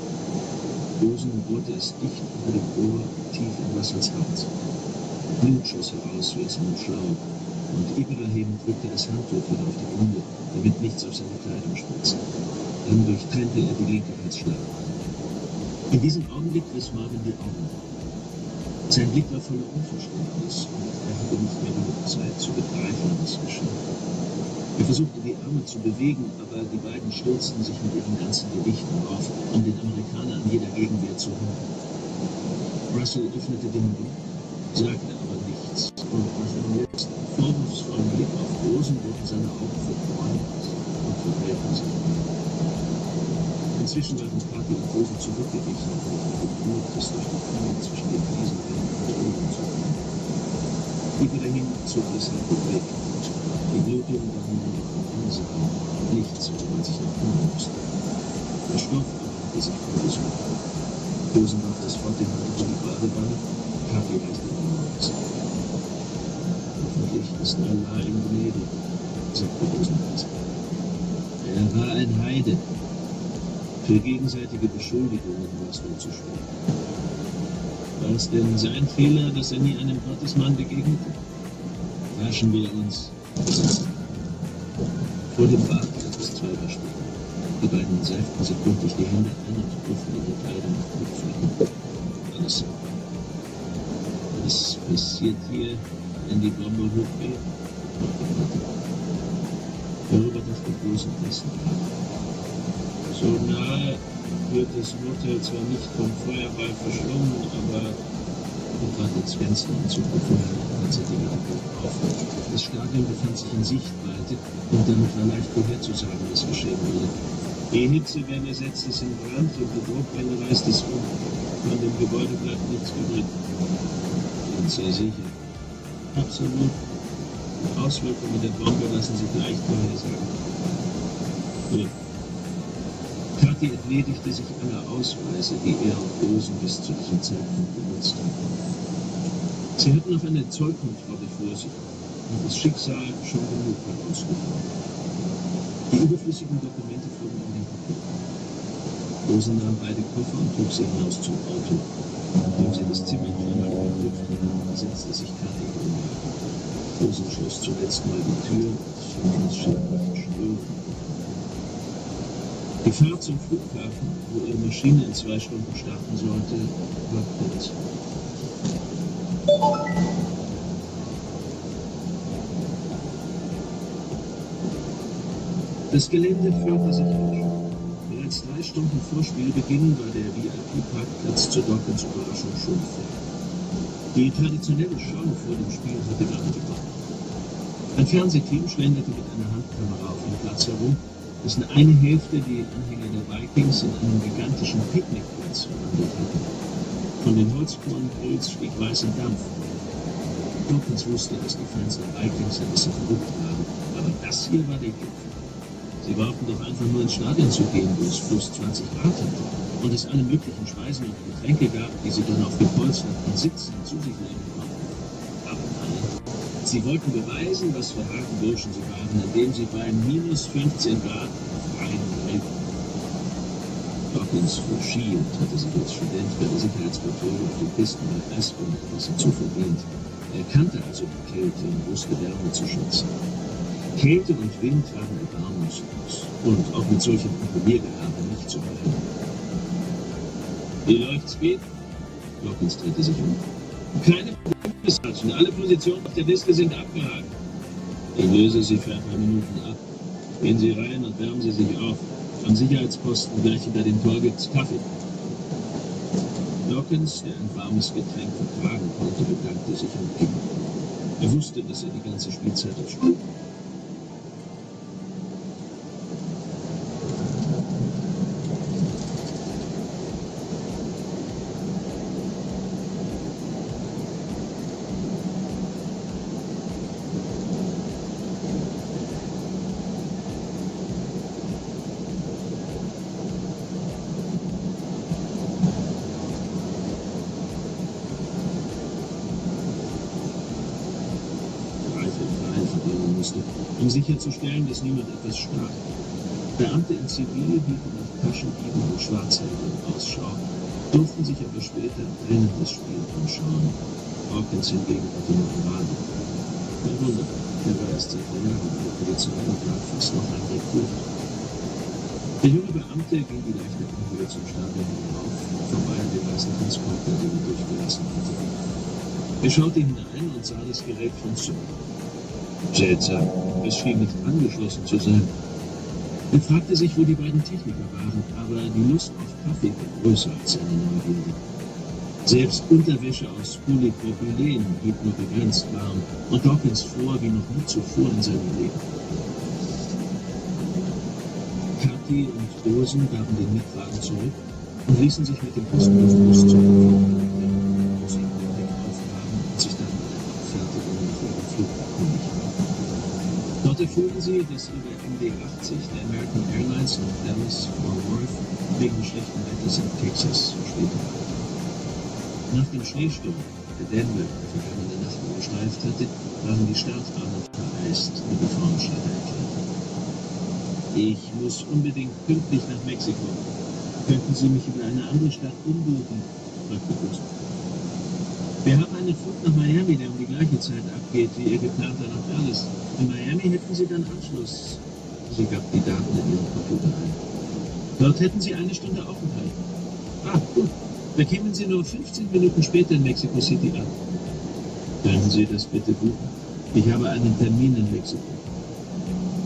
Rosen bohrte es dicht unter dem Ohr, tief in Russells Herz. Blut schoss heraus wie aus einem Schlauch, und Ibrahim drückte das Handtuch wieder auf die Wunde, damit nichts auf seine Kleidung spritzte. Dann durchtrennte er die linke Halsschlagader. In diesem Augenblick riss Marvin die Augen auf. Sein Blick war voller Unverständnis, und er hatte nicht mehr genug Zeit zu begreifen, was geschah. Er versuchte die Arme zu bewegen, aber die beiden stürzten sich mit ihren ganzen Gewichten auf, um den Amerikaner an jeder Gegenwehr zu hindern. Russell öffnete den Mund, sagte aber nichts, und nach einem letzten vorwurfsvollen Blick auf Rosen wurden seine Augen verbräunt und verbrannten sich. Inzwischen waren Kathi und Rosen zurückgewichen, um ihr Blut, das durch die Knie zwischen den Riesenwänden verloren zu können. Ibrahim zog das Handtuch weg. Die Blutungen waren nur noch am Ansehen, nichts, woran sich noch kümmern musste. Der Stoff hatte sich vorgesucht. Rosen warf das Wort in die Badewanne, Kathi reichte den Mund. Hoffentlich ist Allah ihm gnädig, sagte Rosen. Er war ein Heide. Für gegenseitige Beschuldigungen war es nur zu spät. War es denn sein Fehler, dass er nie einem Gottesmann begegnete? Waschen wir uns. Vor dem Bad gab es 2 Waschbecken. Die beiden seiften sich gründlich die Hände ein und griffen ihre Kleider mit Blutflecken. Alles sauber. Was passiert hier, wenn die Bombe hochgeht? Darüber dachte Rosen dessen. So nahe wird das Urteil zwar nicht vom Feuerball verschlungen, aber er trat ins Fenster und zog die Vorhänge tatsächlich wieder auf. Das Stadion befand sich in Sichtweite und damit war leicht vorherzusagen, was geschehen würde. Die Hitzewelle setzt es in Brand und die Druckwelle reißt es um. Von dem Gebäude bleibt nichts übrig. Sind Sie sicher? Absolut. Die Auswirkungen der Bombe lassen sich leicht vorhersagen. Gut. Kathi entledigte sich aller Ausweise, die er und Rosen bis zu diesem Zeitpunkt benutzt hatten. Sie hatten noch eine Zollkontrolle vor sich und das Schicksal schon genug herausgefunden. Die überflüssigen Dokumente flogen in den Papier. Rosen nahm beide Koffer und trug sie hinaus zum Auto. Nachdem sie das Zimmer einmal überprüft hatten, setzte sich Kathi um. Rosen schloss zuletzt mal die Tür und fing das Schiff Störung. Die Fahrt zum Flughafen, wo ihre Maschine in 2 Stunden starten sollte, war kurz. Das Gelände füllte sich auf. Bereits 3 Stunden vor Spielbeginn war der VIP-Parkplatz zur Dawkins Überraschung schon voll. Die traditionelle Show vor dem Spiel hatte gerade begonnen. Ein Fernsehteam schlenderte mit einer Handkamera auf dem Platz herum, dessen eine Hälfte die Anhänger der Vikings in einen gigantischen Picknickplatz verwandelt hatten. Von den Holzkohlengrills stieg weißer Dampf. Dawkins wusste, dass die Fans der Vikings ein bisschen verrückt waren, aber das hier war der Gipfel. Sie brauchten doch einfach nur ins Stadion zu gehen, wo es plus 20 Grad hatte und es alle möglichen Speisen und Getränke gab, die sie dann auf gepolsterten Sitzen zu sich nehmen konnten. Aber nein. Sie wollten beweisen, was für harte Burschen sie waren, indem sie bei minus 15 Grad auf einen grillten. Dawkins fuhr Ski und hatte sich als Student bei der Sicherheitskontrolle auf den Pisten bei Eisbahn etwas dazu verdient. Er kannte also die Kälte und wusste Wärme zu schätzen. Kälte und Wind waren erbarmungslos und auch mit solchem Imponiergehabe nicht zu verhindern. Wie läuft's, Pete? Dawkins drehte sich um. Keine Probleme, alle Positionen auf der Liste sind abgehakt. Ich löse sie für ein paar Minuten ab. Gehen Sie rein und wärmen Sie sich auf. Am Sicherheitsposten gleich hinter dem Tor gibt's Kaffee. Dawkins, der ein warmes Getränk vertragen konnte, bedankte sich und ging. Er wusste, dass er die ganze Spielzeit auf Spiel. Um sicherzustellen, dass niemand etwas sprach. Beamte in Zivil hielten nach Taschendieben und Schwarzhelden Ausschau, durften sich aber später drinnen das Spiel anschauen. Dawkins hingegen hatte nur ein Radio. Kein Wunder, er war erst seit 3 Jahren bei der Polizei und war fast noch ein Rekrut. Der junge Beamte ging die leichte Anhöhe zum Stadion hinauf, vorbei an dem weißen Transporter, den er durchgelassen hatte. Er schaute hinein und sah das Gerät funktionieren. Seltsam, es schien nicht angeschlossen zu sein. Er fragte sich, wo die beiden Techniker waren, aber die Lust auf Kaffee war größer als seine Neugierde. Selbst Unterwäsche aus Polypropylen blieb nur begrenzt warm und Dawkins fror wie noch nie zuvor in seinem Leben. Kathi und Rosen gaben den Mietwagen zurück und ließen sich mit dem Postaufbus zurückfahren, wo sie den Blick aufgaben und sich dann bei der Abfertigung nach ihrem Flug erkundigten. Dort erfuhren sie, dass ihre MD-80 der American Airlines nach Dallas, Fort Worth wegen schlechten Wetters in Texas verspätet war. Nach dem Schneesturm, der Denver vergangene Nacht überstreift hatte, waren die Startbahnen vereist und die Formscheibe erklärt. Ich muss unbedingt pünktlich nach Mexiko. Könnten Sie mich über eine andere Stadt umbuchen? Fragte Gust. Wir haben einen Flug nach Miami, der um die gleiche Zeit abgeht wie Ihr geplanter nach Dallas. In Miami hätten Sie dann Anschluss. Sie gab die Daten in Ihren Computer ein. Dort hätten Sie eine Stunde Aufenthalt. Ah, gut. Da kämen Sie nur 15 Minuten später in Mexico City an. Könnten Sie das bitte buchen? Ich habe einen Termin in Mexiko.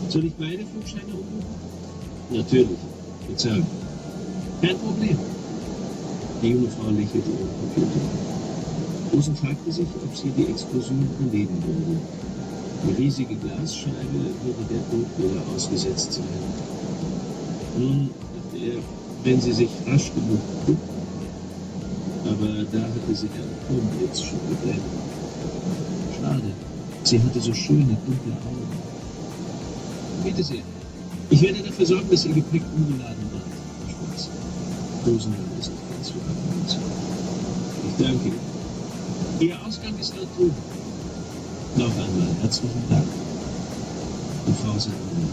Soll ich beide Flugscheine umbuchen? Natürlich. Bezahlen. Kein Problem. Die junge Frau lächelte ihren Computer. Rosen fragte sich, ob sie die Explosion erleben würde. Die riesige Glasscheibe würde der Druckwelle ausgesetzt sein. Nun, dachte er, wenn sie sich rasch genug guckt, aber da hatte sich ein Turmblitz schon geblendet. Schade, sie hatte so schöne, dunkle Augen. Bitte sehr. Ich werde dafür sorgen, dass Ihr Gepäck ungeladen wird. Spaß. Rosenberg ist nicht ganz so abhängig. Ich danke Ihnen. Ihr Ausgang ist dort drüben. Noch einmal herzlichen Dank. Die Frau sah ihn an.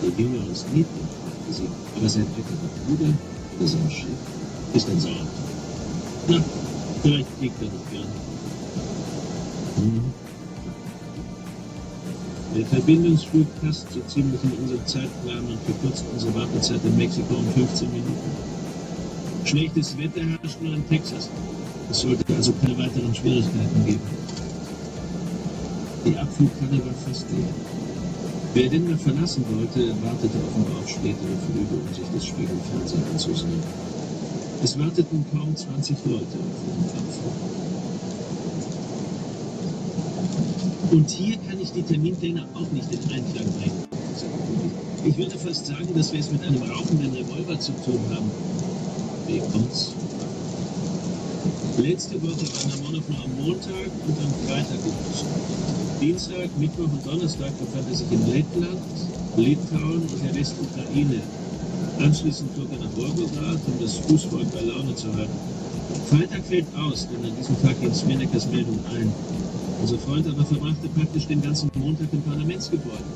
Der Jüngere ist niedlich, fragte sie, aber sein älterer Bruder oder sein Chef ist ein Sauerteig. Na, vielleicht fliegt er nicht gern. Der Verbindungsflug passt so ziemlich in unseren Zeitplan und verkürzt unsere Wartezeit in Mexiko um 15 Minuten. Schlechtes Wetter herrscht nur in Texas. Es sollte also keine weiteren Schwierigkeiten geben. Die Abflugkanne war fast leer. Wer Denver verlassen wollte, wartete offenbar auf spätere Flüge, um sich das Spiegelfernsehen anzusehen. Es warteten kaum 20 Leute auf den Abflug. Und hier kann ich die Terminpläne auch nicht in Einklang bringen, sagte Ruby. Ich würde fast sagen, dass wir es mit einem rauchenden Revolver zu tun haben. Wie kommt's? Letzte Woche war Namonov nur am Montag und am Freitag gebucht. Dienstag, Mittwoch und Donnerstag befand er sich in Lettland, Litauen und der Westukraine. Anschließend flog er nach Wolgograd, um das Fußvolk bei Laune zu halten. Freitag fällt aus, denn an diesem Tag ging Smenekers Meldung ein. Unser Freund aber verbrachte praktisch den ganzen Montag im Parlamentsgebäude.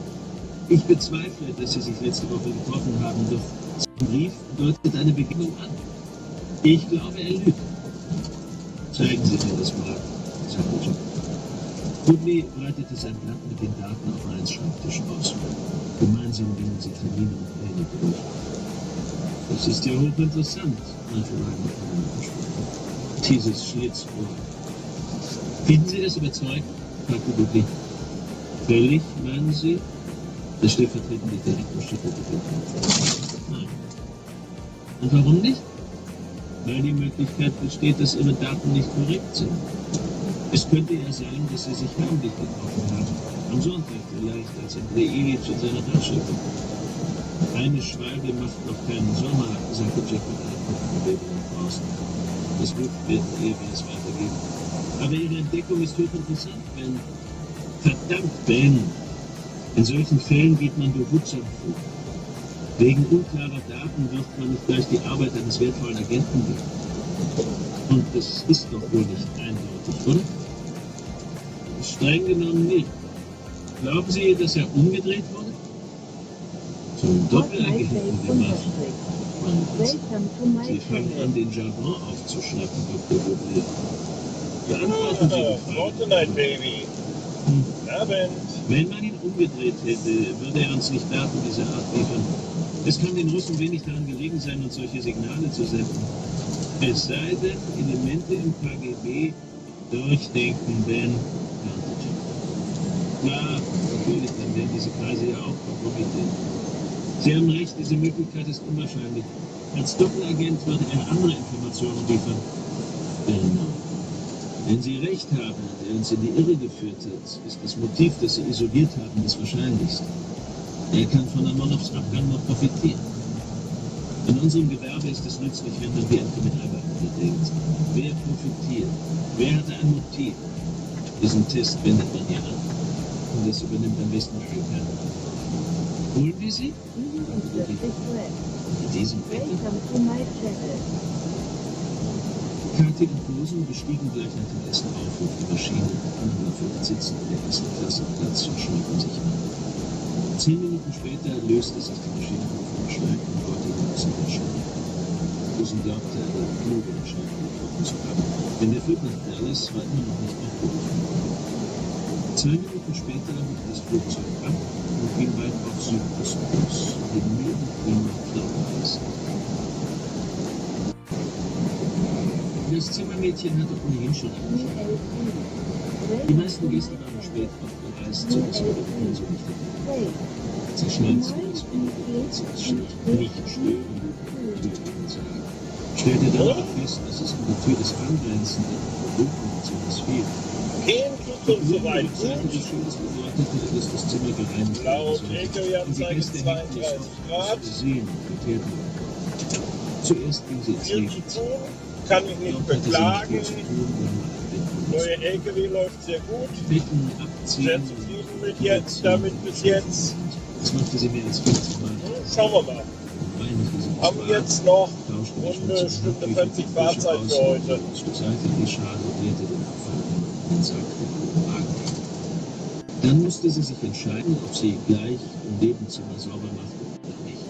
Ich bezweifle, dass Sie sich letzte Woche getroffen haben, doch sein Brief deutet eine Begegnung an. Ich glaube, er lügt. Zeigen Sie mir das mal, sagte John. Woodley breitete sein Blatt mit den Daten auf Ryans Schreibtisch aus. Gemeinsam gingen sie Termine und Pläne durch. Das ist ja hochinteressant, meinte Ryan mit einem Anspruch. Dieses Schlitzohr. Finden Sie das überzeugend? Fragte Woodley. Völlig, meinen Sie? Der stellvertretende Direktor schüttelte den Kopf. Nein. Und warum nicht? Weil die Möglichkeit besteht, dass Ihre Daten nicht korrekt sind. Es könnte ja sein, dass Sie sich heimlich getroffen haben. Am Sonntag vielleicht, als Andreevich in seiner Tasche war. Eine Schwalbe macht noch keinen Sommer, sagte Jack mit einer Kopfbewegung draußen. Das wird wie es weitergeht. Aber Ihre Entdeckung ist hochinteressant, Ben. Verdammt, Ben! In solchen Fällen geht man behutsam vor. Wegen unklarer Daten wirft man nicht gleich die Arbeit eines wertvollen Agenten weg. Und das ist doch wohl nicht eindeutig, oder? Streng genommen nicht. Glauben Sie, dass er umgedreht wurde? Zum Doppelagenten gemacht. Sie fangen an, den Jargon aufzuschnappen, Dr. Woodley. Beantworten Sie die Frage. Fortnite, Baby. Abend. Wenn man ihn umgedreht hätte, würde er uns nicht Daten dieser Art liefern. Es kann den Russen wenig daran gelegen sein, uns solche Signale zu senden. Es sei denn, Elemente im KGB durchdenken, Ben. Ja, natürlich, dann werden diese Kreise ja auch kompromittiert. Sie haben recht, diese Möglichkeit ist unwahrscheinlich. Als Doppelagent würde er andere Informationen liefern. Genau. Wenn Sie recht haben und er uns in die Irre geführt hat, ist das Motiv, das Sie isoliert haben, das wahrscheinlichste. Er kann von Namonovs Abgang noch profitieren. In unserem Gewerbe ist es nützlich, wenn man die Kriminalbeamten denkt. Wer profitiert? Wer hatte ein Motiv? Diesen Test wendet man hier an. Und das übernimmt am besten Amerikaner. Holen wir sie? In diesem Wetter? Kathi und Rosen bestiegen gleich nach dem Essen auf die Maschine. Unerfüllt sitzen in der ersten Klasse Platz und schnuppern sich an. 10 Minuten später löste sich die Maschine auf Schreck und wollte hinaus in den Schatten, wo sie glaubte, eine kluge Entscheidung getroffen zu haben. Denn der Flugmann Dallas war immer noch nicht abgerufen. 2 Minuten später hob das Flugzeug ab und ging bald auf Südostkurs, den milden Klima Cloudways. Das Zimmermädchen hatte ohnehin schon abgeschlossen. Die meisten Gäste waren spät aufgereist, sodass sie ihre Pause nicht hatten. Sie schnalzte das Schild nicht stören und die Tür ansah. Stellte dann aber fest, dass es an der Tür des angrenzenden Bürozimmers fehlt. Gehen tut uns soweit Die Seite gut. des Schildes bedeutete, dass das Zimmer gereinigt werden Laut sollte. Und die LKW-Anzeige Gäste hätten es 32 Grad. gesehen und erklärt haben. Zuerst ging sie ins Viel Licht. zu tun, kann ich nicht Dort hatte sie nicht beklagen. viel zu tun, Neue LKW läuft sehr gut. Betten abziehen. Sehr zufrieden damit bis jetzt. Das machte sie mehr als 40 Mal. Schauen wir mal. Reinigte sie Haben das jetzt noch tauschte die Runde schmutzige Stunde Handtücher 40 für Fahrzeit Wäsche für aus, heute. zur Seite die Schale und leerte den Abfall in den Sack, der an den Wagen hing. Dann musste sie sich entscheiden, ob sie gleich im Nebenzimmer sauber machte oder nicht.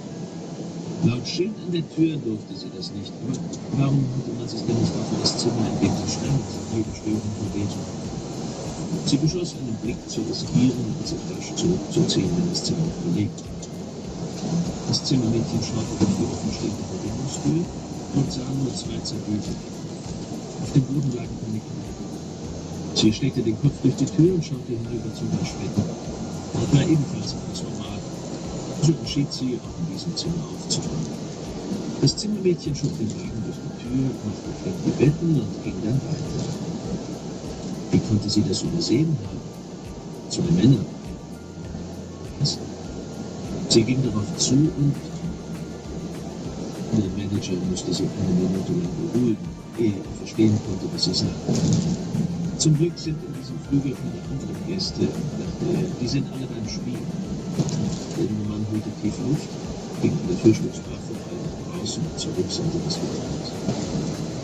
Laut Schild an der Tür durfte sie das nicht, aber warum hatte man sich denn nicht auch für das Zimmer, in dem sie stand, jede Störung verwehrt? Sie beschloss, einen Blick zu riskieren und sich rasch zurückzuziehen, wenn das Zimmer noch belegt war. Das Zimmermädchen schaute durch die offenstehende Verbindungstür und sah nur 2 zerwühlte. Auf dem Boden lagen keine Kleider. Sie steckte den Kopf durch die Tür und schaute hinüber zum Waschbecken. Dort war ebenfalls alles normal. So entschied sie, auch in diesem Zimmer aufzuräumen. Das Zimmermädchen schob den Wagen durch die Tür, machte flink die Betten und ging dann weiter. Wie konnte sie das übersehen haben? 2 Männer. Was? Sie ging darauf zu und der Manager musste sie eine Minute lang beruhigen, ehe er verstehen konnte, was sie sagte. Zum Glück sind in diesem Flügel keine anderen Gäste, dachte er. Die sind alle beim Spielen. Der junge Mann holte tief Luft, ging an der Türschlossbar vorbei nach draußen und zur Rückseite des Hotels.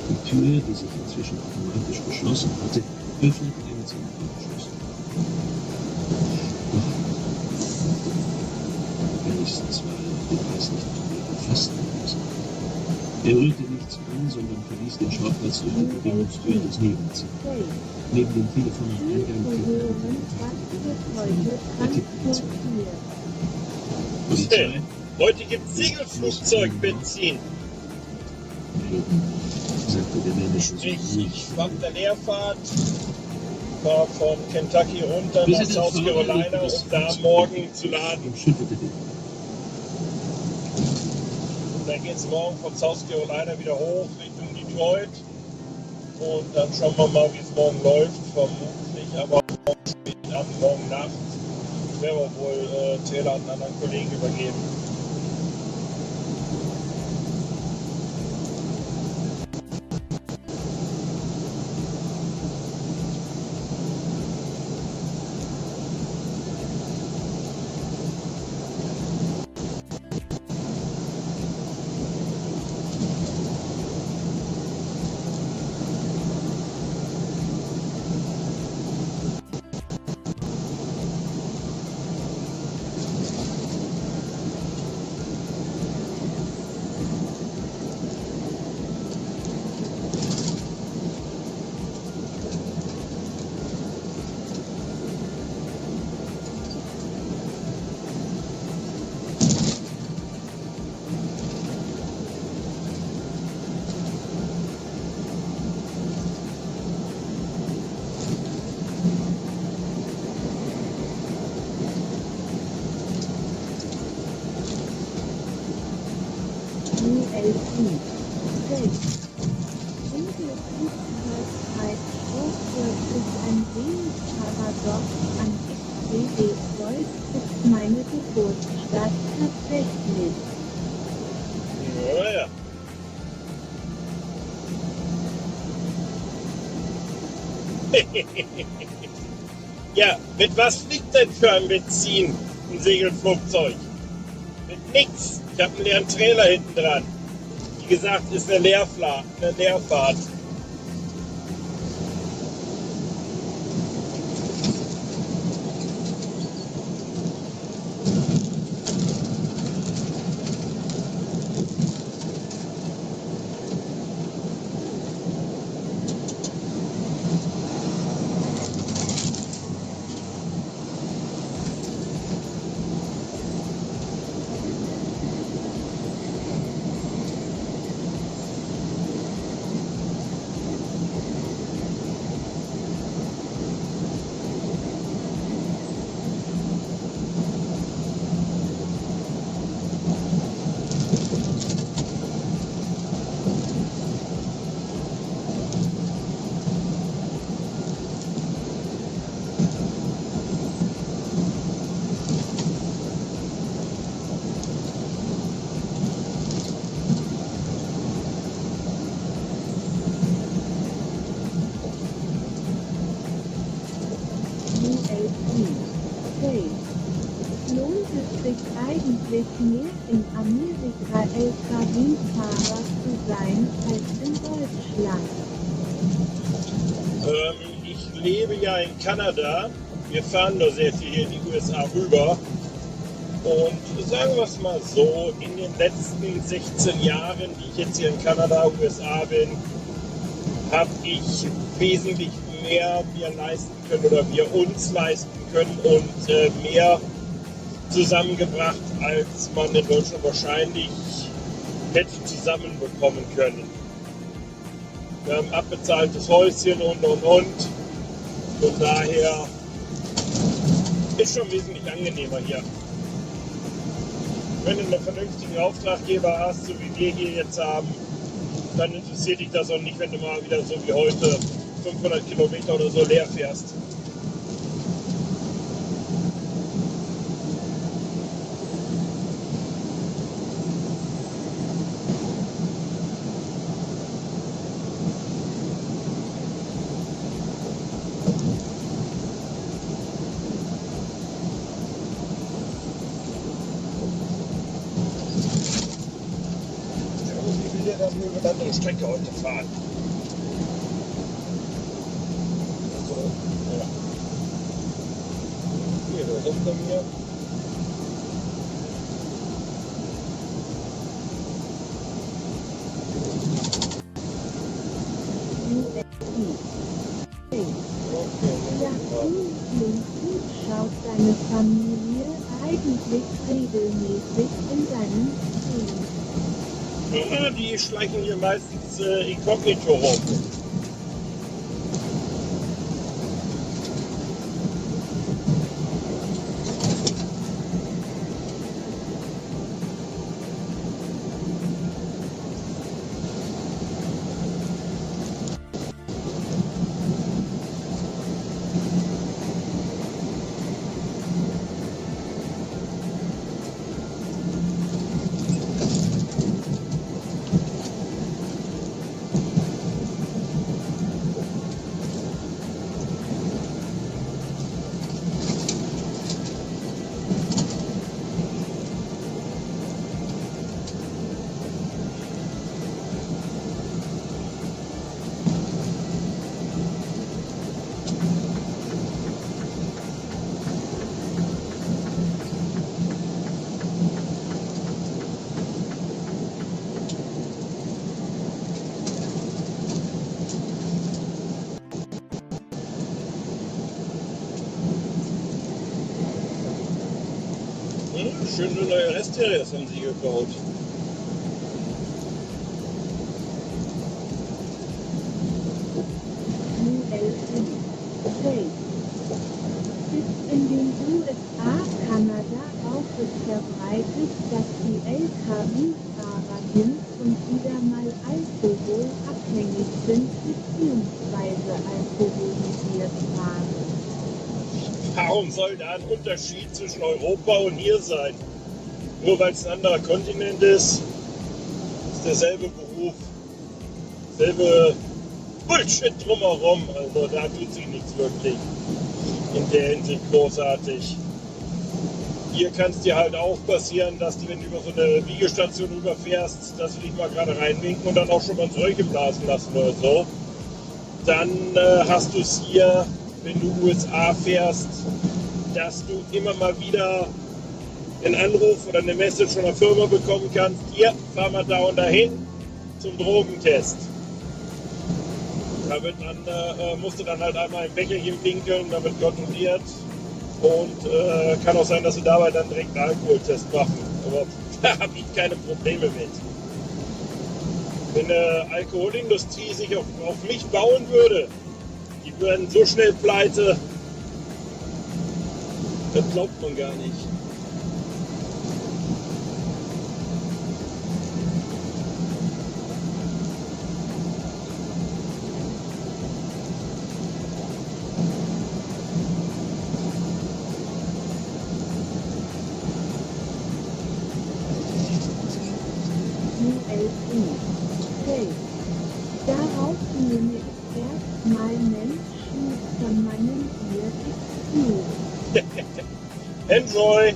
Die Tür, die sich inzwischen automatisch geschlossen hatte, öffnete er mit seinem Autoschlüssel. Wenigstens war er auf dem Eis nicht anwesend, fast anwesend. Er rührte nichts an, sondern verließ den Schauplatz durch die Verbindungstür ins Nebenzimmers. Neben dem Telefon am Eingang Polizei. Heute gibt's Segelflugzeugbenzin. Melden, sagte der Manager so Ich ruhig. war auf der Leerfahrt, war von Kentucky runter Wir nach sind in South Florida, Carolina, das um da morgen zu laden. und schüttelte den. Und dann geht's morgen von South Carolina wieder hoch Richtung Detroit. Und dann schauen wir mal, wie es morgen läuft. Vermutlich aber morgen spät Abend, morgen Nacht. Werden wir wohl Trailer an einen anderen Kollegen übergeben. Meine Geburtsstadt tatsächlich. Ja, ja. Ja, mit was fliegt denn für ein Benzin ein Segelflugzeug? Mit nix. Ich habe einen leeren Trailer hinten dran. Wie gesagt, ist eine Leerfahrt. eigentlich mehr in Amerika LKW-Fahrer zu sein als in Deutschland? Ich lebe ja in Kanada. Wir fahren nur sehr viel hier in die USA rüber. Und sagen wir es mal so, in den letzten 16 Jahren, die ich jetzt hier in Kanada, USA bin, habe ich wesentlich mehr mir leisten können oder wir uns leisten können und mehr zusammengebracht, als man in Deutschland wahrscheinlich hätte zusammenbekommen können. Wir haben ein abbezahltes Häuschen und. Von daher ist schon wesentlich angenehmer hier. Wenn du einen vernünftigen Auftraggeber hast, so wie wir hier jetzt haben, dann interessiert dich das auch nicht, wenn du mal wieder so wie heute 500 Kilometer oder so leer fährst. Dass wir über eine andere Strecke heute fahren. Also, ja. Hier, da hinter mir. Schaut deine Familie eigentlich regelmäßig in deinen Stream? Ja, die schleichen hier meistens inkognito rum. Schöne neue Restterriers haben sie gebaut. Ist in den USA, Kanada auch so verbreitet, dass die Lkw-Fahrer hin und wieder mal alkoholabhängig sind bzw. alkoholisiert fahren? Warum soll da ein Unterschied zwischen Europa und hier sein? Nur weil es ein anderer Kontinent ist derselbe Beruf, selbe Bullshit drumherum. Also da tut sich nichts wirklich in der Hinsicht großartig. Hier kann es dir halt auch passieren, dass du, wenn du über so eine Wiegestation rüberfährst, dass du dich mal gerade reinwinken und dann auch schon mal solche blasen lassen oder so. Dann hast du es hier, wenn du USA fährst, dass du immer mal wieder einen Anruf oder eine Message von der Firma bekommen kannst, hier, fahr mal da und dahin zum Drogentest. Da wird dann, musst du dann halt einmal im Becherchen pinkeln, da wird kontrolliert und kann auch sein, dass du dabei dann direkt einen Alkoholtest machen. Aber da habe ich keine Probleme mit. Wenn eine Alkoholindustrie sich auf mich bauen würde, die würden so schnell pleite, das glaubt man gar nicht. Darauf nehme ich erstmal Menschen von meinem Bier zu. Enjoy!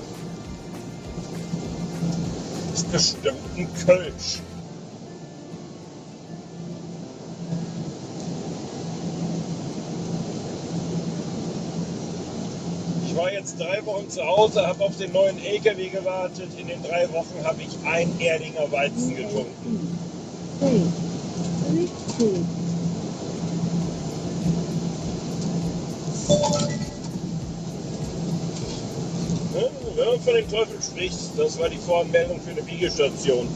Ist bestimmt ein Kölsch. Ich war jetzt 3 Wochen zu Hause, habe auf den neuen LKW gewartet. In den 3 Wochen habe ich ein Erdinger Weizen getrunken. Richtig. Ne? Wenn man von dem Teufel spricht, das war die Voranmeldung für eine Wiegestation.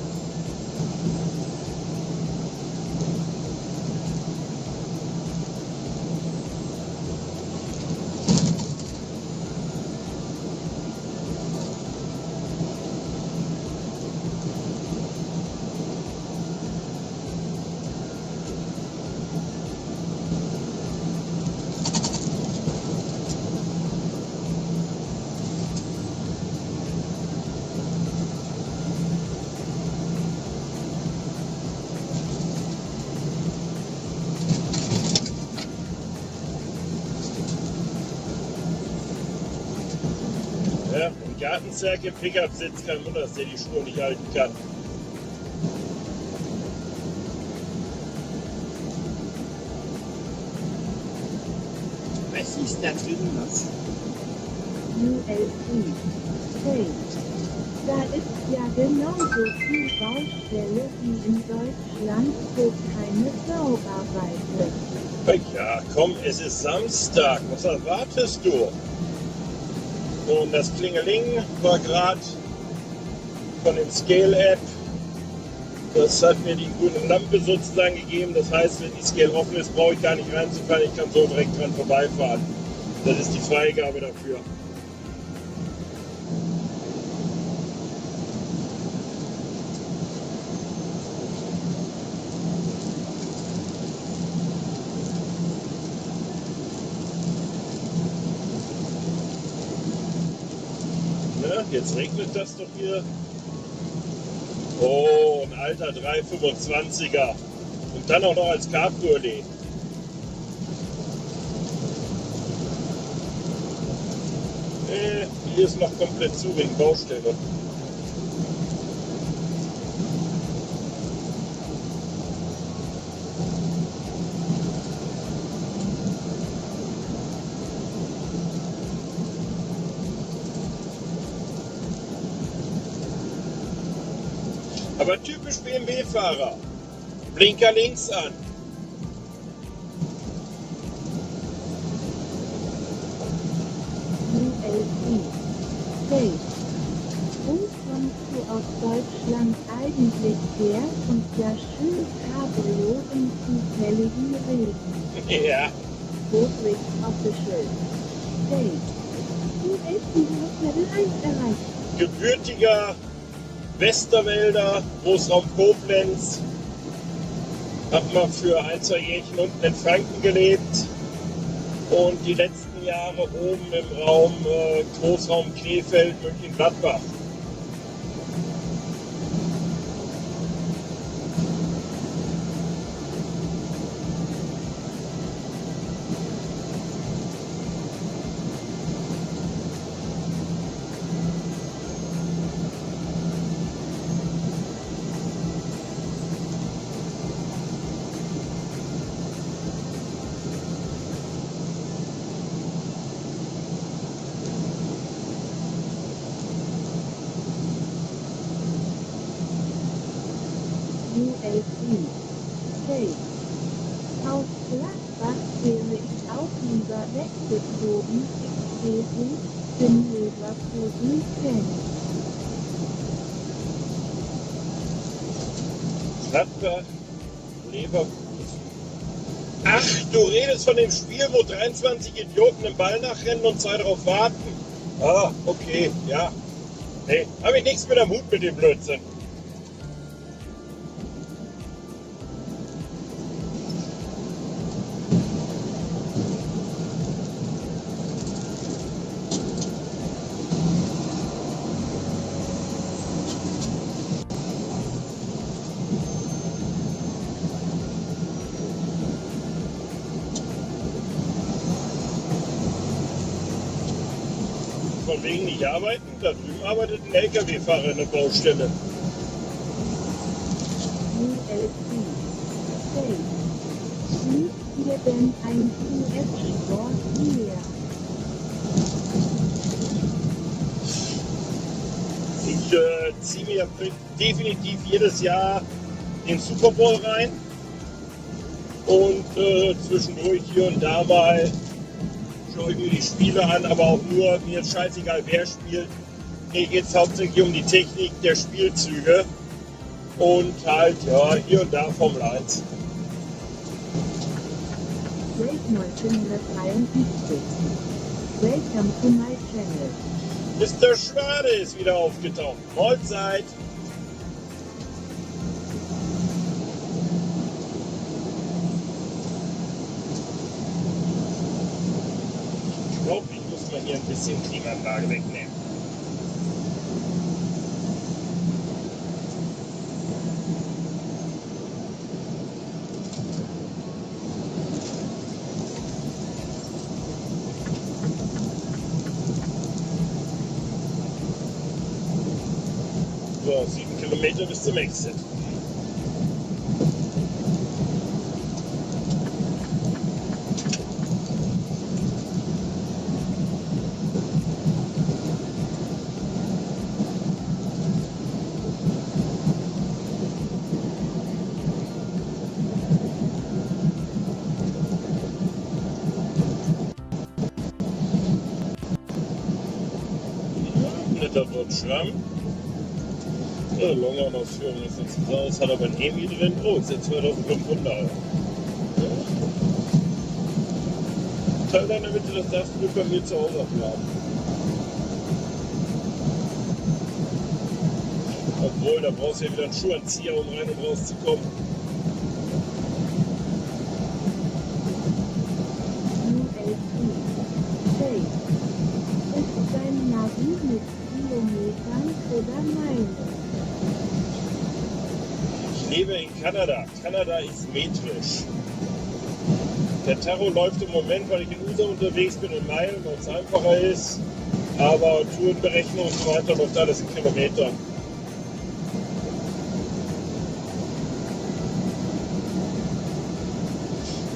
Ja, im Gartenzwerg im Pickup sitzt, kein Wunder, dass der die Spur nicht halten kann. Was ist da drin los? ULC. Hey. Da ist ja genauso viel Baustelle wie in Deutschland, wo keine Sau arbeitet. Ja, komm, es ist Samstag. Was erwartest du? Und das Klingeling war gerade von dem Scale-App. Das hat mir die grüne Lampe sozusagen gegeben. Das heißt, wenn die Scale offen ist, brauche ich gar nicht reinzufahren. Ich kann so direkt dran vorbeifahren. Das ist die Freigabe dafür. Ne? Jetzt regnet das doch hier. Oh, ein alter 325er. Und dann auch noch als Cabriolet. Hier ist noch komplett zu wegen Baustelle. Aber typisch BMW-Fahrer. Blinker links an. ULC. Hey. Wo kommst du aus Deutschland eigentlich her und ja schön Cabrio im zufälligen Regen? Ja, Rodriguez Official. Hey. ULC, du hast Level 1 erreicht. gebürtiger Westerwälder, Großraum Koblenz. Hab mal für 1-2 Jährchen unten in Franken gelebt und die letzten Jahre oben im Raum Großraum Krefeld, Mönchengladbach. ULC. Hey. Aus Gladbach wäre ich auch lieber weggezogen. Ich bin Leverkusen-Fan. Gladbach, Leverkusen. Ach, du redest von dem Spiel, wo 23 Idioten im Ball nachrennen und 2 darauf warten. Ah, okay, ja. Nee, habe ich nichts mit am Hut mit dem Blödsinn. Von wegen nicht arbeiten, da drüben arbeitet ein LKW-Fahrer in der Baustelle. Hey, liegt dir denn ein US-Sport näher? Ich ziehe mir definitiv jedes Jahr den Super Bowl rein und zwischendurch hier und da mal schaue ich mir die Spiele an, aber auch nur, mir ist scheißegal wer spielt. Mir geht es hauptsächlich um die Technik der Spielzüge und halt ja hier und da Formel 1. Break 1973. Welcome to my channel. Mr. Schwade ist wieder aufgetaucht. Mahlzeit. Ich glaube, ich muss mal hier ein bisschen Klimaanlage wegnehmen. So, 7 Kilometer bis zum Exit. Netter Bordschirm. Ja, Longan-Ausführung ist jetzt so, es hat aber ein EMI drin. Oh, ist jetzt 2500 Euro. Teil deiner Mitte, das darfst du bei mir zu Hause abladen. Obwohl, da brauchst du ja wieder einen Schuhanzieher, um rein und rauszukommen. Hey, ist dein Navi mit Kilometern oder Meilen? Ich lebe in Kanada. Kanada ist metrisch. Der Tarot läuft im Moment, weil ich in USA unterwegs bin, in Meilen, weil es einfacher ist. Aber Tourenberechnung und so weiter läuft alles in Kilometern.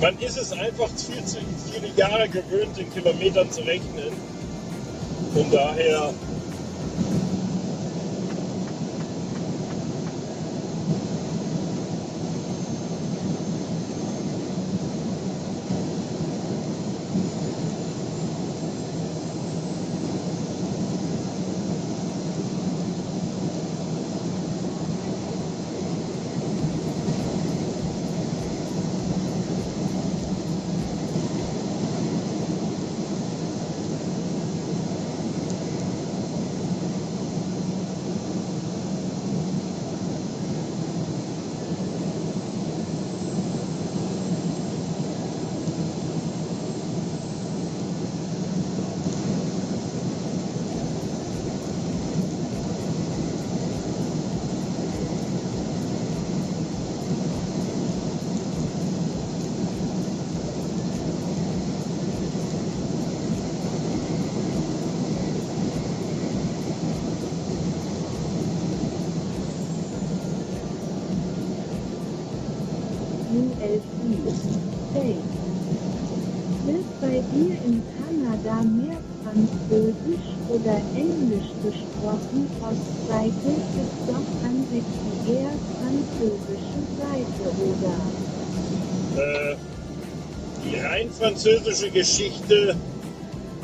Man ist es einfach viel zu viele Jahre gewöhnt, in Kilometern zu rechnen. Von daher Hey, wird bei dir in Kanada mehr Französisch oder Englisch gesprochen? Ostseite ist doch an sich die eher französische Seite, oder? die rein französische Geschichte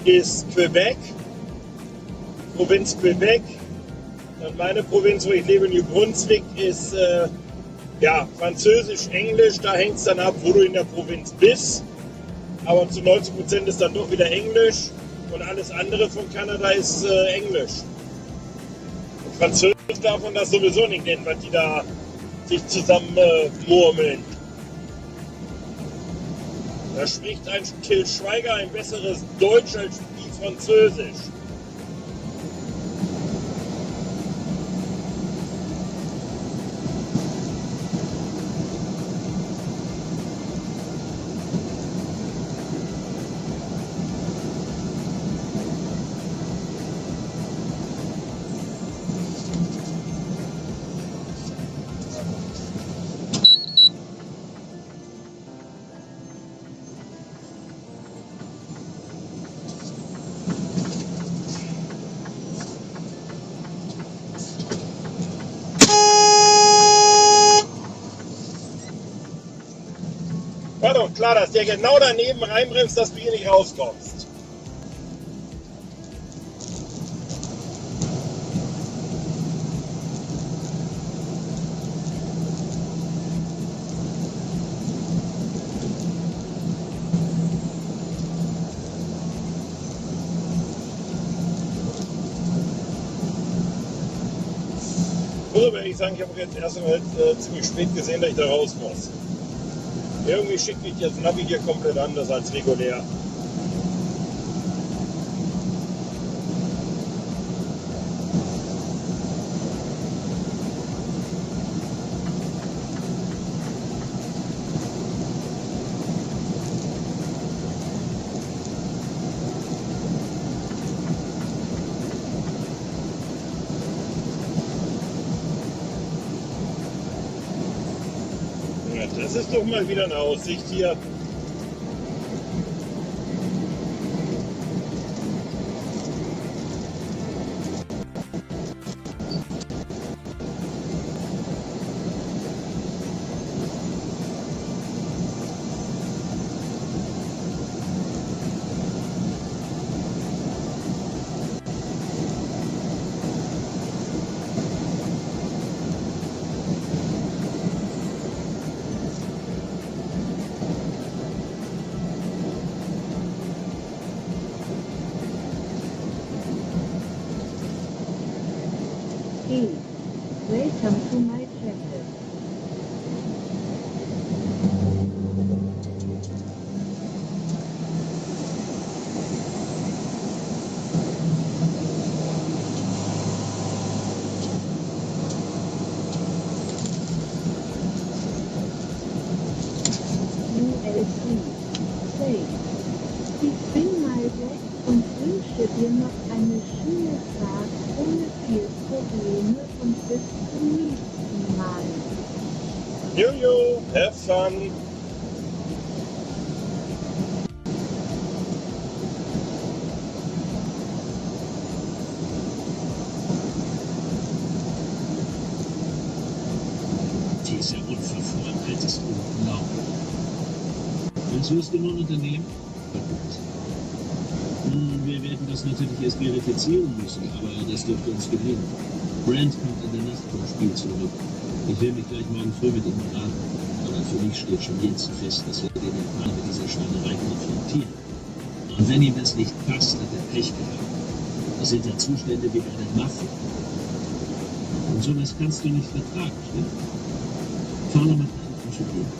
ist Quebec, Provinz Quebec. Dann meine Provinz, wo ich lebe, New Brunswick, ist ja, Französisch, Englisch, da hängt es dann ab, wo du in der Provinz bist. Aber zu 90% ist dann doch wieder Englisch und alles andere von Kanada ist Englisch. Und Französisch darf man das sowieso nicht nennen, was die da sich zusammen murmeln. Da spricht ein Till Schweiger ein besseres Deutsch als wie Französisch. doch klar, dass der genau daneben reinbremst, dass du hier nicht rauskommst. So werde ich sagen, ich habe jetzt erst einmal ziemlich spät gesehen, dass ich da raus muss. Irgendwie schickt mich das Navi hier komplett anders als regulär. Das ist doch mal wieder eine Aussicht hier. Hey, welcome to my chapter. ULC. Play. Ich bin mal weg und wünsche dir noch eine schöne Fahrt ohne viel Probleme und bis zum nächsten Mal. Jojo, have fun. Dieser Unverfrorenheit ist unglaublich. Was wirst du nun unternehmen? Wir werden das natürlich erst verifizieren müssen, aber das dürfte uns gelingen. Brand kommt in der Nacht vom Spiel zurück. Ich will mich gleich morgen früh mit ihm beraten. Aber für mich steht schon jetzt fest, dass wir den Japaner mit dieser Schweinerei konfrontieren. Und wenn ihm das nicht passt, hat er Pech gehabt. Das sind ja Zustände wie bei der Mafia. Und sowas kannst du nicht vertragen, stimmt? Vorne mit einem Kontrollieren.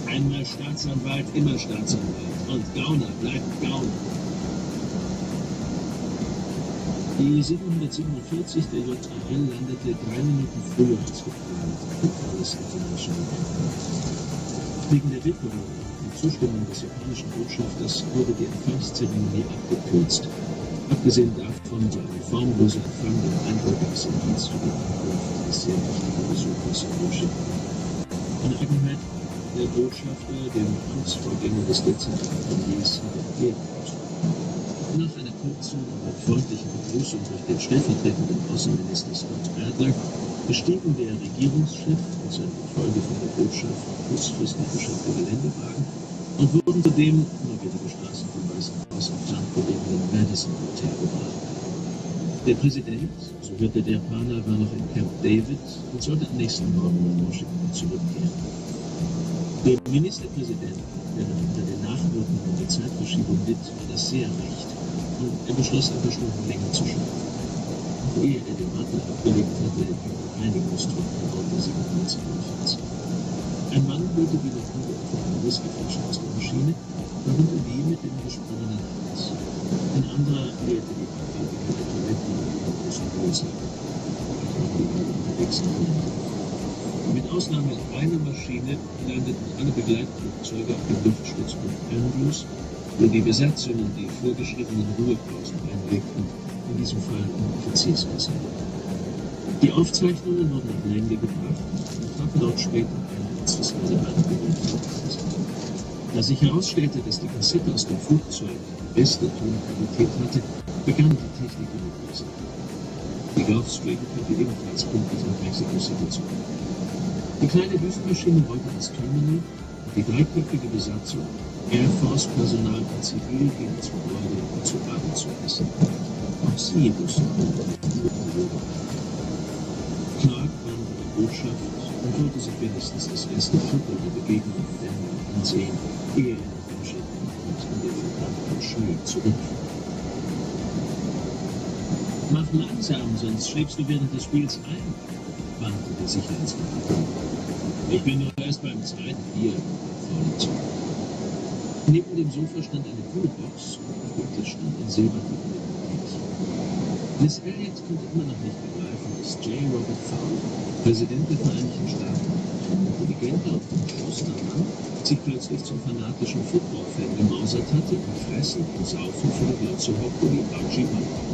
Einmal Staatsanwalt, immer Staatsanwalt. Und Gauner bleibt Gauner. Die 747 der JAL landete 3 Minuten früher als geplant in Dallas International Airport. Wegen der Witterung und Zustimmung des japanischen Botschafters wurde die Empfangszeremonie abgekürzt. Abgesehen davon war ein formloser Empfang den Eindruck als Indiz für die Ankunft eines sehr wichtigen Besuchers in Washington. In Eigenheit der Botschafter dem Amtsvorgänger des dezenten Premiers entgegenkommt. Nach einer kurzen, aber freundlichen Begrüßung durch den stellvertretenden Außenminister Scott Adler bestiegen der Regierungschef und sein Gefolge von der Botschaft kurzfristig beschaffte Geländewagen und wurden zudem nur wenige Straßen vom Weißen Haus im ferngelegenen Madison Hotel gebracht. Der Präsident, so hörte der Japaner, war noch in Camp David und sollte am nächsten Morgen nach Washington zurückkehren. Der Ministerpräsident, der unter den Nachwirkungen der Zeitverschiebung litt, war das sehr recht. Und er beschloss, ein paar Stunden länger zu schlafen. Und ehe er den Mantel abgelegt hatte, ging der Reinigungstrupp von Auto 747. Ein Mann holte die noch ungeöffneten Whiskyflaschen aus der Maschine, darunter die mit dem gesprungenen Hals. Ein anderer leerte die abwegige Toilette in den großen Großlager. Die unterwegs nach London. Mit Ausnahme einer Maschine landeten alle Begleitflugzeuge auf dem Luftstützpunkt Andrews, wo die Besatzungen die vorgeschriebenen Ruhepausen einlegten, in diesem Fall um Offizierswasser. Die Aufzeichnungen wurden nach Langley gebracht und trafen dort später ein letztes relevant berühmt. Da sich herausstellte, dass die Kassette aus dem Flugzeug die beste Tonqualität hatte, begann die Technik in die Die Gulf Stream führte ebenfalls pünktlich nach Mexico City zurück. Die kleine Düsenmaschine rollte ins Terminal Die dreiköpfige Besatzung, Air Force-Personal und Zivil, ging ins Gebäude, um zu Abend zu essen. Auch sie mussten Clark war in der Botschaft und wollte sich wenigstens das erste Viertel der Begegnung in Denver ansehen, ehe er nach Washington und in den verbrannten Schnee zurückfuhr. Mach langsam, sonst schläfst du während des Spiels ein, warnte der Sicherheitskapitän. Ich bin nur erst beim zweiten Bier, Frau. Neben dem Sofa stand eine Poolbox und auf dem Tisch stand ein silberglänzendes Mädchen. Miss Elliott konnte immer noch nicht begreifen, dass J. Robert Fowler, Präsident der Vereinigten Staaten, ein intelligenter, aufgeschlossener Mann, sich plötzlich zum fanatischen Football-Fan gemausert hatte und fressen und saufen für die Glotze hockte wie Archie Bunker.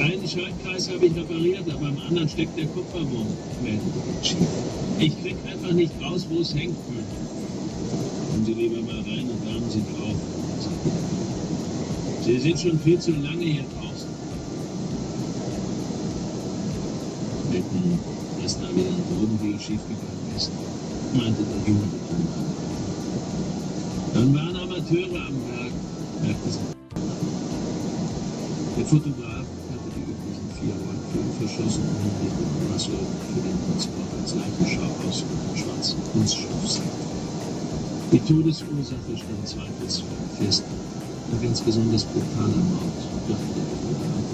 Einen Schaltkreis habe ich repariert, aber am anderen steckt der Kupferwurm, meldete der Chief. Ich krieg einfach nicht raus, wo es hängt. Kommen Sie lieber mal rein und wärmen Sie drauf, sagte er. Sie sind schon viel zu lange hier draußen. Wetten, dass da wieder ein Drogendeal schiefgegangen ist, meinte der junge Diplomat. Dann waren Amateure am Werk, merkte sie. Der Fotograf hatte die üblichen 4 Volt für ihn verschossen und hinlegte Russell für den Transport als Leichenschau aus und einen schwarzen Kunststoffsack. Die Todesursache stand zweifelsfrei fest. Ein ganz besonders brutaler Mord, dachte der Fotograf.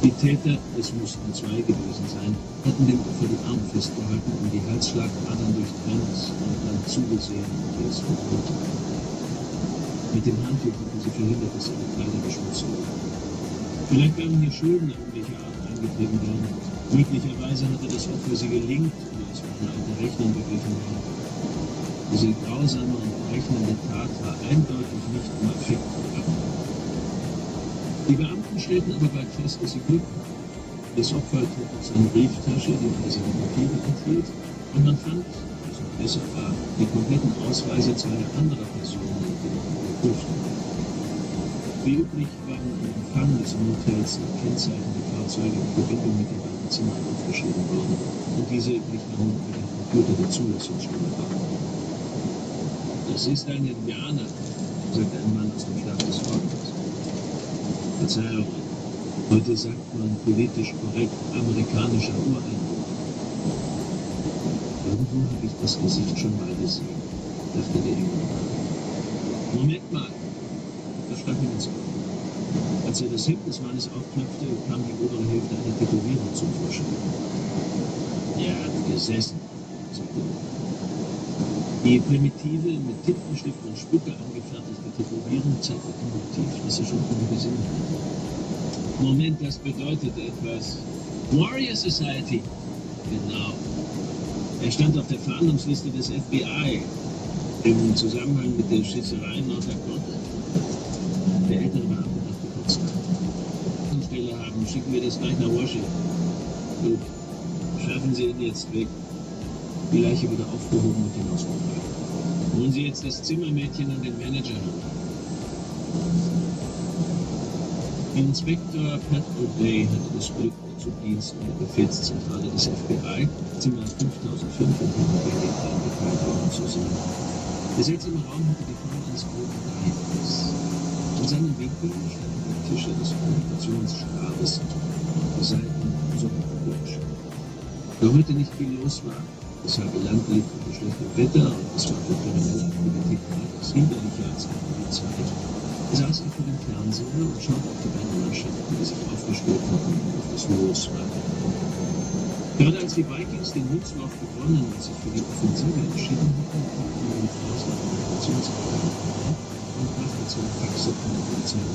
Die Täter, es mussten 2 gewesen sein, hatten dem Opfer die Arme festgehalten und die Halsschlagadern durchtrennt und dann zugesehen, wie es verbrannte. Mit dem Handtuch hatten sie verhindert, dass ihre Kleider beschmutzt wurden. Vielleicht waren hier Schulden irgendwelcher Art eingetrieben worden. Möglicherweise hatte das Opfer sie gelingt oder es war eine alte Rechnung begriffen worden. Diese grausame und berechnende Tat war eindeutig nicht im Affekt begangen. Die Beamten stellten aber bald fest, dass sie Glück hatten. Das Opfer trug seine Brieftasche, die alle seine Papiere enthielt, und man fand, was noch besser war, die kompletten Ausweise 2 anderer Personen, die man überprüft hatte. Wie üblich waren am Empfang des Motels die Kennzeichen der Fahrzeuge in Verbindung mit den beiden Zimmern aufgeschrieben worden und diese üblichen nun über den Computer der Zulassungsstelle waren. Das ist ein Indianer, sagte ein Mann aus dem Stab des Ordners. Verzeihung, heute sagt man politisch korrekt amerikanischer Ureinwohner. Irgendwo habe ich das Gesicht schon mal gesehen, dachte der junge Mann. Moment mal, das sprach ihm ins Ohr. Als er das Hemd des Mannes aufknöpfte, kam die obere Hälfte einer Tätowierung zum Vorschein. Er hat gesessen, sagte er. Die primitive, mit Tintenstift und Spucke angefertigte Tätowierung zeigte ein Motiv, das er schon vorher gesehen hatte. Moment, das bedeutet etwas. Warrior Society. Genau. Er stand auf der Fahndungsliste des FBI im Zusammenhang mit der Schießerei in North Dakota. Der ältere Beamte dachte kurz nach. Wenn Sie Stelle haben, schicken wir das gleich nach Washington. Gut, schaffen Sie ihn jetzt weg. Die Leiche wurde aufgehoben und hinausgebracht. Holen Sie jetzt das Zimmermädchen und den Manager heran. Inspektor Pat O'Day hatte das Glück, zu Dienst in der Befehlszentrale des FBI, Zimmer 5005 in Pennsylvania eingeteilt worden zu sein. Der seltsame Raum hatte die Form eines großen Dreiecks. In seinen Winkeln standen die Tische des Kommunikationsstabes und auf die Seiten sogar Bildschirme. Da heute nicht viel los war, weshalb Land lief unter schlechtem Wetter und es war für kriminelle Aktivität weitaus hinderlicher als in der Zeit, saß er vor dem Fernseher und schaute auf die beiden Mannschaften, die sich aufgestellt hatten und auf das Los warteten. Gerade als die Vikings den Münzlauf gewonnen und sich für die Offensive entschieden hatten, kam die Frau aus der Kommunikationsabteilung und brachte zum Faxe von der Polizei.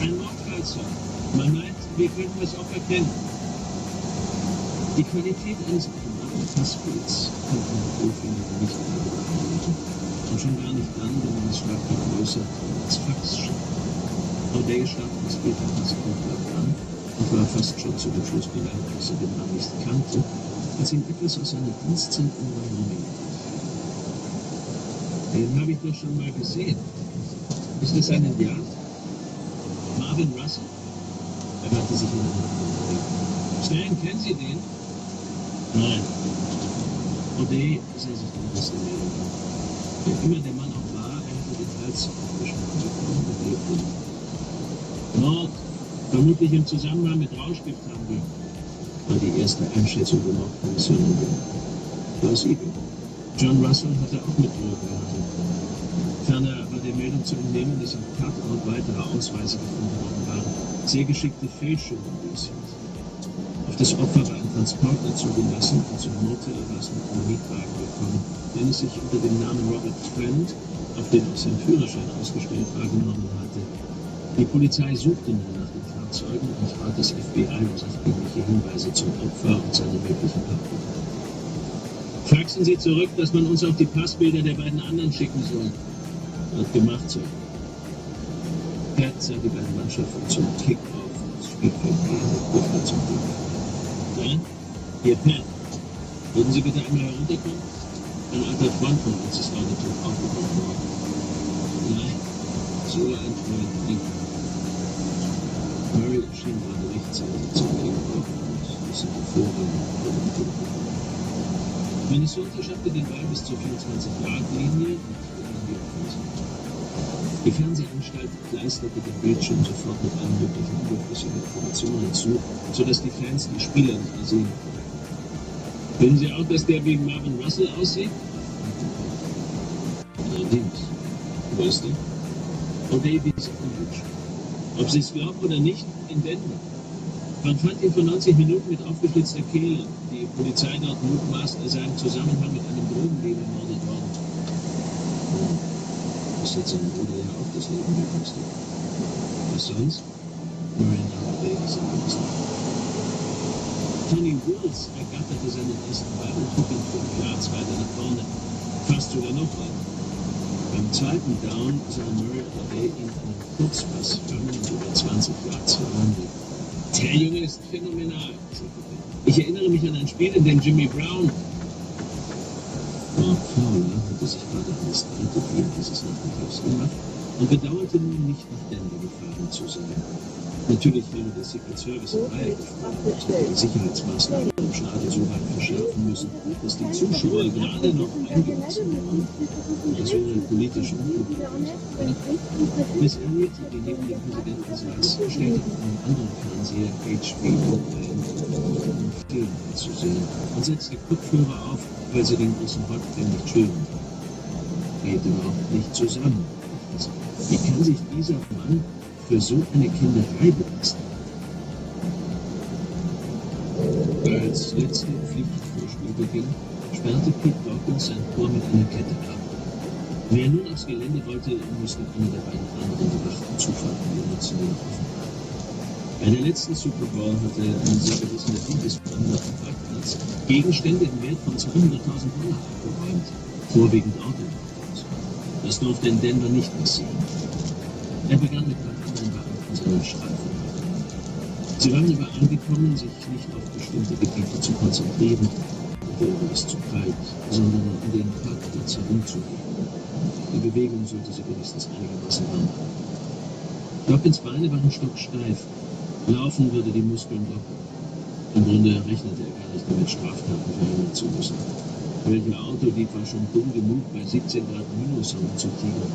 Ein Mordfall, Sir. Man meint, wir könnten es auch erkennen. Die Qualität eines Fassbilds kann eine Profilere nicht beurteilen. Und schon gar nicht dann, wenn man es schlagbar größer als Fax schreibt. O'Day starrte das Bild nach einer Sekunde an und war fast schon zu dem Schluss gelangt, dass er den Mann nicht kannte, als ihm etwas aus seiner Dienstzeit in Wyoming einfiel. Den habe ich doch schon mal gesehen. Ist das ein Indianer? Marvin Russell? Er wandte sich in eine andere Richtung. Stan, kennen Sie den? Nein. O'Day sah sich den Rest der Meldung an. Wer immer der Mann auch war, er hatte den Hals aufgeschnitten bekommen und lebte nicht. Mord, vermutlich im Zusammenhang mit Rauschgifthandel, war die erste Einschätzung der Mordkommission. Plausibel. John Russell hatte auch mit Drogen gehandelt. Ferner war der Meldung zu entnehmen, dass am Tatort weitere Ausweise gefunden worden waren. Sehr geschickte Fälschungen, wie es hieß. Auf das Opfer war ein Transporter zugelassen und zum Motel war es mit einem Mietwagen gekommen, den es sich unter dem Namen Robert Trent, auf den auch sein Führerschein ausgestellt war, genommen hatte. Die Polizei suchte nun nach den Fahrzeugen und bat das FBI um sachdienliche Hinweise zum Opfer und seiner möglichen Partner. Faxen Sie zurück, dass man uns auch die Passbilder der beiden anderen schicken soll. Wird gemacht, Sir. Pat sah die beiden Mannschaften zum Kick-Off des Spielfelds gehen und Koffer zum Glück. Nein? Hier, Pat. Würden Sie bitte einmal herunterkommen? Ein alter Freund von uns ist gerade tot aufgekommen worden. Nein, so ein Freund nicht. Murray erschien gerade rechtzeitig zum Kick-Off und ist hervorragend vor dem Toten. Minnesota schaffte den Ball bis zur 24-Yard-Linie und begann die Offensive. Die Fernsehanstalt kleisterte den Bildschirm sofort mit allen möglichen überflüssigen Informationen hinzu, sodass die Fans die Spieler nicht mehr sehen konnten. Finden Sie auch, dass der wie Marvin Russell aussieht? Allerdings. Wo ist der? O'Day wies auf den Bildschirm. Ob Sie es glauben oder nicht, in Denver. Man fand ihn vor 90 Minuten mit aufgeschlitzter Kehle. Die Polizei dort mutmaßt, er sei im Zusammenhang mit einem Drogendeal ermordet worden. Das hat seinem Bruder ja auch das Leben gekostet. Was sonst? Murray nahm Davies in den Osten. Tony Wills ergatterte seinen ersten Ball und trug ihn 5 Yards weiter nach vorne. Fast sogar noch weiter. Beim zweiten Down sah Murray O'Day ihn einen Kurzpass fangen und über 20 Yards verwandeln. Der Junge ist phänomenal, sagte er. Ich erinnere mich an ein Spiel, in dem Jimmy Brown... Mark Fowler hatte sich gerade an das dritte Bier dieses Nachmittags gemacht und bedauerte nun nicht, nach Denver gefahren zu sein. Natürlich wäre der Secret Service in Reihe gefahren und hätte die Sicherheitsmaßnahmen im Stadion so weit verschärfen müssen, dass die Zuschauer gerade noch eingelassen waren. Und das wäre politisch unklug. Miss Elliott, die neben dem Präsidenten saß, stellte auf einem anderen Fernseher HBO einen Film zu sehen und setzte Kopfhörer auf, weil sie den großen Rockfilm nicht schön fand. Geht überhaupt nicht zusammen. Wie kann sich dieser Mann für so eine Kinderei belasten? Als letzte Pflicht vor Spielbeginn sperrte Pete Dawkins sein Tor mit einer Kette ab. Wer nun aufs Gelände wollte, musste eine der beiden anderen bewachten Zufahrten benutzen, die noch offen waren. Bei der letzten Super Bowl hatte ein sehr gewissener Diebesfremder am Parkplatz Gegenstände im Wert von $200.000 abgeräumt, vorwiegend Autoautos. Das durfte in Denver nicht passieren. Er begann mit anderen Beamten seine Streifen. Sie waren übereingekommen, sich nicht auf bestimmte Gebiete zu konzentrieren, wäre es zu kalt, sondern um den Parkplatz herumzugehen. Die Bewegung sollte sie wenigstens einigermaßen warm halten. Dawkins Beine waren stocksteif. Laufen würde die Muskeln lockern. Im Grunde rechnete er gar nicht damit, Straftaten verhindern zu müssen. Welcher Autodieb war schon dumm genug, bei 17 Grad minus herumzutigern?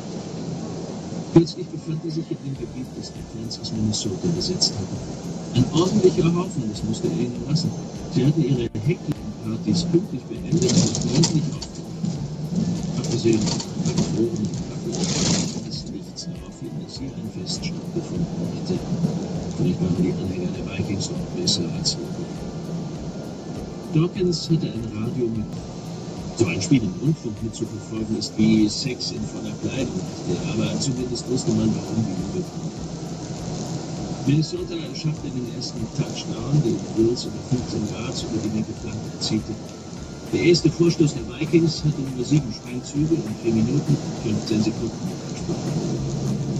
Plötzlich befand er sich in dem Gebiet, das die Fans aus Minnesota besetzt hatten. Ein ordentlicher Haufen, das musste er ihnen lassen. Sie hatten ihre Heckling-Partys pünktlich beendet und freundlich aufgenommen. Abgesehen von Rohren und Kaffee, ist nichts darauf hin, dass hier ein Fest stattgefunden hätte. Vielleicht waren die Anhänger der Vikings noch besser als wir. Dawkins hatte ein Radio mit. So ein Spiel im Rundfunk mitzuverfolgen ist wie Sex in voller Kleidung, aber zumindest wusste man, warum die Liebe kam. Minnesota schaffte den ersten Touchdown, den Wills über 15 Yards über die linke Flanke erzielte. Der erste Vorstoß der Vikings hatte nur 7 Spielzüge und 4 Minuten und 15 Sekunden gesprochen.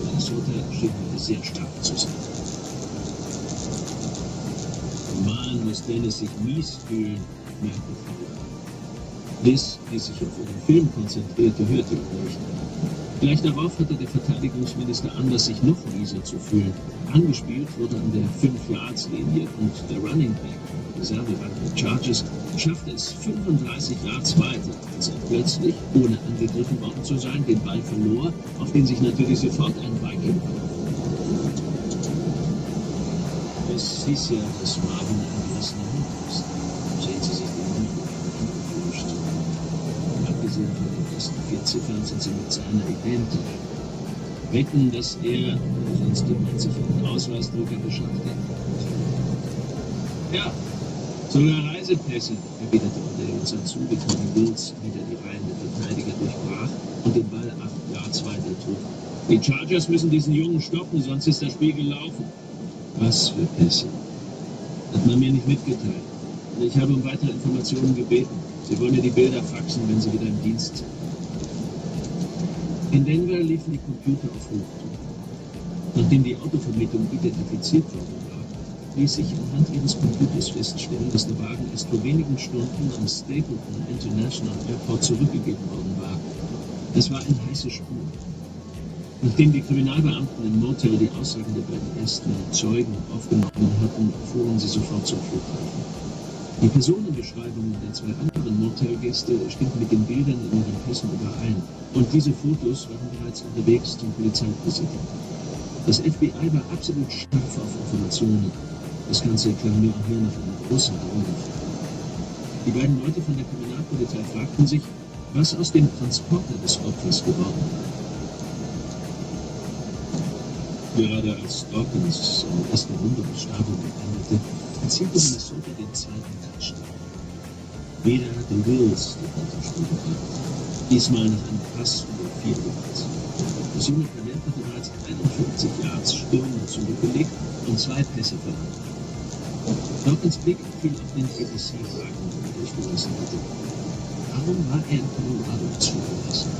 Minnesota schien heute sehr stark zu sein. Normal muss Dennis sich mies fühlen, merkte Fowler. Liz, die sich auf ihren Film konzentrierte, hörte ihn nicht. Gleich darauf hatte der Verteidigungsminister Anlass, sich noch mieser zu fühlen. Angespielt wurde an der 5-Yards-Linie und der Running Back, Reservewagen der Chargers, schaffte es 35 Yards weiter, als er plötzlich, ohne angegriffen worden zu sein, den Ball verlor, auf den sich natürlich sofort ein Viking warf. Es hieß ja, dass Marvin ein gerissener Hund ist. Sehen Sie sich den Hund angefuscht. Abgesehen von den ersten 4 Ziffern sind sie mit seiner identisch. Wetten, dass er, sonst jemand sich einen Ausweisdrucker beschafft hat. Ja, sogar Reisepässe, erwiderte Unterjungs dazu, bevor die Bills wieder die Reihen der Verteidiger durchbrach und den Ball 8 Yards weiter trug. Die Chargers müssen diesen Jungen stoppen, sonst ist das Spiel gelaufen. Was für Pässe? Hat man mir nicht mitgeteilt. Und ich habe um weitere Informationen gebeten. Sie wollen mir die Bilder faxen, wenn Sie wieder im Dienst sind. In Denver liefen die Computer auf Hochtouren. Nachdem die Autovermietung identifiziert worden war, ließ sich anhand ihres Computers feststellen, dass der Wagen erst vor wenigen Stunden am Stapleton International Airport zurückgegeben worden war. Es war eine heiße Spur. Nachdem die Kriminalbeamten im Motel die Aussagen der beiden ersten Zeugen aufgenommen hatten, fuhren sie sofort zum Flughafen. Die Personenbeschreibungen der 2 anderen Motelgäste stimmten mit den Bildern in ihren Pässen überein. Und diese Fotos waren bereits unterwegs zum Polizeipräsidium. Das FBI war absolut scharf auf Informationen. Das Ganze klang mir auch hier nach einem großen Drogenfall. Die beiden Leute von der Kriminalpolizei fragten sich, was aus dem Transporter des Opfers geworden war. Gerade als Dawkins seine erste Runde des Stadions beendete, erzielte Minnesota den 2. Touchdown. Wieder hatte Wills die Konterspiele gehabt. Diesmal nach einem Pass über 4 Yards. Das junge Talent hatte bereits 51 Yards stürmend zurückgelegt und 2 Pässe verlangt. Dawkins Blick fiel auf den ABC-Wagen, den er durchgelassen hatte. Warum war er in Colorado zugelassen?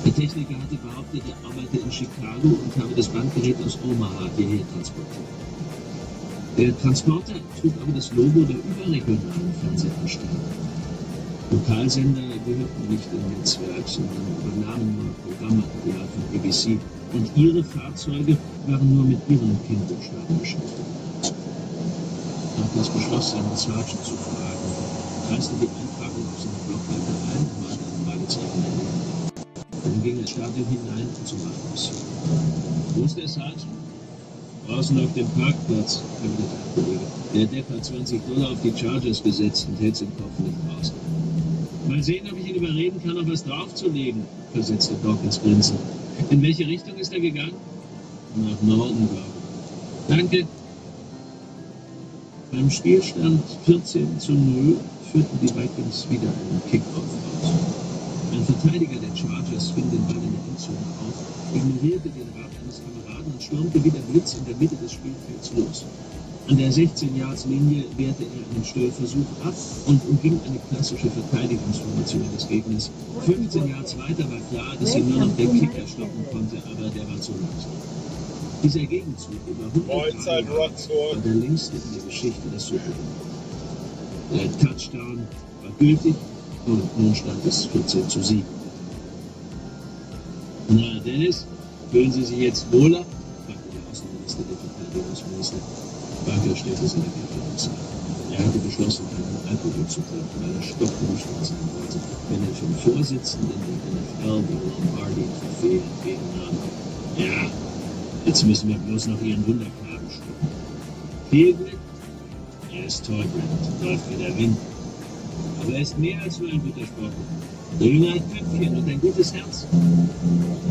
Der Techniker hatte behauptet, er arbeite in Chicago und habe das Bandgerät aus Omaha hierher transportiert. Der Transporter trug aber das Logo der überregionalen Fernsehanstalt. Lokalsender gehörten nicht im Netzwerk, sondern übernahmen nur Programmmaterial von ABC und ihre Fahrzeuge waren nur mit ihren PIN-Buchstaben beschriftet. Dawkins beschloss, seinen Sergeant zu fragen, reiste die Eintragung auf seine Blockleiter ein und machte ein Fragezeichen daneben. Dann ging ins Stadion hinein und zum Wachhaus. Wo ist der Sergeant? Draußen auf dem Parkplatz, erwiderte der Kollege. Der Depp hat $20 auf die Chargers gesetzt und hält's im Kopf nicht raus. Mal sehen, ob ich ihn überreden kann, noch was draufzulegen, versetzte Dawkins grinsend. In welche Richtung ist er gegangen? Nach Norden, glaube ich. Danke. Beim Spielstand 14:0 führten die Vikings wieder einen Kickoff aus. Ein Verteidiger der Chargers fing den Ball in der Endzone auf, ignorierte den Rat eines Kameraden und stürmte wie der Blitz in der Mitte des Spielfelds los. An der 16-Yards-Linie wehrte er einen Störversuch ab und umging eine klassische Verteidigungsformation des Gegners. 15 Yards weiter war klar, dass ihn nur noch der Kicker stoppen konnte, aber der war zu langsam. Dieser Gegenzug über 100 Jahre war der längste in der Geschichte des Super Bowl. Der Touchdown war gültig und nun stand es 14:7. Na, Dennis, fühlen Sie sich jetzt wohler? Fragte der Außenminister der Verteidigungsminister. Barker stellte seine Präferenz ab. Er hatte beschlossen, keinen Alkohol zu trinken, weil er stocknüchtern sein wollte, wenn er vom Vorsitzenden der NFL, der Lombardi, Trophäe entgegennahm. Ja, jetzt müssen wir bloß noch Ihren Wunderknaben stoppen. Viel Glück. Er ist toll, Brent, läuft wie der Wind. Aber er ist mehr als nur ein guter Sportler. Der Junge hat Köpfchen und ein gutes Herz.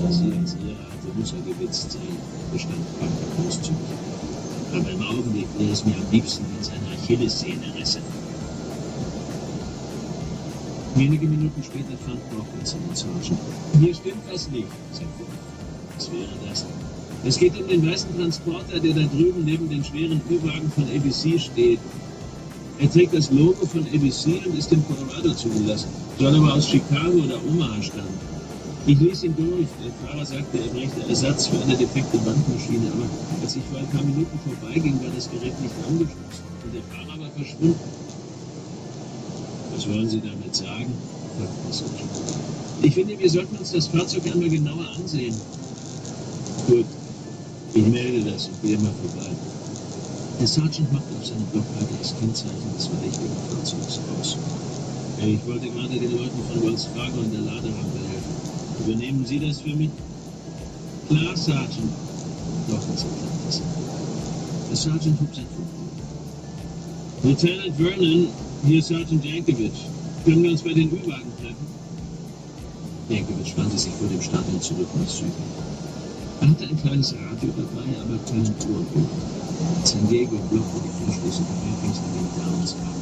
Das hier als Ihre Art muss er gewitzt sein, bestand Barker großzügig. Aber im Augenblick wäre es mir am liebsten, wenn seine Achillessehne risse. Wenige Minuten später fand Dawkins seinen Sergeant. Hier stimmt was nicht, sagte er. Was wäre das? Es geht um den weißen Transporter, der da drüben neben den schweren Ü-Wagen von ABC steht. Er trägt das Logo von ABC und ist in Colorado zugelassen. Soll aber aus Chicago oder Omaha stammen. Ich ließ ihn durch. Der Fahrer sagte, er bräuchte Ersatz für eine defekte Bandmaschine. Aber als ich vor ein paar Minuten vorbeiging, war das Gerät nicht angeschlossen. Und der Fahrer war verschwunden. Was wollen Sie damit sagen? Fragte der Sergeant. Ich finde, wir sollten uns das Fahrzeug einmal genauer ansehen. Gut. Ich melde das und gehe mal vorbei. Der Sergeant machte auf seine Blockleiter das Kennzeichen des verdächtigen Fahrzeugs aus. Ich wollte gerade den Leuten von Wells Fargo in der Laderampe helfen. Übernehmen Sie das für mich? Klar, Sergeant. Dawkins erklärte es. Der Sergeant hob sein Funkgerät. Lieutenant Vernon, hier ist Sergeant Jankovic. Können wir uns bei den Ü-Wagen treffen? Jankovic wandte sich vor dem Stadion zurück nach Süden. Er hatte ein kleines Radio dabei, aber kein Ohrbuch. San Diego blockte die Vorschlüsse der Briefings an den Namensrahmen.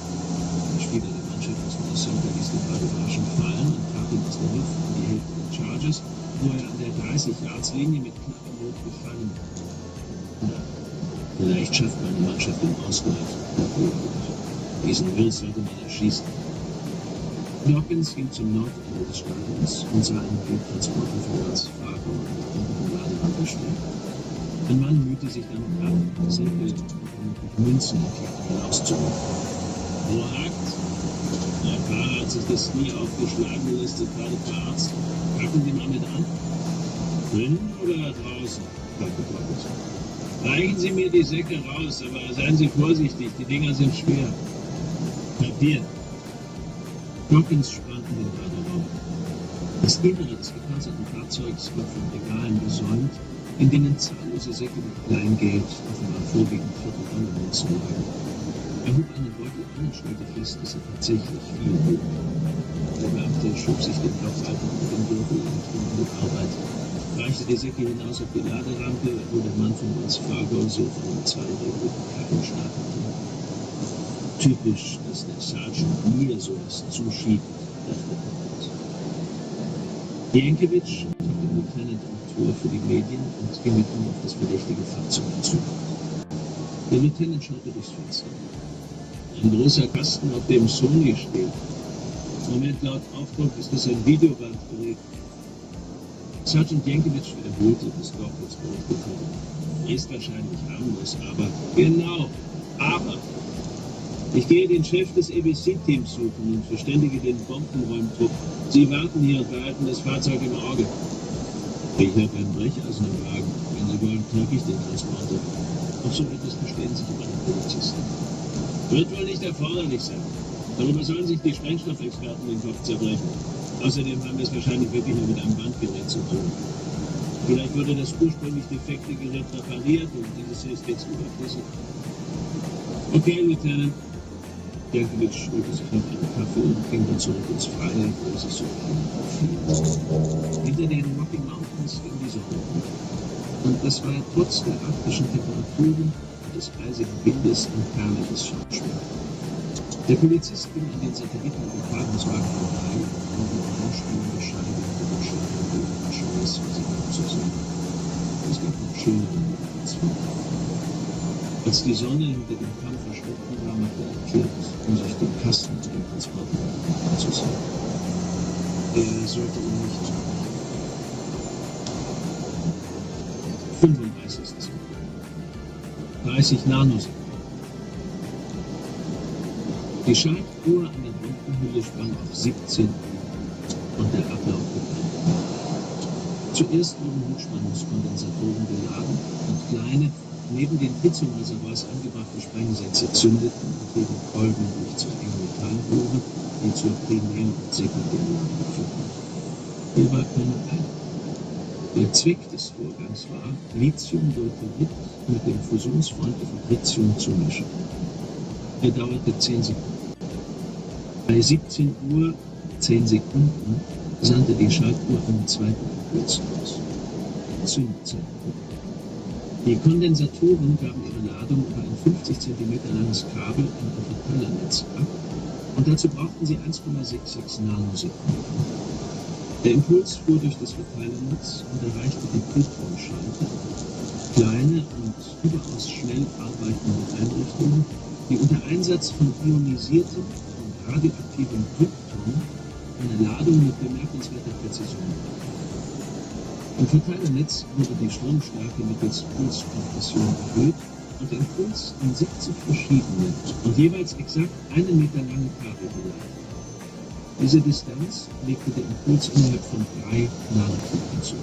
Der Spieler der Mannschaft aus Minnesota ließ den Ball überraschend fallen und traf ihn aus der Luft in die Hälfte der Chargers, wo er an der 30-Yards-Linie mit knappem Rot gefallen war. Na, vielleicht schafft meine Mannschaft den Ausgleich. Diesen Will sollte man erschießen. Dawkins ging zum Nordende des Stadions und sah einen Geldtransporter von Wells Fargo an der unteren Laderampe stehen. Ein Mann mühte sich damit ab, Säcke und Münzen in Ketten hinauszurufen. Wo hakt? Der Fahrer hat sich das Knie aufgeschlagen und lässt sich gerade verarzten. Packen Sie mal mit an. Drinnen oder draußen? Fragte Dawkins. Reichen Sie mir die Säcke raus, aber seien Sie vorsichtig, die Dinger sind schwer. Papier. Dawkins sprang in den Laderaum. Das Innere des gepanzerten Fahrzeugs war von Regalen gesäumt, in denen zahllose Säcke mit Kleingeld, offenbar vorwiegend $4-Münzen lagen. Er hob einen Beutel an und stellte fest, dass er tatsächlich viel wog. Der Beamte schob sich den Laufalter unter den Gürtel und ging an die Arbeit, reichte die Säcke hinaus auf die Laderampe, wo der Mann von Wells Fargo so von einem zweirädrigen Karren startete. Typisch, dass der Sergeant mir sowas zuschiebt, dachte Dawkins. Jankovic traf den Lieutenant am Tor für die Medien und ging mit ihm auf das verdächtige Fahrzeug zu. Der Lieutenant schaute durchs Fenster. Ein großer Kasten, auf dem Sony steht. Moment, laut Aufdruck ist das ein Videobandgerät. Sergeant Jankovic wiederholte, was Dawkins berichtet hatte. Ist wahrscheinlich harmlos, aber genau, aber. Ich gehe den Chef des ABC-Teams suchen und verständige den Bombenräumtrupp. Sie warten hier und behalten das Fahrzeug im Auge. Ich habe einen Brecheisen im Wagen. Wenn Sie wollen, trage ich den Transporter. Auf so etwas verstehen sich immer die Polizisten. Wird wohl nicht erforderlich sein. Darüber sollen sich die Sprengstoffexperten den Kopf zerbrechen. Außerdem haben wir es wahrscheinlich wirklich nur mit einem Bandgerät zu tun. Vielleicht wurde das ursprünglich defekte Gerät repariert und dieses ist jetzt überflüssig. Okay, Lieutenant. Jankovic holte sich noch einen Kaffee und ging dann zurück ins Freie, wo er sich so aufhielt. Hinter den Rocky Mountains ging die Sonne unter. Und es war trotz der arktischen Temperaturen und des eisigen Windes ein herrliches Schauspiel. Der Polizist ging an den Satellitenübertragungswagen vorbei und die einspielende Scheibe hinter dem schönen Schweiß für sie abzusehen. Es gab noch schönere als vorher. Als die Sonne hinter dem Kamm verschwunden war, machte er kehrt, um sich den Kasten zu dem Transportwagen anzusehen. Er sollte ihn nicht zurück. 35. 30 Nanosekunden. Die Schaltuhr an der Bombenhülle sprang auf 17 und der Ablauf begann. Zuerst wurden Hochspannungskondensatoren geladen und kleine, neben den Hitzungsreservoirs angebrachte Sprengsätze zündeten und ihren Kolben durch zwei enge Metallrohre, die zur Primär- und Sekundärladung führten. Hier war keine Eile. Der Zweck des Vorgangs war, Lithiumdolterit mit dem fusionsfreundlichen Tritium zu mischen. Er dauerte 10 Sekunden. Bei 17 Uhr 10 Sekunden sandte die Schaltuhr einen zweiten Impuls aus. Zündzelle. Die Kondensatoren gaben ihre Ladung über ein 50 cm langes Kabel an ein Verteilernetz ab und dazu brauchten sie 1,66 Nanosekunden. Der Impuls fuhr durch das Verteilernetz und erreichte die Pultronschalter, kleine und überaus schnell arbeitende Einrichtungen, die unter Einsatz von ionisiertem und radioaktivem Krypton eine Ladung mit bemerkenswerter Präzision brachten. Im Verteilernetz wurde die Stromstärke mittels Pulskompression erhöht und der Impuls in 70 verschiedene und jeweils exakt 1 Meter lange Kabel geleitet. Diese Distanz legte der Impuls innerhalb von 3 Nanosekunden zu.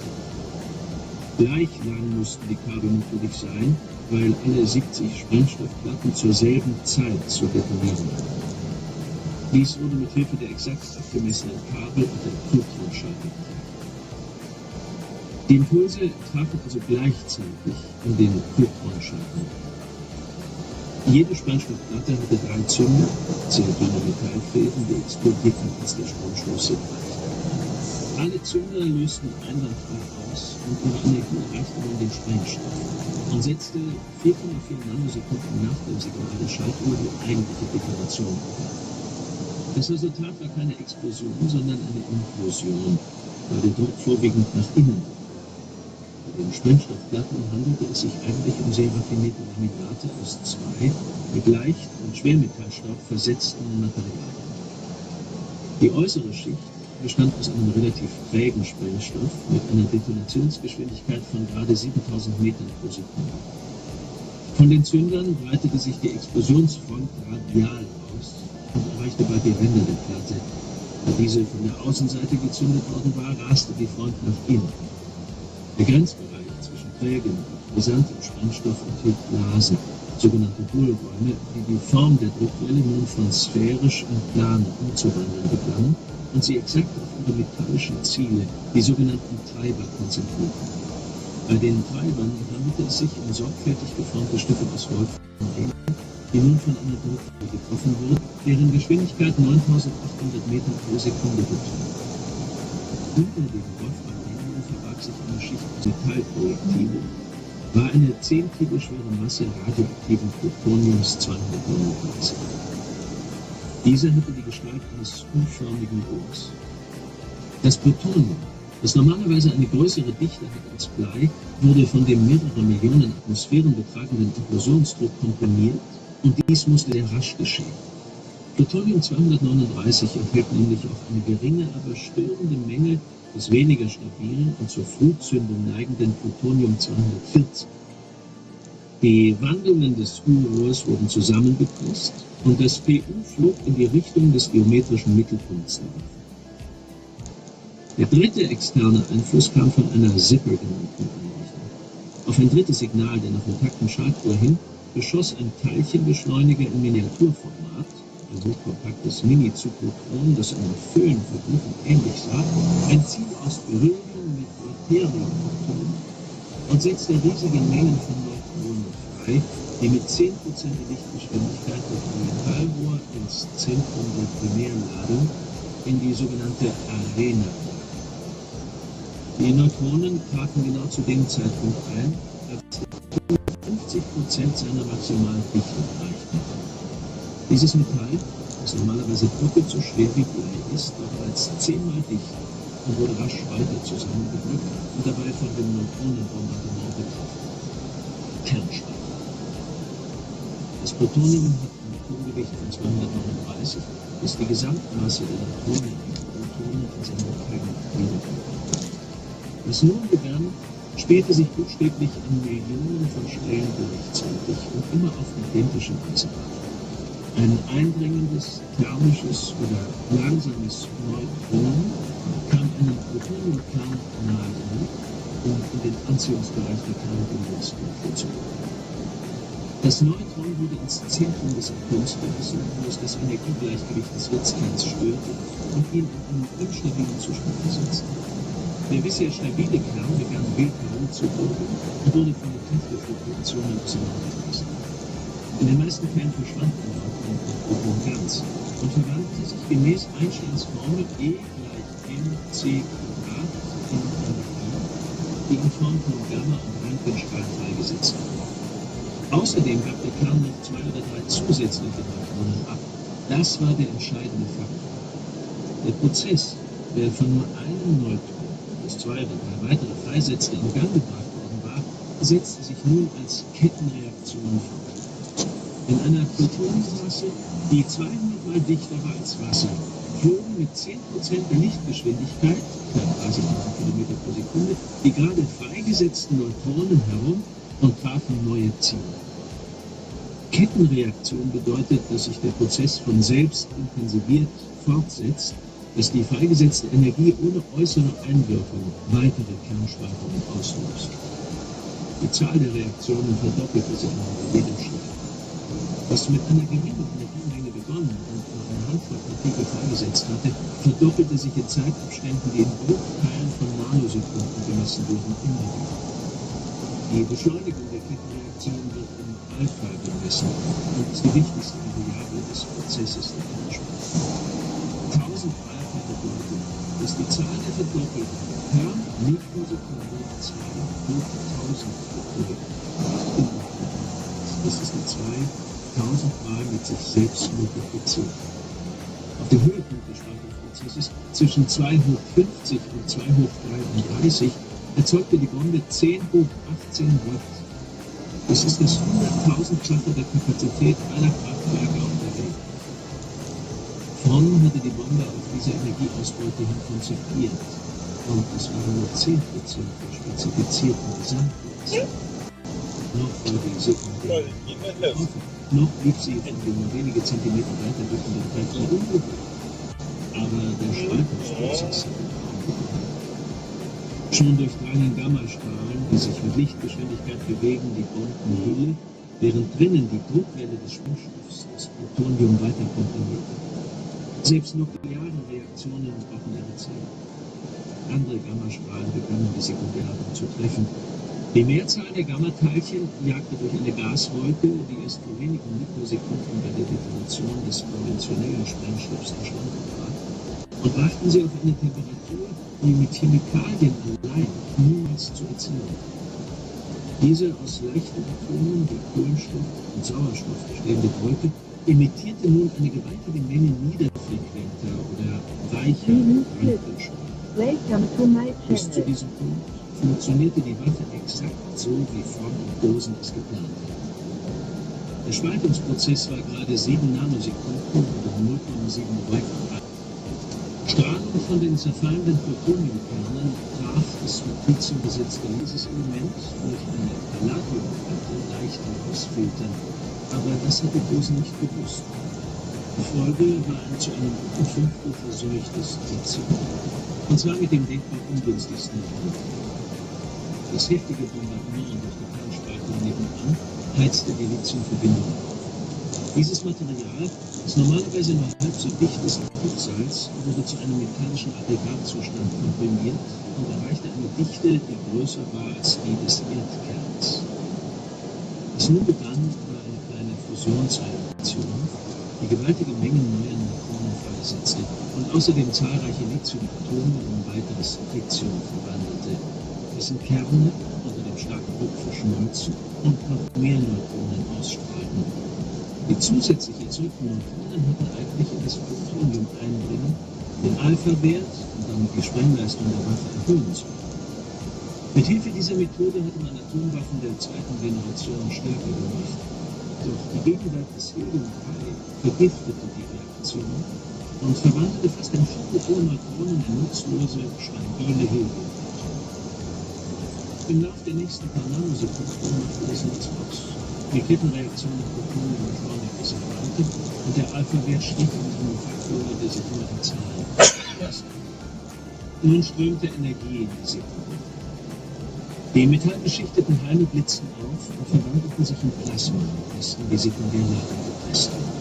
Gleich lang mussten die Kabel natürlich sein, weil alle 70 Sprengstoffplatten zur selben Zeit zu detonieren waren. Dies wurde mit Hilfe der exakt abgemessenen Kabel und der Neutronenschaltung. Die Impulse trafen also gleichzeitig in den Neutronenschaltung. Jede Sprengstoffplatte hatte 3 Zünder, sehr dünne Metallfäden, die explodierten, als der Stromstoß sie erreichte. Alle Zünder lösten einwandfrei aus und ihre Energie erreichte nun den Sprengstoff und setzte 4,4 Nanosekunden nach dem Signal der Schaltuhr die eigentliche Detonation ein. Das Resultat war keine Explosion, sondern eine Implosion, weil der Druck vorwiegend nach innen war. Bei den Sprengstoffplatten handelte es sich eigentlich um sehr raffinierte Laminate aus 2 mit Leicht- und Schwermetallstaub versetzten Materialien. Die äußere Schicht bestand aus einem relativ trägen Sprengstoff mit einer Detonationsgeschwindigkeit von gerade 7000 Metern pro Sekunde. Von den Zündern breitete sich die Explosionsfront radial aus und erreichte bald die Ränder der Platte. Da diese von der Außenseite gezündet worden war, raste die Front nach innen. Der Grenzbereich zwischen trägem und brisantem Sprengstoff enthielt Blasen, sogenannte Hohlräume, die die Form der Druckwelle nun von sphärisch in plane umzuwandeln begannen und sie exakt auf ihre metallischen Ziele, die sogenannten Treiber, konzentrierten. Bei den Treibern handelte es sich um sorgfältig geformte Stücke aus Wolfram, die nun von einer Druckwelle getroffen wurden, deren Geschwindigkeit 9800 Meter pro Sekunde betrug. Unter den Wolfram verbarg sich eine Schicht Metallprojektive, war eine 10 Kilo schwere Masse radioaktiven Plutoniums 239. Diese hatte die Gestalt eines U-förmigen Rohrs. Das Plutonium, das normalerweise eine größere Dichte hat als Blei, wurde von dem mehrere Millionen Atmosphären betragenden Implosionsdruck komprimiert und dies musste sehr rasch geschehen. Plutonium 239 enthält nämlich auch eine geringe, aber störende Menge des weniger stabilen und zur Frühzündung neigenden Plutonium 240. Die Wandungen des U-Rohrs wurden zusammengepresst und das PU flog in die Richtung des geometrischen Mittelpunkts der Waffe. Der dritte externe Einfluss kam von einer Zipper genannten Einrichtung. Auf ein drittes Signal der noch intakten Schaltuhr hin beschoss ein Teilchenbeschleuniger in Miniaturformat, ein hochkompaktes Mini-Zyklotron, das einem Föhn verglichen ähnlich sah, ein Ziel aus Beryllium mit Deuteriumprotonen und setzte riesige Mengen von Neutronen frei, die mit 10% der Lichtgeschwindigkeit durch ein Metallrohr ins Zentrum der Primärladung in die sogenannte Arena. Die Neutronen trafen genau zu dem Zeitpunkt ein, als sie 50% seiner maximalen Dichte erreichten. Dieses Metall, das normalerweise doppelt so schwer wie Blei ist, war bereits 10-mal dicht und wurde rasch weiter zusammengedrückt und dabei von dem Neutronenbombardement getroffen. Kernspaltung. Das Plutonium hat ein Atomgewicht von 239, das die Gesamtmasse der Neutronen und Protonen in seinem Kern wiedergibt. Das nun begann, spielte sich buchstäblich an Millionen von Stellen gleichzeitig und immer auf identische Weise ab. Ein eindringendes, thermisches oder langsames Neutron kam einem Plutoniumkern nahe und in den Anziehungsbereich der Kernbindungsgruppe zu. Das Neutron wurde ins Zentrum des Atoms gerissen, wo es das Energiegleichgewicht des Wirtskerns störte und ihn in einen instabilen Zustand versetzte. Der bisher stabile Kern begann wild herumzuwirbeln und wurde von Kräftefluktuationen auseinandergerissen. In den meisten Fällen verschwand ein Neutron ganz und verwandelte sich gemäß Einsteins Formel E gleich mc² in Energie, die in Form von Gamma- und Röntgenstrahlen freigesetzt wurde. Außerdem gab der Kern noch 2 oder 3 zusätzliche Neutronen ab. Das war der entscheidende Faktor. Der Prozess, der von nur einem Neutron bis 2 oder 3 weitere freisetzte in Gang gebracht worden war, setzte sich nun als Kettenreaktion fort. In einer Plutoniummasse, die 200-mal dichter war als Wasser, flogen mit 10% der Lichtgeschwindigkeit, knapp 30 Kilometer pro Sekunde, die gerade freigesetzten Neutronen herum und trafen neue Ziele. Kettenreaktion bedeutet, dass sich der Prozess von selbst intensiviert fortsetzt dass die freigesetzte Energie ohne äußere Einwirkung weitere Kernspaltungen auslöst. Die Zahl der Reaktionen verdoppelte sich in jedem Schritt. Was mit einer geringen Energiemenge begonnen und nur eine Handvoll Partikel freigesetzt hatte, verdoppelte sich in Zeitabständen, die in Bruchteilen von Nanosekunden gemessen wurden, immer wieder. Die Beschleunigung der Kettenreaktion wird im Alpha gemessen und ist die wichtigste Variable des Prozesses der Kernspaltung. 1000 Alpha bedeutet, dass die Zahl der Verdoppelten per Mikrosekunde 2 hoch 1000 beträgt. Das ist die 2000 Mal mit sich selbst multipliziert. Auf dem Höhepunkt des Spaltungsprozesses zwischen 2 hoch 50 und 2 hoch 33 erzeugte die Bombe 10 hoch 18 Watt. Das ist das 100.000-fache der Kapazität aller Kraftwerke auf der Welt. Fromm hatte die Bombe auf diese Energieausbeute hin konzipiert. Und es waren nur 10% der spezifizierten Gesamtmasse. Noch war die Sekunde. Noch blieb sie nur wenige Zentimeter weiter durch den Bereich unberührt. Aber der Spaltungsprozess hatte kaum begonnen. Schon durchdrangen Gammastrahlen, die sich mit Lichtgeschwindigkeit bewegen, die Bombenhülle, während drinnen die Druckwelle des Sprengstoffs das Plutonium weiter komprimierte. Selbst nukleare Reaktionen brauchen ihre Zeit. Andere Gammastrahlen begannen die Sekundärladung zu treffen. Die Mehrzahl der Gammateilchen jagte durch eine Gaswolke, die erst vor wenigen Mikrosekunden bei der Detonation des konventionellen Sprengstoffs erstanden war, und brachten sie auf eine Temperatur, die mit Chemikalien allein niemals zu erzielen. Diese aus leichten Atomen wie Kohlenstoff und Sauerstoff bestehende Wolke emittierte nun eine gewaltige Menge niederfrequenter oder weicher Röntgenstrahlen. Bis zu diesem Punkt funktionierte die Waffe exakt so, wie Fromm und Rosen es geplant hatten. Der Spaltungsprozess war gerade 7 Nanosekunden oder 0,7 Micron. Strahlung von den zerfallenden Plutoniumkernen traf das mit Tritium besetzte Lieseselement durch eine Palladiumplatte leicht herausfiltern, aber das hatte Rosen nicht gewusst. Die Folge war ein zu einem guten Fünftel verseuchtes Tritium, und zwar mit dem denkbar ungünstigsten Grund. Das heftige Bombardement durch die Kernspaltung nebenan heizte die Lithiumverbindung auf. Dieses Material, das normalerweise nur halb so dicht ist wie Kochsalz, wurde zu einem mechanischen Aggregatzustand komprimiert und erreichte eine Dichte, die größer war als die des Erdkerns. Was nun begann, war eine kleine Fusionsreaktion, die gewaltige Mengen neuer Neutronen freisetzte und außerdem zahlreiche Lithiumatome in weiteres Tritium verwandelte, dessen Kerne unter dem starken Druck verschmolzen und noch mehr Neutronen ausstrahlten. Die zusätzlich erzeugten Neutronen hatten eigentlich in das Plutonium einbringen, den Alpha-Wert und damit die Sprengleistung der Waffe erhöhen sollen. Mit Hilfe dieser Methode hatte man Atomwaffen der zweiten Generation stärker gemacht. Doch die Gegenwart des Helium-3 vergiftete die Reaktion und verwandelte fast ein Viertel Neutronen in nutzlose, stabile Heliumatome. Im Laufe der nächsten paar Nanosekunden machte das nichts aus. Die Kettenreaktion mit Plutonium beschleunigte sich weiter und der Alpha-Wert stieg um einen Faktor der sich immer die Zahlen. Nun strömte Energie in die Sekunde. Die metallbeschichteten Halme blitzten auf und verwandelten sich in Plasma, das in die Sekundärladung gepresst wurde.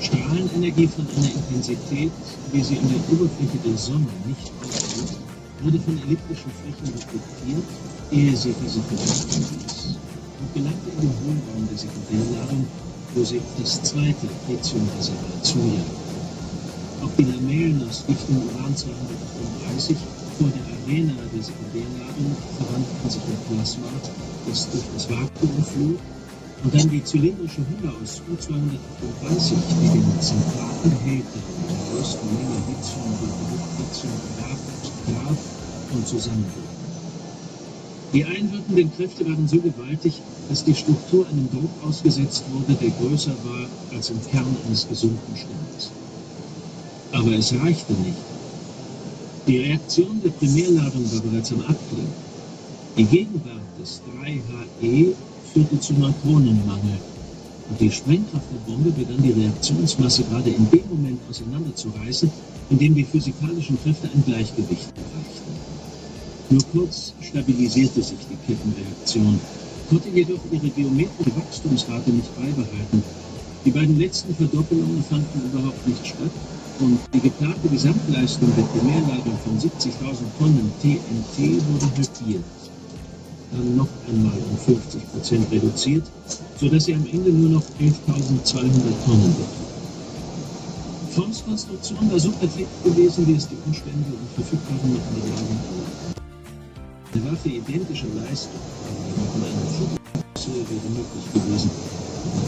Strahlenenergie von einer Intensität, wie sie an der Oberfläche der Sonne nicht auftritt, wurde von elliptischen Flächen reflektiert, ehe sie diese verlassen ließ, und gelangte in den Hohlraum der Sekundärladung, wo sie auf das zweite Tritiumreservoir zujagte. Auch die Lamellen aus dichtem Uran-238 vor der Arena der Sekundärladung verwandelten sich in Plasma, das durch das Vakuum flog, und dann die zylindrische Hülle aus U-238, die den zentralen Behälter mit der größten Menge Lithium durch Lithium traf und zusammenwirkten. Die einwirkenden Kräfte waren so gewaltig, dass die Struktur einem Druck ausgesetzt wurde, der größer war als im Kern eines gesunden Sterns. Aber es reichte nicht. Die Reaktion der Primärladung war bereits am Abklingen. Die Gegenwart des 3He führte zu Neutronenmangel Und die Sprengkraft der Bombe begann die Reaktionsmasse gerade in dem Moment auseinanderzureißen, in dem die physikalischen Kräfte ein Gleichgewicht erreichten. Nur kurz stabilisierte sich die Kettenreaktion, konnte jedoch ihre geometrische Wachstumsrate nicht beibehalten. Die beiden letzten Verdoppelungen fanden überhaupt nicht statt und die geplante Gesamtleistung der Primärladung von 70.000 Tonnen TNT wurde halbiert, dann noch einmal um 50% reduziert, sodass sie am Ende nur noch 11.200 Tonnen betrug. Forms Konstruktion war so perfekt gewesen, wie es die Umstände und verfügbaren Materialien erlaubten. Eine Waffe identischer Leistung, von einer Fluggröße wäre möglich gewesen.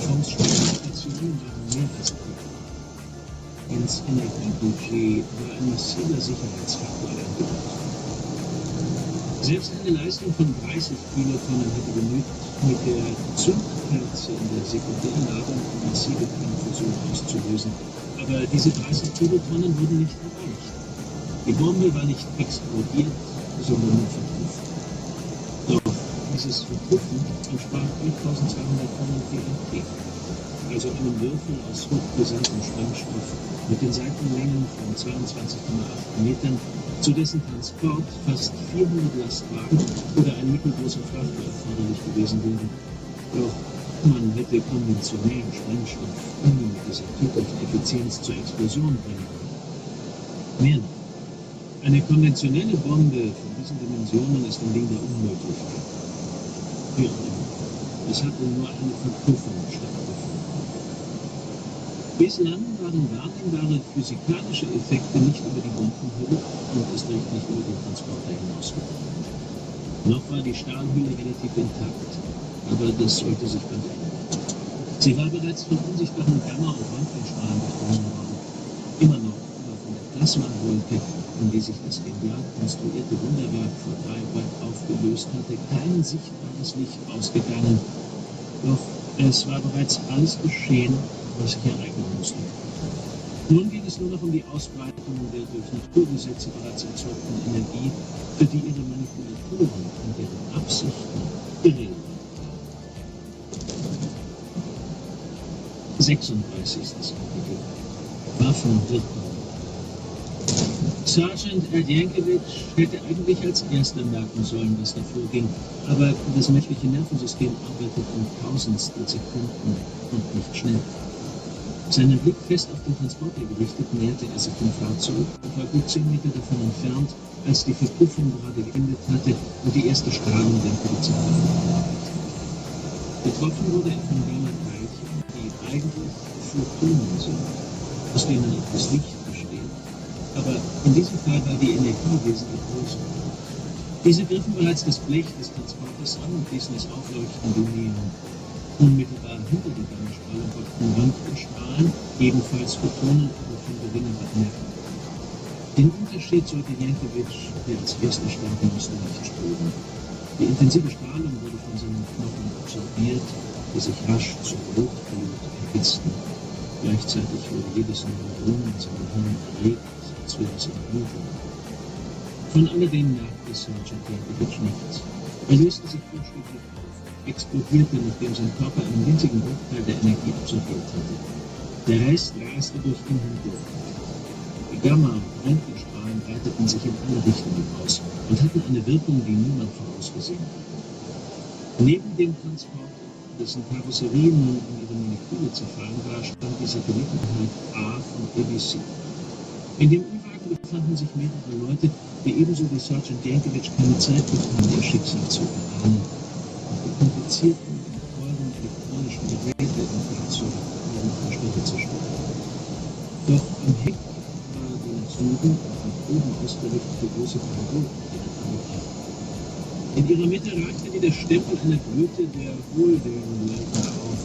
Forms Spezifikationen waren mehr als gut. Ins Energiebudget war ein massiver Sicherheitsfaktor eingebaut. Selbst eine Leistung von 30 Kilotonnen hätte genügt, mit der Zündkerze in der Sekundärladung eine massive Kernfusion auszulösen. Aber diese 30 Kilotonnen wurden nicht erreicht. Die Bombe war nicht explodiert, sondern nur verpufft. Doch dieses Verpuffen entsprach 11.200 Tonnen TNT, also einem Würfel aus hochbrisantem Sprengstoff mit den Seitenlängen von 22,8 Metern, zu dessen Transport fast 400 Lastwagen oder ein mittelgroßer Frachter erforderlich gewesen wären. Doch man hätte konventionellen Sprengstoff nie mit dieser tödlichen Effizienz zur Explosion bringen können. Mehr noch. Eine konventionelle Bombe von diesen Dimensionen ist ein Ding der Unmöglichkeit. Wie auch immer. Es hatte nur eine Verpuffung stattgefunden. Bislang waren wahrnehmbare physikalische Effekte nicht über die Bombenhülle und erst recht nicht über den Transporter hinausgekommen. Noch war die Stahlhülle relativ intakt, aber das sollte sich bald ändern. Sie war bereits von unsichtbaren Gamma- und Röntgenstrahlen bedroht worden. Immer noch war von der Plasmawolke, in die sich das genial konstruierte Wunderwerk vor 3 Watt aufgelöst hatte, kein sichtbares Licht ausgegangen. Doch es war bereits alles geschehen, was sich ereignen musste. Nun ging es nur noch um die Ausbreitung der durch Naturgesetze bereits erzeugten Energie, für die ihre Manipulatoren und deren Absichten irrelevant waren. 36. Kapitel. Waffenwirkung. Sergeant Erdjankiewicz hätte eigentlich als Erster merken sollen, was da vorging, aber das menschliche Nervensystem arbeitet um Tausendstel Sekunden und nicht schnell. Seinen Blick fest auf den Transporter gerichtet, näherte er sich dem Fahrzeug und war gut 10 Meter davon entfernt, als die Verpuffung gerade geendet hatte und die erste Strahlenwelle die Zerfallung erreichte. Betroffen wurde er von Gamma-Teilchen, die eigentlich Photonen sind, aus denen auch das Licht besteht. Aber in diesem Fall war die Energie wesentlich größer. Diese griffen bereits das Blech des Transporters an und ließen es aufleuchten wie Neon. Unmittelbar hinter der Gammastrahlung folgten Röntgenstrahlen, ebenfalls Photonen, aber von geringerer Energie. Den Unterschied sollte Jankiewicz, der als erster starten musste, nicht spüren. Die intensive Strahlung wurde von seinen Knochen absorbiert, die sich rasch zu Rotblut erhitzten. Gleichzeitig wurde jedes Neuron in seinem Hirn erregt, als wäre es in Bewegung. Von alledem merkte Sergeant Jankiewicz nichts. Er löste sich buchstäblich auf, explodierte, nachdem sein Körper einen winzigen Bruchteil der Energie absorbiert hatte. Der Rest raste durch ihn hindurch. Die Gamma- und Röntgenstrahlen breiteten sich in alle Richtungen aus und hatten eine Wirkung, die niemand vorausgesehen hatte. Neben dem Transporter, dessen Karosserie nun in ihre Moleküle zerfallen war, stand die Satelliteneinheit A von ABC. In dem U-Wagen befanden sich mehrere Leute, die ebenso wie Sergeant Jankiewicz keine Zeit bekamen, ihr Schicksal zu erahnen. Die komplizierten und teuren elektronischen Geräte im Fahrzeug waren an der Stelle zerstört. Doch am Heck war die nach Süden und nach oben ausgerichtete große Parabolantenne angebracht. In ihrer Mitte ragte wie der Stempel einer Blüte der Hohlwellenleiter auf,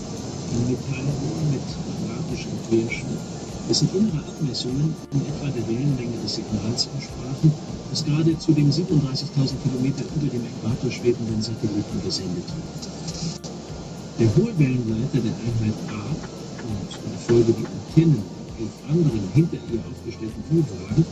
ein Metallrohr mit quadratischem Querschnitt, dessen innere Abmessungen in etwa der Wellenlänge des Signals entsprachen, das gerade zu dem 37.000 Kilometer über dem Äquator schwebenden Satelliten gesendet wurde. Der Hohlwellenleiter der Einheit A und in der Folge die Antennen der 11 anderen hinter ihr aufgestellten U-Wagen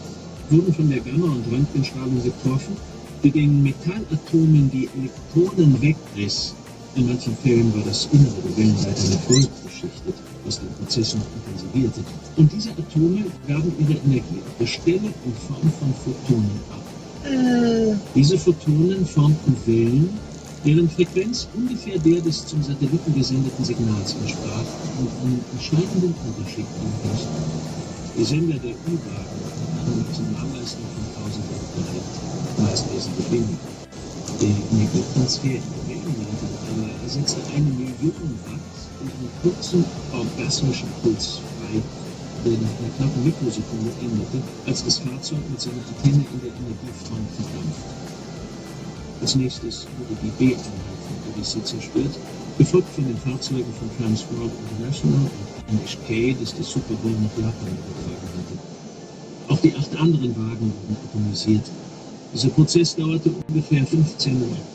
wurden von der Gamma- und Röntgenstrahlung getroffen, die den Metallatomen die Elektronen wegriss In manchen Fällen war das Innere der Wellenleiter mit Gold beschichtet, was den Prozess noch intensivierte. Und diese Atome gaben ihre Energie auf der Stelle in Form von Photonen ab. Diese Photonen formten Wellen, deren Frequenz ungefähr der des zum Satelliten gesendeten Signals entsprach und einen entscheidenden Unterschied anwies. Die Sender der Ü-Wagen hatten eine Maximalleistung von 1000 Watt, meist wesentlich weniger. Der Energietransfer in der Wellenleiter aber ersetzte 1 Million Watt in einem kurzen orgasmischen Puls frei, der nach einer knappen Mikrosekunde endete, als das Fahrzeug mit seiner Antenne in der Energiefront verdampfte. Als nächstes wurde die B-Einheit von ABC zerstört, gefolgt von den Fahrzeugen von Transworld International und NHK, das die Super Bowl nach Japan übertragen hatte. Auch die 8 anderen Wagen wurden atomisiert. Dieser Prozess dauerte ungefähr 15 Minuten.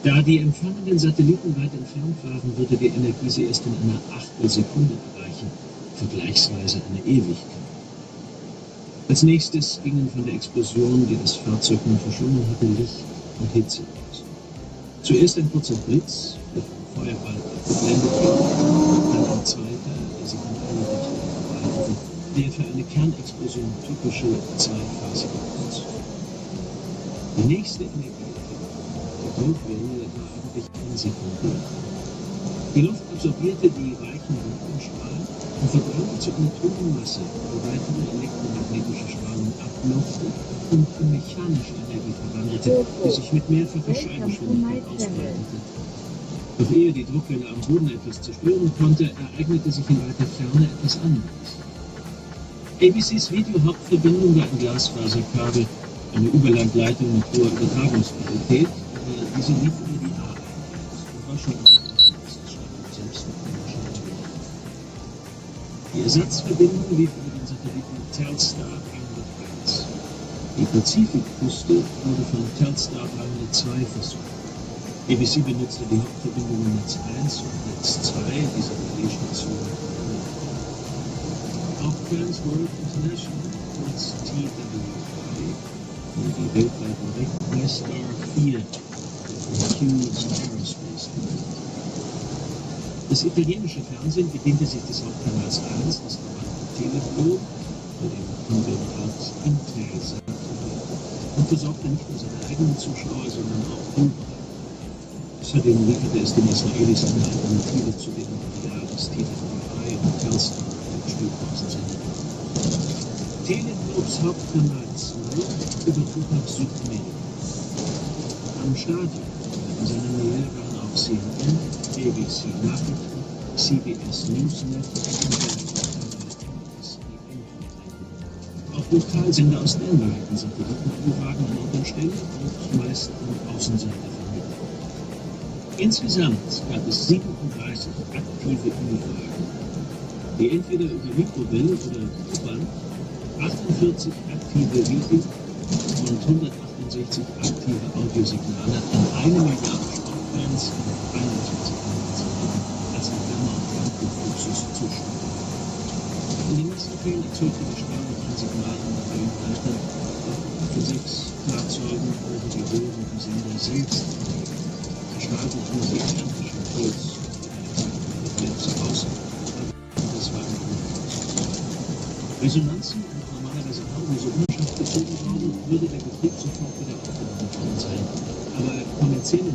Da die empfangenden Satelliten weit entfernt waren, würde die Energie sie erst in einer Achtelsekunde erreichen, vergleichsweise eine Ewigkeit. Als nächstes gingen von der Explosion, die das Fahrzeug nun verschlungen hatte, Licht und Hitze aus. Zuerst ein kurzer Blitz, der vom Feuerball geblendet wurde, dann ein zweiter, der sich an einer Richtung verbreitete, der für eine Kernexplosion typische zweiphasige Blitz. Die nächste Energieeffekt, die Druckwelle, war eigentlich unsekundär. Die Luft absorbierte die weichen Röntgenstrahlen und verbrannte zu einer toten Masse, wo weitere elektromagnetische Strahlung ablauchte und in mechanische Energie verwandelte, die sich mit mehrfacher Scheingeschwindigkeit ausbreitete. Doch ehe die Druckwelle am Boden etwas zerstören konnte, ereignete sich in weiter Ferne etwas anderes. ABCs Video-Hauptverbindung war ein Glasfaserkabel, eine Überlandleitung mit hoher Übertragungsqualität, aber diese lief über die A1 und war schon Die Ersatzverbindung lief über den Satelliten Telstar 301. Die Pazifikküste wurde von Telstar 302 versucht. ABC benutzte die Hauptverbindungen Netz 1 und Netz 2 dieser Relaisstation. Auch Transworld International, kurz TWI, und die weltweit berechnete Star 4 von Hughes Aerospace genannt. Das italienische Fernsehen bediente sich des Hauptkanals 1, des verwandten Telefon, bei dem Konglomerat Intel und besorgte nicht nur seine eigenen Zuschauer, sondern auch Umwelt. Außerdem lieferte es den Israelis eine Alternative zu den Jahres TWI und Telstar Stillpausen sendeten. Teleglobes Hauptkanal 2 übertrug nach Südamerika. Am Stadion in seiner Nähe waren auch CNN, ABC Nachrichten, CBS Newsnet und auch Lokalsender aus Denver hatten Satellitenüberwagen an Ort und Stelle und meist an Außenseiter vermittelt. Insgesamt gab es 37 aktive Überwagen, die entweder über Mikrowelle oder U-Band 48 aktive Video und 168 aktive Audiosignale an 1 Milliarde Sportfans in 21 Satelliten als Wärme- und Landluftluxus zustanden. In den meisten Fällen erzeugte die Strahlung ein Signal an der Wellenleiter, doch für 6 Fahrzeugen wurden die Röhren im Sender selbst erlebt. Sie strahlten einen gigantischen Puls aus, und das war ein Resonanzen und normalerweise harmlose Umschaft gezogen worden, würde der Betrieb sofort wieder aufgenommen worden sein. Aber kommerzielle